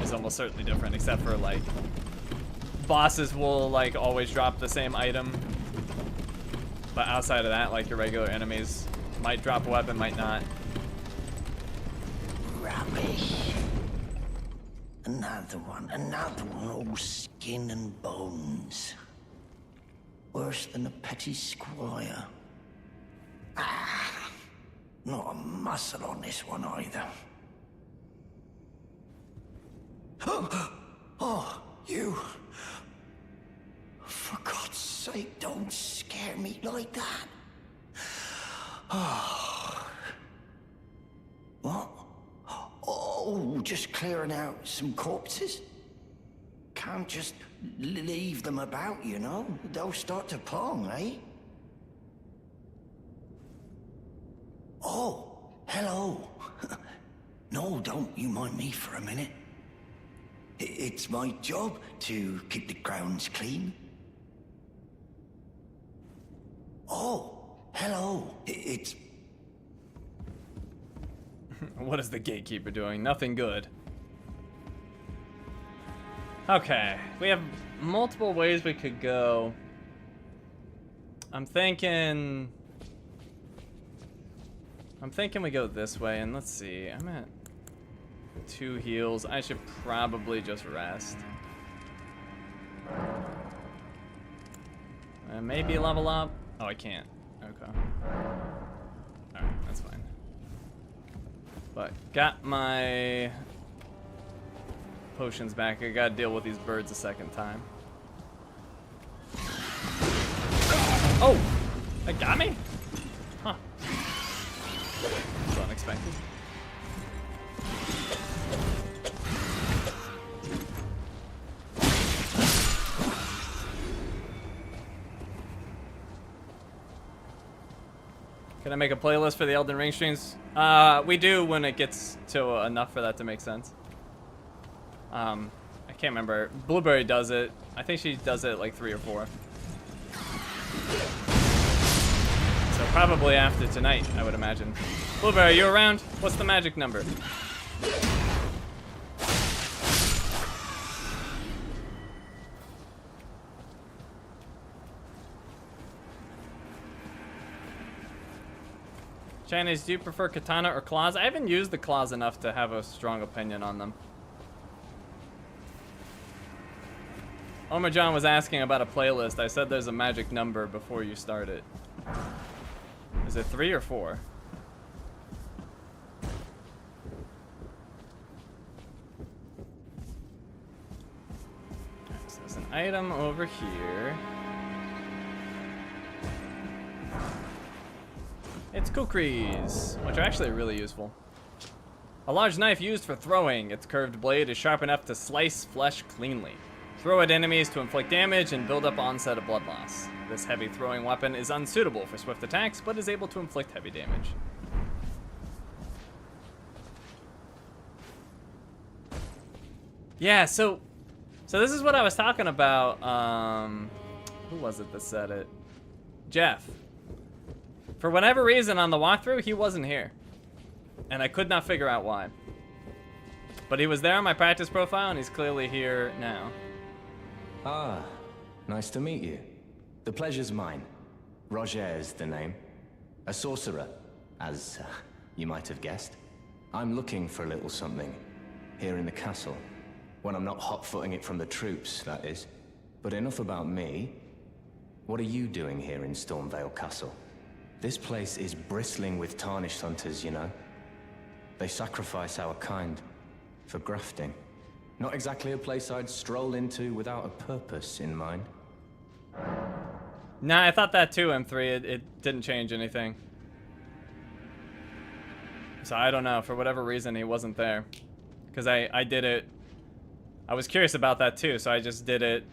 [SPEAKER 1] is almost certainly different, except for like bosses will like always drop the same item, but outside of that, like your regular enemies might drop a weapon, might not.
[SPEAKER 3] Rubbish. Another one, all skin and bones. Worse than a petty squire. Ah, not a muscle on this one either. Oh, you. For God's sake, don't scare me like that. Oh. What? Oh, just clearing out some corpses? Can't just leave them about, you know? They'll start to pong, eh? Oh, hello. No, don't you mind me for a minute. It's my job to keep the grounds clean. Oh, hello. It's...
[SPEAKER 1] What is the gatekeeper doing? Nothing good. Okay, we have multiple ways we could go. I'm thinking we go this way, and let's see. I'm at 2 heals. I should probably just rest. Maybe level up. Oh, I can't. Okay. Alright, that's fine. But got my potions back. I gotta deal with these birds a second time. Oh! That got me? Huh. That's unexpected. Can I make a playlist for the Elden Ring streams? We do when it gets to enough for that to make sense. I can't remember. Blueberry does it. I think she does it like 3 or 4. So probably after tonight, I would imagine. Blueberry, you around? What's the magic number? Shinies, do you prefer katana or claws? I haven't used the claws enough to have a strong opinion on them. Omerjon was asking about a playlist. I said there's a magic number before you start it. Is it 3 or 4? Right, so there's an item over here. It's kukris, which are actually really useful. A large knife used for throwing. Its curved blade is sharp enough to slice flesh cleanly. Throw at enemies to inflict damage and build up onset of blood loss. This heavy throwing weapon is unsuitable for swift attacks, but is able to inflict heavy damage. Yeah, so this is what I was talking about. Who was it that said it? Jeff. For whatever reason on the walkthrough, he wasn't here. And I could not figure out why. But he was there on my practice profile, and he's clearly here now.
[SPEAKER 5] Ah, nice to meet you. The pleasure's mine. Rogier is the name. A sorcerer, as you might have guessed. I'm looking for a little something here in the castle. When I'm not hot-footing it from the troops, that is. But enough about me. What are you doing here in Stormveil Castle? This place is bristling with tarnished hunters, you know. They sacrifice our kind for grafting. Not exactly a place I'd stroll into without a purpose in mind.
[SPEAKER 1] Nah, I thought that too, M3. It didn't change anything. So I don't know. For whatever reason, he wasn't there. Because I did it. I was curious about that too, so I just did it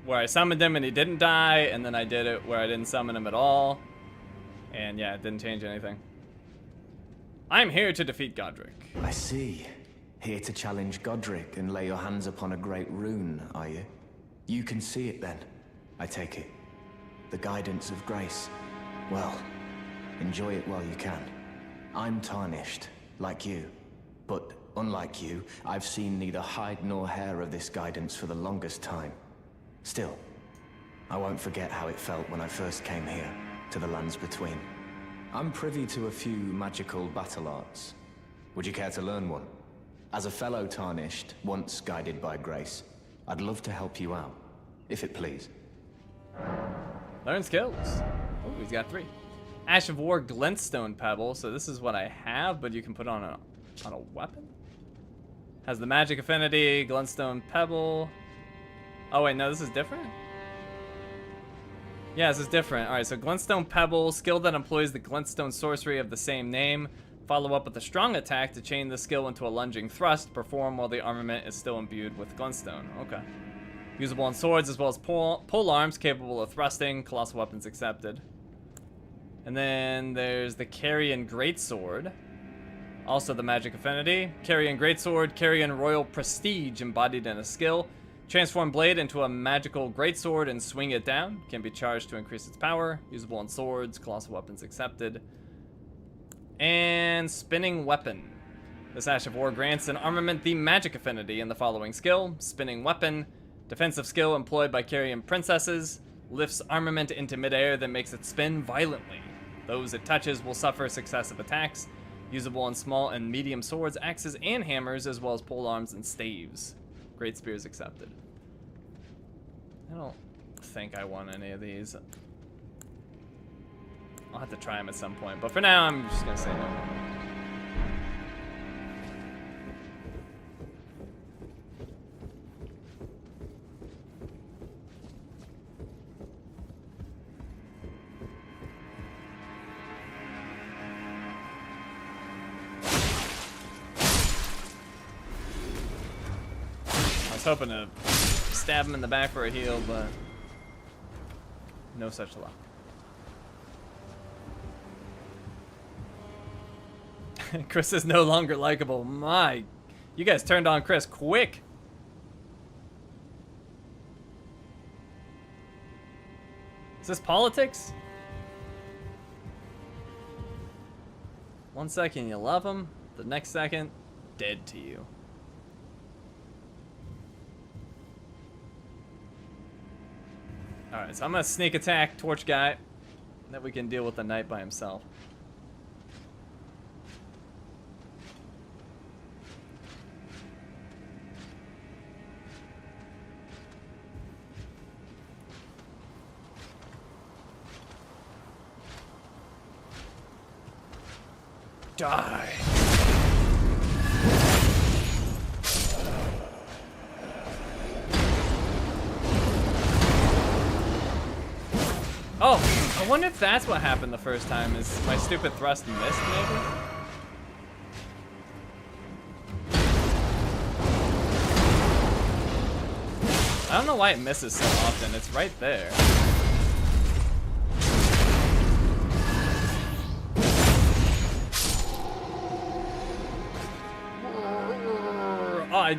[SPEAKER 1] where I summoned him and he didn't die, and then I did it where I didn't summon him at all. And yeah, it didn't change anything. I'm here to defeat Godric.
[SPEAKER 5] I see. Here to challenge Godric and lay your hands upon a great rune, are you? You can see it then, I take it. The guidance of grace. Well, enjoy it while you can. I'm tarnished, like you. But unlike you, I've seen neither hide nor hair of this guidance for the longest time. Still, I won't forget how it felt when I first came here, to the lands between. I'm privy to a few magical battle arts. Would you care to learn one? As a fellow tarnished, once guided by grace, I'd love to help you out, if it please.
[SPEAKER 1] Learn skills. Oh, he's got 3. Ash of War Glintstone Pebble. So this is what I have, but you can put on a weapon. Has the magic affinity, Glintstone Pebble. Oh wait, no, this is different? Yeah, this is different. Alright, so Glintstone Pebble, skill that employs the Glintstone sorcery of the same name. Follow up with a strong attack to chain the skill into a lunging thrust. Perform while the armament is still imbued with Glintstone. Okay. Usable on swords as well as pole arms, capable of thrusting. Colossal weapons accepted. And then there's the Carrion Greatsword. Also the magic affinity. Carrion Greatsword, Carrion Royal Prestige embodied in a skill. Transform blade into a magical greatsword and swing it down. Can be charged to increase its power. Usable on swords, colossal weapons accepted. And spinning weapon. This Ash of War grants an armament the magic affinity in the following skill. Spinning weapon. Defensive skill employed by Carrion princesses. Lifts armament into midair that makes it spin violently. Those it touches will suffer successive attacks. Usable on small and medium swords, axes, and hammers, as well as pole arms and staves. Great spears accepted. I don't think I want any of these. I'll have to try them at some point, but for now, I'm just gonna say no. I was hoping to stab him in the back for a heal, but no such luck. Chris is no longer likable. My, you guys turned on Chris quick. Is this politics? 1 second you love him, the next second, dead to you. Alright, so I'm gonna sneak attack Torch Guy. That we can deal with the knight by himself. Die. Oh, I wonder if that's what happened the first time, is my stupid thrust missed, maybe? I don't know why it misses so often. It's right there. Oh,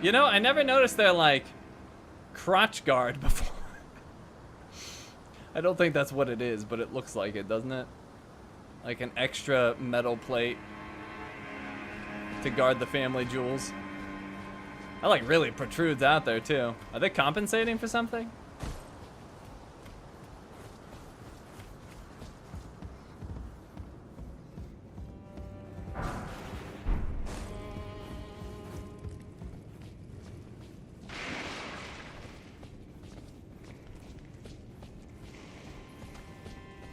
[SPEAKER 1] you know, I never noticed their, like, crotch guard before. I don't think that's what it is, but it looks like it, doesn't it? Like an extra metal plate to guard the family jewels. That, like, really protrudes out there, too. Are they compensating for something?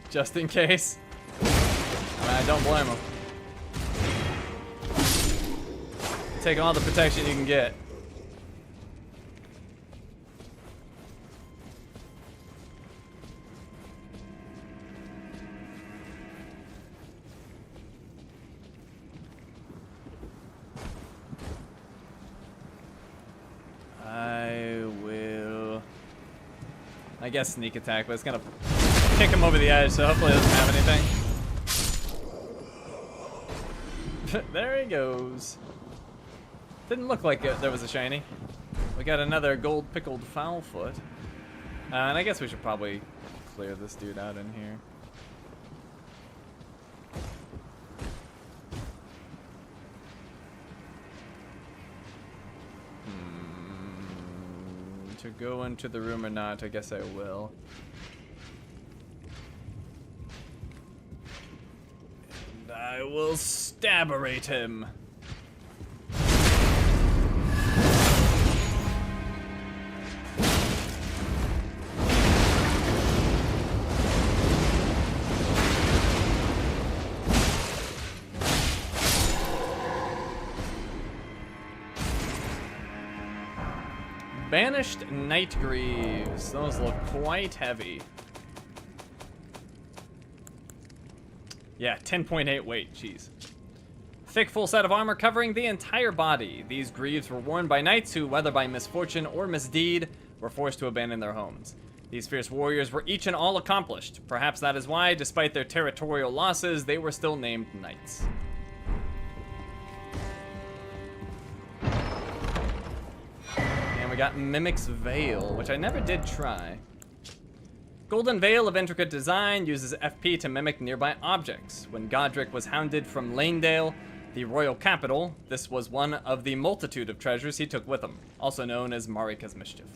[SPEAKER 1] Just in case. I don't blame them. Take all the protection you can get. I guess sneak attack, but it's gonna kick him over the edge, so hopefully it doesn't have anything. There he goes. Didn't look like there was a shiny. We got another gold pickled foulfoot. And I guess we should probably clear this dude out in here. To go into the room or not, I guess I will. And I will stabberate him. Banished Night Greaves. Those look quite heavy. Yeah, 10.8 weight, jeez. Thick full set of armor covering the entire body. These greaves were worn by knights who, whether by misfortune or misdeed, were forced to abandon their homes. These fierce warriors were each and all accomplished. Perhaps that is why, despite their territorial losses, they were still named knights. We got Mimic's Veil, which I never did try. Golden Veil of intricate design uses FP to mimic nearby objects. When Godric was hounded from Lanedale, the royal capital, this was one of the multitude of treasures he took with him, also known as Marika's Mischief.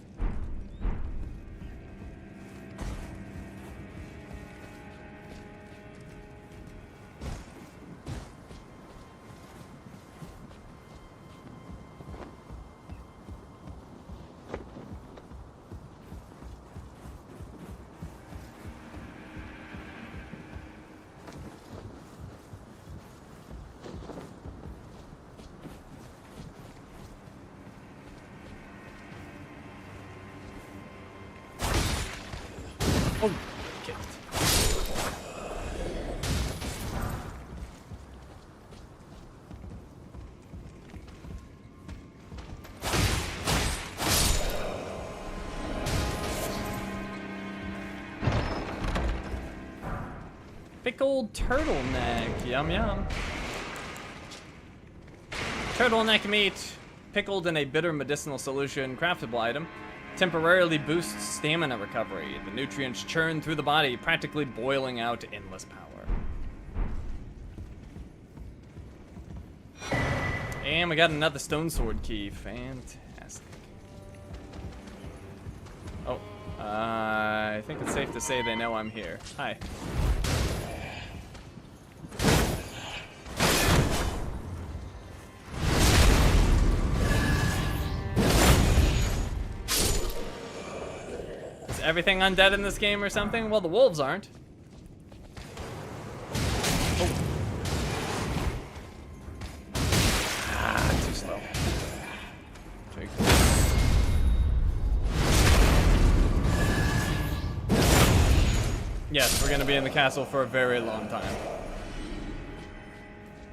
[SPEAKER 1] Oh, kicked. Pickled turtleneck, yum yum. Turtleneck meat, pickled in a bitter medicinal solution, craftable item. Temporarily boosts stamina recovery. The nutrients churn through the body, practically boiling out endless power. And we got another stone sword key. Fantastic. Oh, I think it's safe to say they know I'm here. Hi. Everything undead in this game or something? Well, the wolves aren't. Oh. Ah, too slow. Yes, we're gonna be in the castle for a very long time.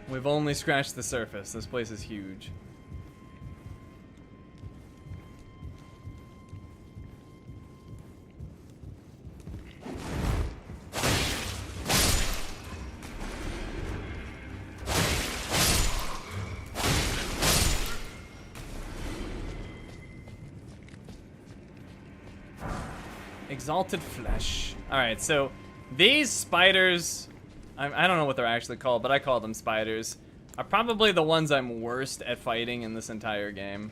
[SPEAKER 1] We've only scratched the surface. This place is huge. Exalted flesh. Alright, so these spiders, I don't know what they're actually called, but I call them spiders, are probably the ones I'm worst at fighting in this entire game.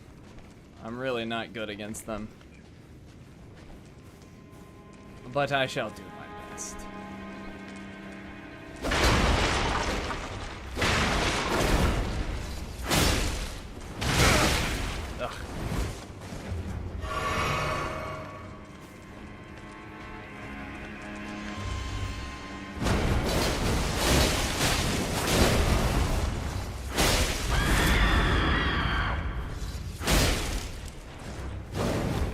[SPEAKER 1] I'm really not good against them. But I shall do my best. Ugh.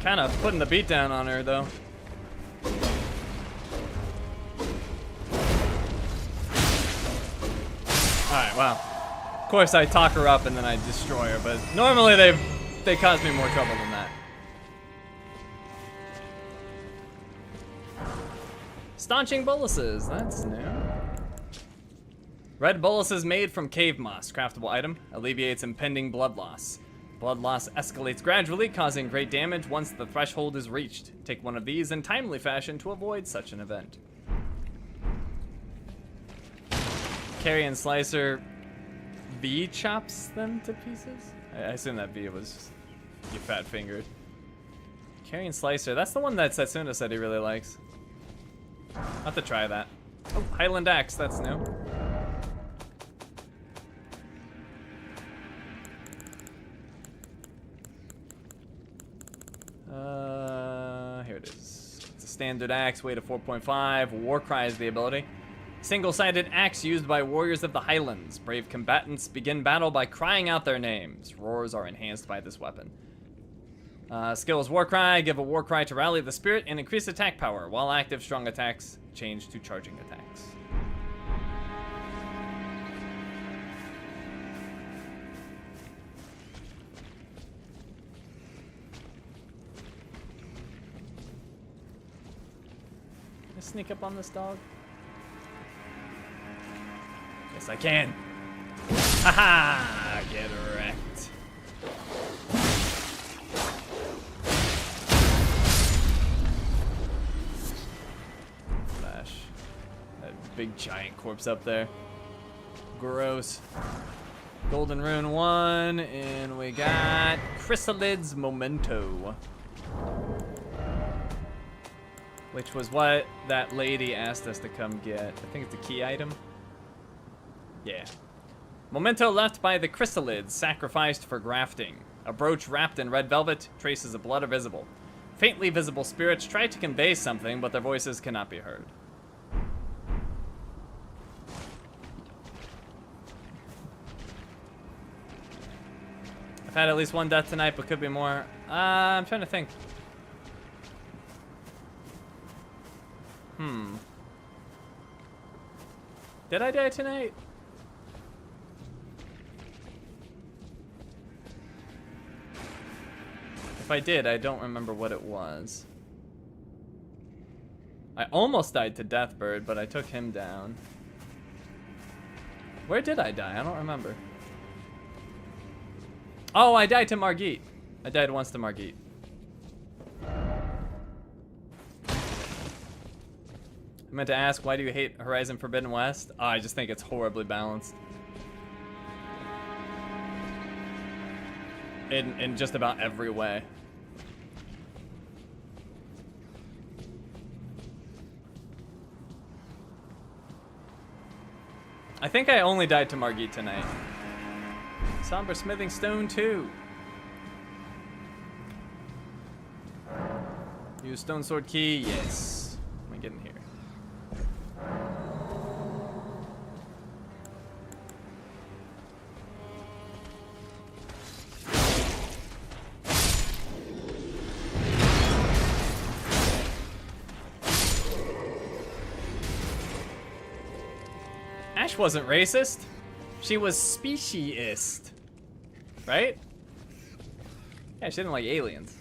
[SPEAKER 1] Kind of putting the beat down on her, though. Alright, wow. Of course, I talk her up and then I destroy her, but normally they cause me more trouble than that. Staunching boluses, that's new. Red boluses made from cave moss, craftable item, alleviates impending blood loss. Blood loss escalates gradually, causing great damage once the threshold is reached. Take one of these in timely fashion to avoid such an event. Carrion Slicer V chops them to pieces? I assume that V was you fat fingered. Carrion Slicer, that's the one that Setsuna said he really likes. I'll have to try that. Oh, Highland Axe, that's new. Here it is. It's a standard axe, weight of 4.5. Warcry is the ability. Single-sided axe used by warriors of the Highlands. Brave combatants begin battle by crying out their names. Roars are enhanced by this weapon. Skill is Warcry. Give a Warcry to rally the spirit and increase attack power. While active, strong attacks change to charging attacks. Can I sneak up on this dog? Yes, I can. Haha! Get wrecked. Flash. That big giant corpse up there. Gross. Golden Rune 1, and we got Chrysalid's Memento. Which was what that lady asked us to come get. I think it's a key item. Yeah. Memento left by the Chrysalids, sacrificed for grafting. A brooch wrapped in red velvet, traces of blood are visible. Faintly visible spirits try to convey something, but their voices cannot be heard. I've had at least one death tonight, but could be more. I'm trying to think. Did I die tonight? If I did, I don't remember what it was. I almost died to Deathbird, but I took him down. Where did I die? I don't remember. Oh, I died to Margit. I died once to Margit. I meant to ask, why do you hate Horizon Forbidden West? Oh, I just think it's horribly balanced. In just about every way. I think I only died to Margit tonight. Somber Smithing Stone 2. Use Stone Sword Key, yes. Let me get in here. Ash wasn't racist. She was speciesist. Right? Yeah, she didn't like aliens.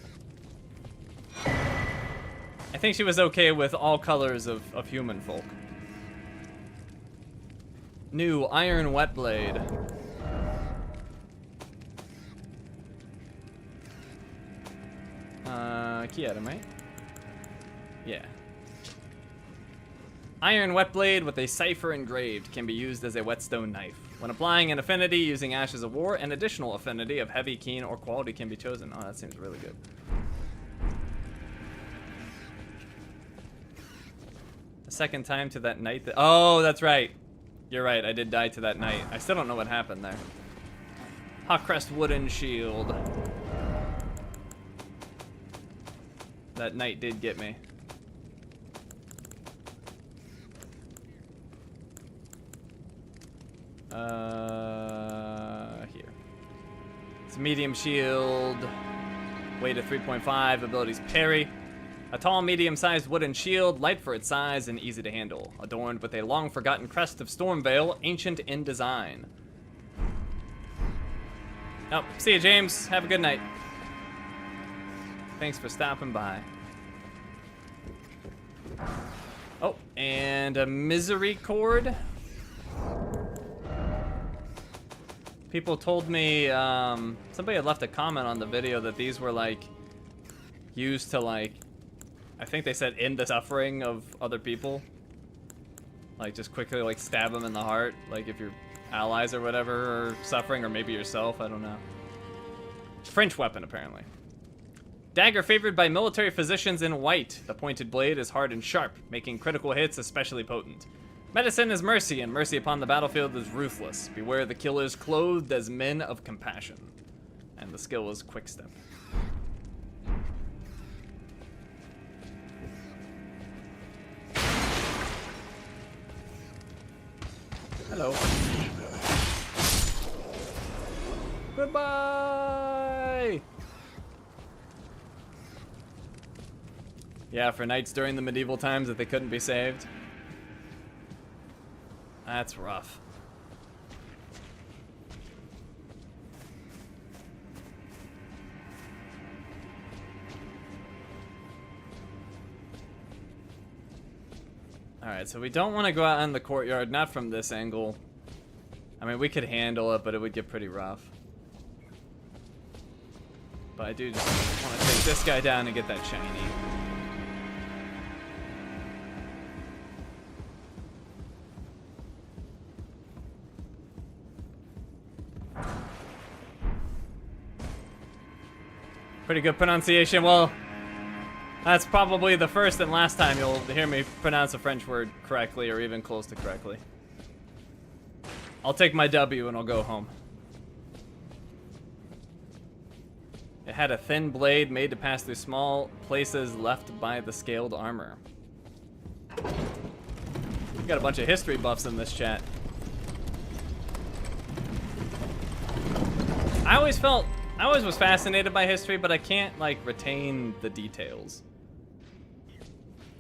[SPEAKER 1] I think she was okay with all colors of human folk. New Iron Whetblade. Key item, right? Yeah. Iron wet blade with a cipher engraved can be used as a whetstone knife. When applying an affinity using Ashes of War, an additional affinity of heavy, keen, or quality can be chosen. Oh, that seems really good. The second time to that knight. Oh, that's right. You're right. I did die to that knight. I still don't know what happened there. Hawkcrest wooden shield. That knight did get me. Here. It's a medium shield. Weight of 3.5. Abilities parry. A tall, medium-sized wooden shield, light for its size and easy to handle, adorned with a long-forgotten crest of Stormveil, ancient in design. Oh, see you, James. Have a good night. Thanks for stopping by. Oh, and a misery cord. People told me, somebody had left a comment on the video that these were, like, used to, like, I think they said end the suffering of other people. Like, just quickly, like, stab them in the heart. Like, if your allies or whatever are suffering, or maybe yourself, I don't know. French weapon, apparently. Dagger favored by military physicians in white. The pointed blade is hard and sharp, making critical hits especially potent. Medicine is mercy, and mercy upon the battlefield is ruthless. Beware the killers clothed as men of compassion. And the skill is quick step. Hello. Goodbye! Yeah, for knights during the medieval times that they couldn't be saved. That's rough. Alright, so we don't want to go out in the courtyard, not from this angle. I mean, we could handle it, but it would get pretty rough. But I do just want to take this guy down and get that shiny. Pretty good pronunciation. Well, that's probably the first and last time you'll hear me pronounce a French word correctly or even close to correctly. I'll take my W and I'll go home. It had a thin blade made to pass through small places left by the scaled armor. We got a bunch of history buffs in this chat. I always was fascinated by history, but I can't, like, retain the details.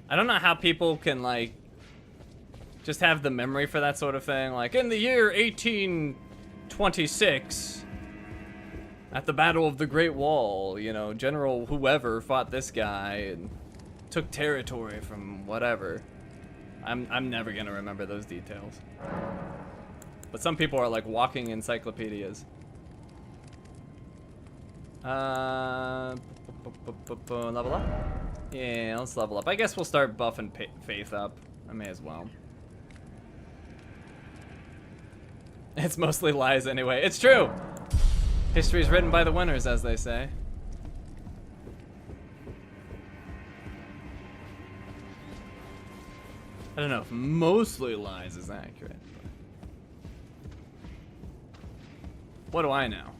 [SPEAKER 1] I don't know how people can, like, just have the memory for that sort of thing. Like, in the year 1826, at the Battle of the Great Wall, you know, General whoever fought this guy and took territory from whatever. I'm never gonna remember those details. But some people are like walking encyclopedias. Level up? Yeah, let's level up. I guess we'll start buffing Faith up. I may as well. It's mostly lies anyway. It's true! History is written by the winners, as they say. I don't know if mostly lies is accurate. What do I know?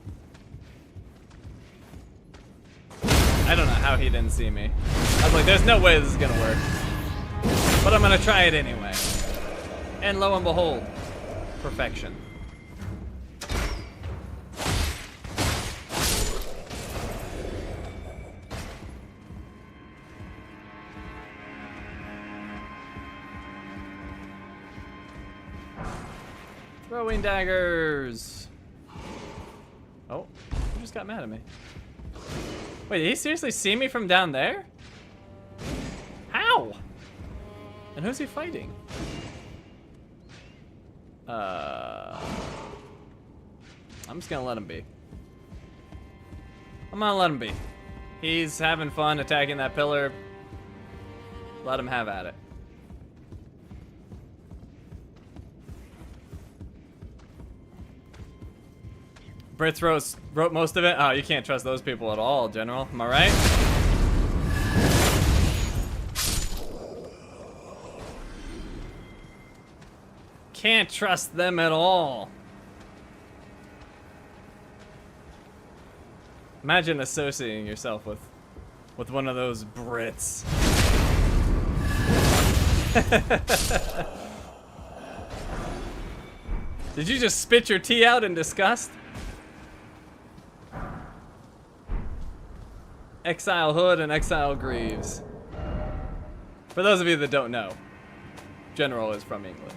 [SPEAKER 1] I don't know how he didn't see me. I was like, there's no way this is gonna work. But I'm gonna try it anyway. And lo and behold, perfection. Throwing daggers. Oh, he just got mad at me. Wait, did he seriously see me from down there? How? And who's he fighting? I'm just gonna let him be. I'm gonna let him be. He's having fun attacking that pillar. Let him have at it. Brits wrote most of it. Oh, you can't trust those people at all, General. Am I right? Can't trust them at all. Imagine associating yourself with one of those Brits. Did you just spit your tea out in disgust? Exile Hood and Exile Greaves. For those of you that don't know, General is from England.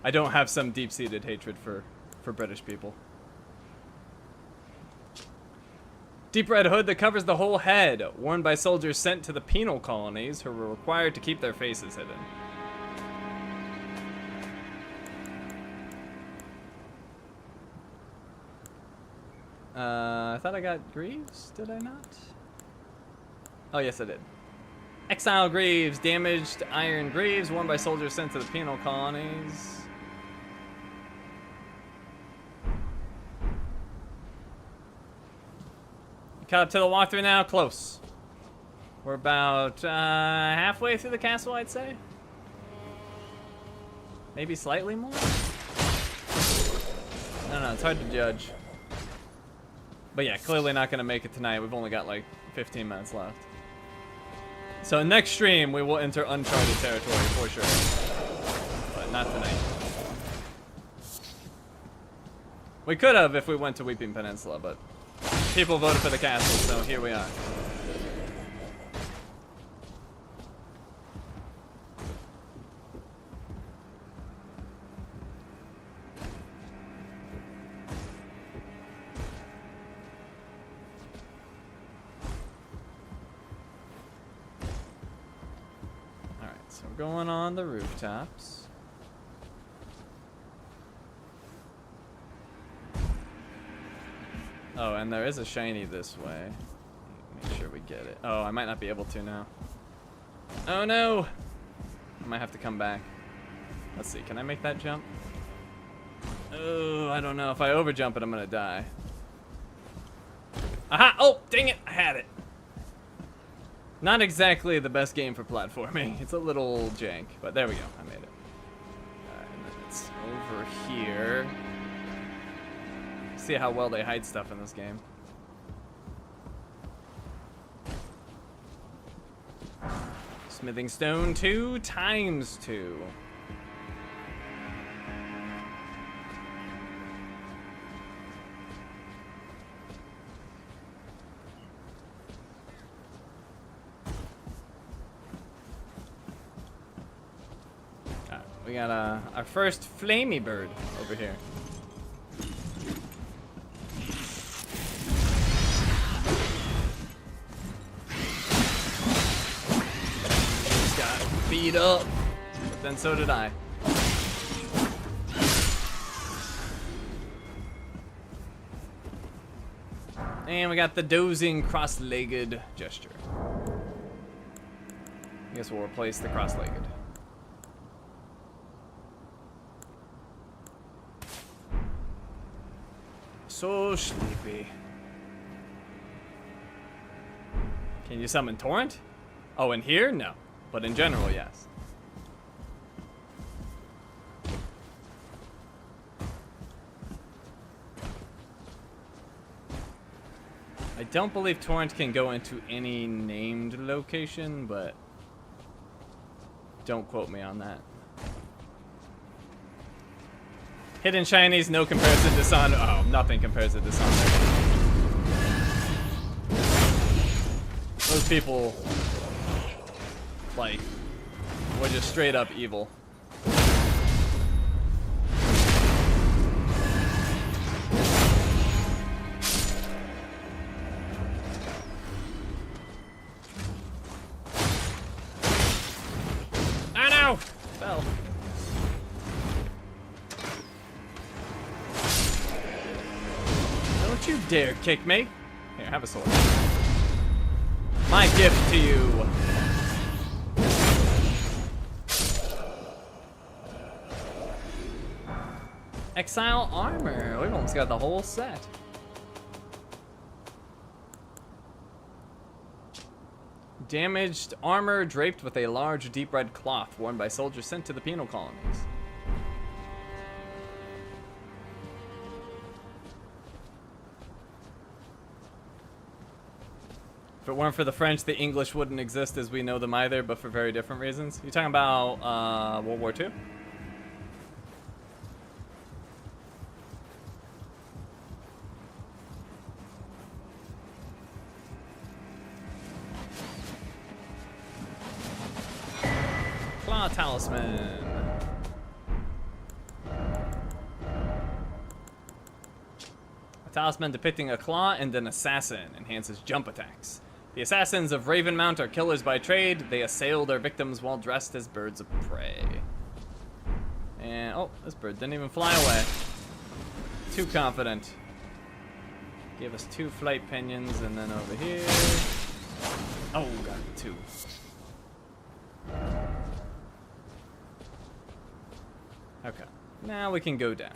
[SPEAKER 1] I don't have some deep-seated hatred for British people. Deep red hood that covers the whole head, worn by soldiers sent to the penal colonies who were required to keep their faces hidden. I thought I got Greaves, did I not? Oh, yes, I did. Exile Greaves, damaged iron greaves, worn by soldiers sent to the penal colonies. Caught up to the walkthrough now, close. We're about halfway through the castle, I'd say. Maybe slightly more? I don't know, it's hard to judge. But yeah, clearly not gonna make it tonight. We've only got like 15 minutes left. So next stream, we will enter uncharted territory for sure. But not tonight. We could have if we went to Weeping Peninsula, but people voted for the castle, so here we are. So we're going on the rooftops. Oh, and there is a shiny this way. Make sure we get it. Oh, I might not be able to now. Oh no! I might have to come back. Let's see, can I make that jump? Oh, I don't know. If I overjump it, I'm gonna die. Aha! Oh, dang it! I had it. Not exactly the best game for platforming. It's a little jank, but there we go. I made it. Alright, and then it's over here. See how well they hide stuff in this game. Smithing stone 2 times 2. We got our first flamey bird over here. Just got beat up, but then so did I. And we got the dozing cross-legged gesture. I guess we'll replace the cross-legged. So sleepy. Can you summon Torrent? Oh, in here? No. But in general, yes. I don't believe Torrent can go into any named location, but don't quote me on that. Hidden Shinies, no comparison to Sun. Oh, nothing compares to Sun. Those people, like, were just straight up evil. Ah, no! Fell. Don't you dare kick me. Here, have a sword. My gift to you. Exile armor. We've almost got the whole set. Damaged armor draped with a large deep red cloth worn by soldiers sent to the penal colonies. If it weren't for the French, the English wouldn't exist as we know them either, but for very different reasons. You talking about World War II? Claw Talisman. A talisman depicting a claw and an assassin enhances jump attacks. The assassins of Ravenmount are killers by trade. They assail their victims while dressed as birds of prey. And, oh, this bird didn't even fly away. Too confident. Give us 2 flight pinions, and then over here. Oh, got 2. Okay, now we can go down.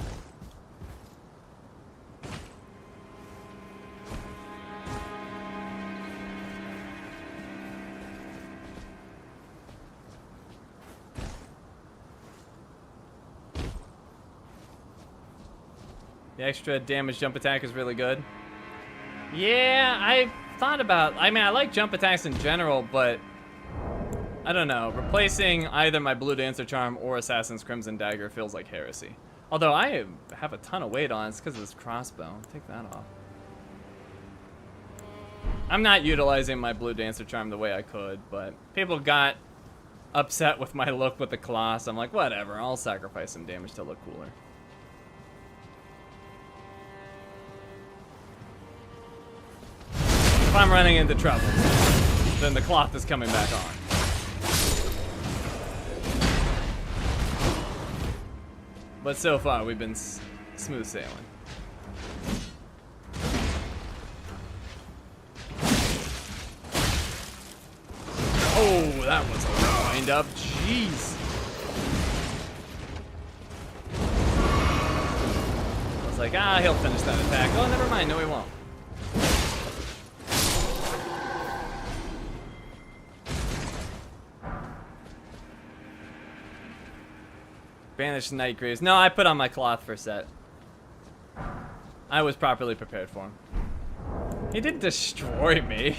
[SPEAKER 1] The extra damage jump attack is really good. Yeah, I thought about, I mean, I like jump attacks in general, but I don't know. Replacing either my Blue Dancer Charm or Assassin's Crimson Dagger feels like heresy. Although I have a ton of weight on, it's because of this crossbow. Take that off. I'm not utilizing my Blue Dancer Charm the way I could, but people got upset with my look with the claw, so I'm like, whatever, I'll sacrifice some damage to look cooler. If I'm running into trouble, then the cloth is coming back on. But so far, we've been smooth sailing. Oh, that was a wind up. Jeez. I was like, ah, he'll finish that attack. Oh, never mind. No, he won't. Banished Nightgraves. No, I put on my cloth for set. I was properly prepared for him. He didn't destroy me.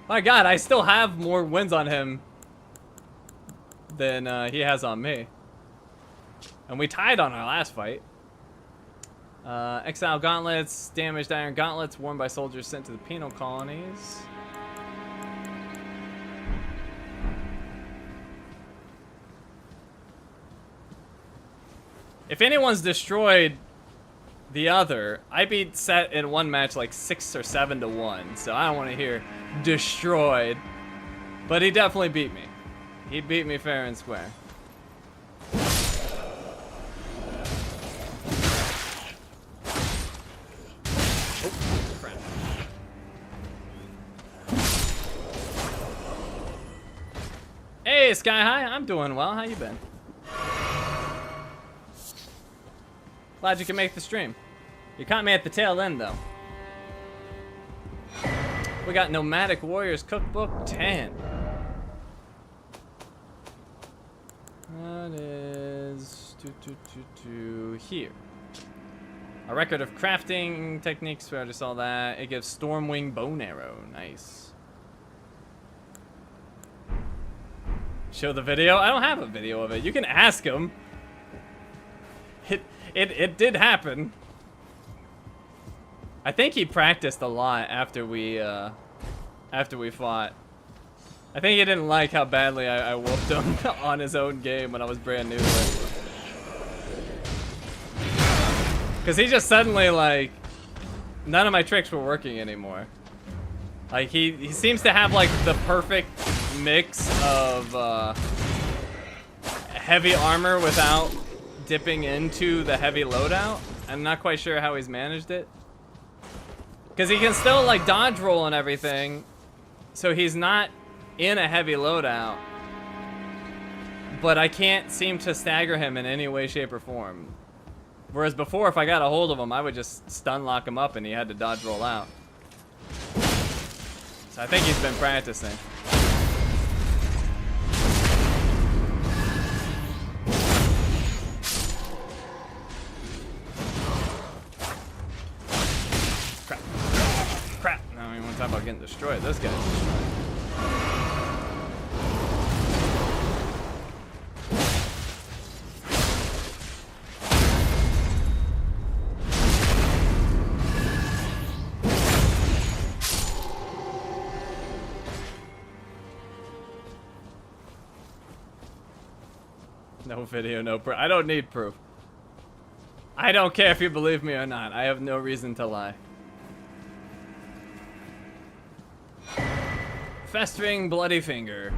[SPEAKER 1] My god, I still have more wins on him than he has on me. And we tied on our last fight. Exile Gauntlets, damaged iron gauntlets worn by soldiers sent to the penal colonies. If anyone's destroyed the other, I beat Set in one match like 6 or 7 to 1, so I don't want to hear destroyed. But he definitely beat me. He beat me fair and square. Oh, crap. Hey, Sky High, I'm doing well. How you been? Glad you can make the stream. You caught me at the tail end, though. We got Nomadic Warriors Cookbook 10. That is here. A record of crafting techniques. We already saw that. It gives Stormwing Bone Arrow. Nice. Show the video? I don't have a video of it. You can ask him. It did happen. I think he practiced a lot after we fought. I think he didn't like how badly I whooped him on his own game when I was brand new to it. Cause he just suddenly like none of my tricks were working anymore. Like he seems to have like the perfect mix of heavy armor without dipping into the heavy loadout. I'm not quite sure how he's managed it. Because he can still like dodge roll and everything. So he's not in a heavy loadout. But I can't seem to stagger him in any way, shape, or form. Whereas before, if I got a hold of him, I would just stun lock him up and he had to dodge roll out. So I think he's been practicing. Crap. Crap. Now we want to talk about getting destroyed. This guy's destroyed. No video, no proof. I don't need proof. I don't care if you believe me or not. I have no reason to lie. Festering bloody finger.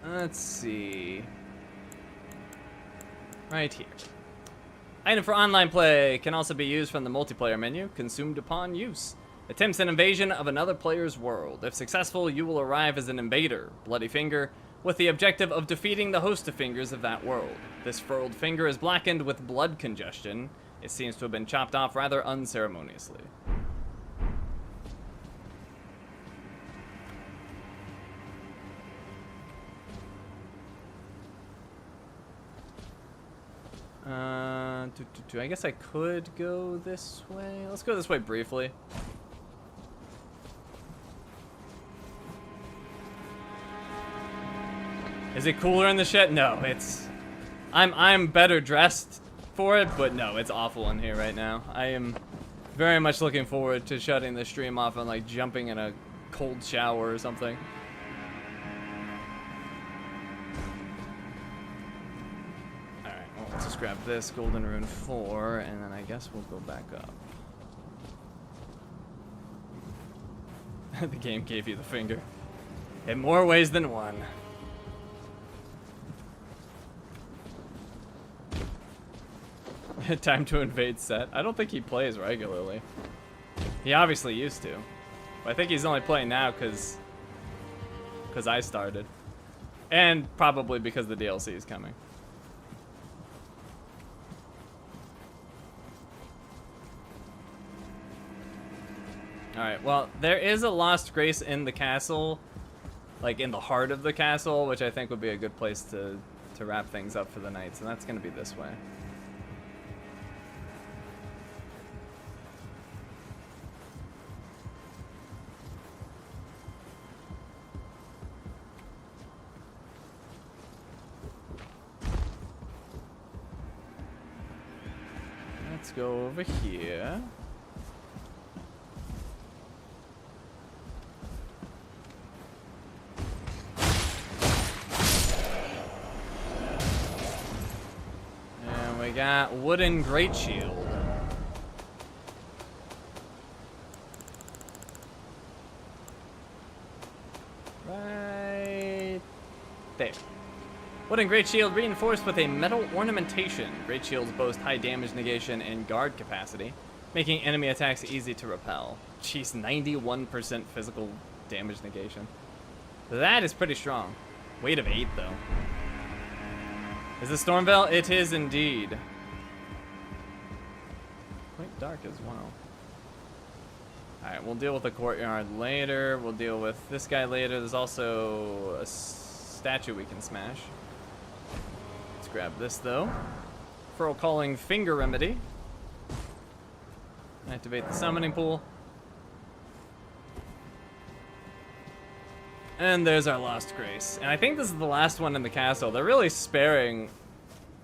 [SPEAKER 1] Let's see. Right here. Item for online play can also be used from the multiplayer menu, consumed upon use. Attempts an invasion of another player's world. If successful, you will arrive as an invader, bloody finger, with the objective of defeating the host of fingers of that world. This furrowed finger is blackened with blood congestion. It seems to have been chopped off rather unceremoniously. I guess I could go this way. Let's go this way briefly. Is it cooler in the shed? No, it's... I'm better dressed for it, but no, it's awful in here right now. I am very much looking forward to shutting the stream off and like jumping in a cold shower or something. Alright, well, let's just grab this Golden Rune 4, and then I guess we'll go back up. The game gave you the finger. In more ways than one. Time to invade set. I don't think he plays regularly. He obviously used to. But I think he's only playing now because I started. And probably because the DLC is coming. Alright, well, there is a Lost Grace in the castle. Like in the heart of the castle, which I think would be a good place to wrap things up for the night. So that's going to be this way. Let's go over here. And we got wooden great shield. Right there. Wooden Great Shield reinforced with a metal ornamentation. Great Shields boast high damage negation and guard capacity, making enemy attacks easy to repel. Jeez, 91% physical damage negation. That is pretty strong. Weight of 8, though. Is this Stormveil? It is indeed. Quite dark as well. Alright, we'll deal with the courtyard later. We'll deal with this guy later. There's also a statue we can smash. Let's grab this, though. Furl Calling Finger Remedy. Activate the summoning pool. And there's our Lost Grace. And I think this is the last one in the castle. They're really sparing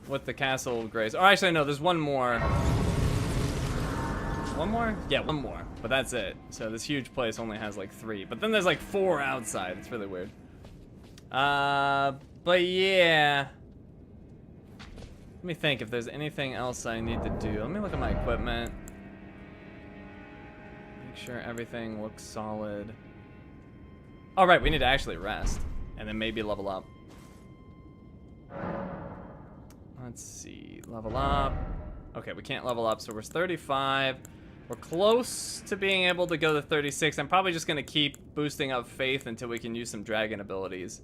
[SPEAKER 1] with the castle grace. Oh, actually, no, there's one more. One more? Yeah, one more. But that's it. So this huge place only has like 3. But then there's like 4 outside. It's really weird. But yeah. Let me think if there's anything else I need to do. Let me look at my equipment. Make sure everything looks solid. All right, we need to actually rest. And then maybe level up. Let's see. Level up. Okay, we can't level up, so we're 35. We're close to being able to go to 36. I'm probably just gonna keep boosting up faith until we can use some dragon abilities.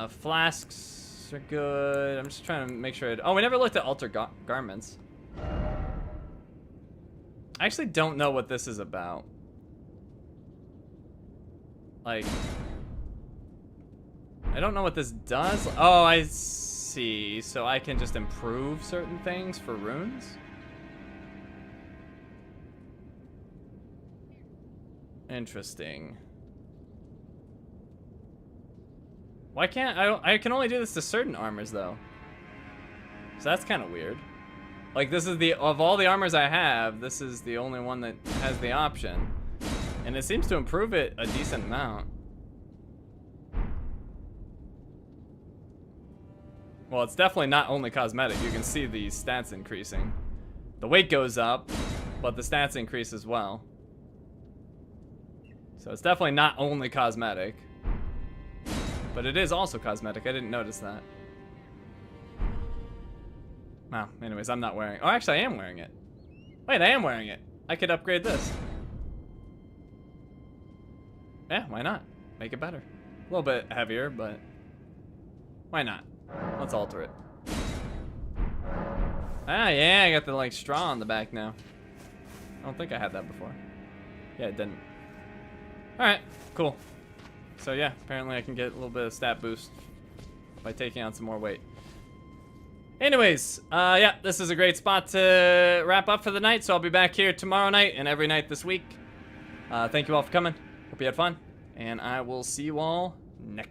[SPEAKER 1] Flasks are good. I'm just trying to make sure. Oh, we never looked at altar garments. I actually don't know what this is about. Like, I don't know what this does. Oh, I see. So I can just improve certain things for runes? Interesting. Why can't I can only do this to certain armors though. So that's kind of weird. Like, this is of all the armors I have, this is the only one that has the option. And it seems to improve it a decent amount. Well, it's definitely not only cosmetic. You can see the stats increasing. The weight goes up, but the stats increase as well. So it's definitely not only cosmetic. But it is also cosmetic. I didn't notice that. Wow. Anyways, I'm not wearing it. Oh, actually, I am wearing it. Wait, I am wearing it. I could upgrade this. Yeah, why not? Make it better. A little bit heavier, but why not? Let's alter it. Ah, yeah, I got the, like, straw on the back now. I don't think I had that before. Yeah, it didn't. Alright, cool. So yeah, apparently I can get a little bit of stat boost by taking on some more weight. Anyways, yeah, this is a great spot to wrap up for the night, so I'll be back here tomorrow night and every night this week. Thank you all for coming. Hope you had fun, and I will see you all next time.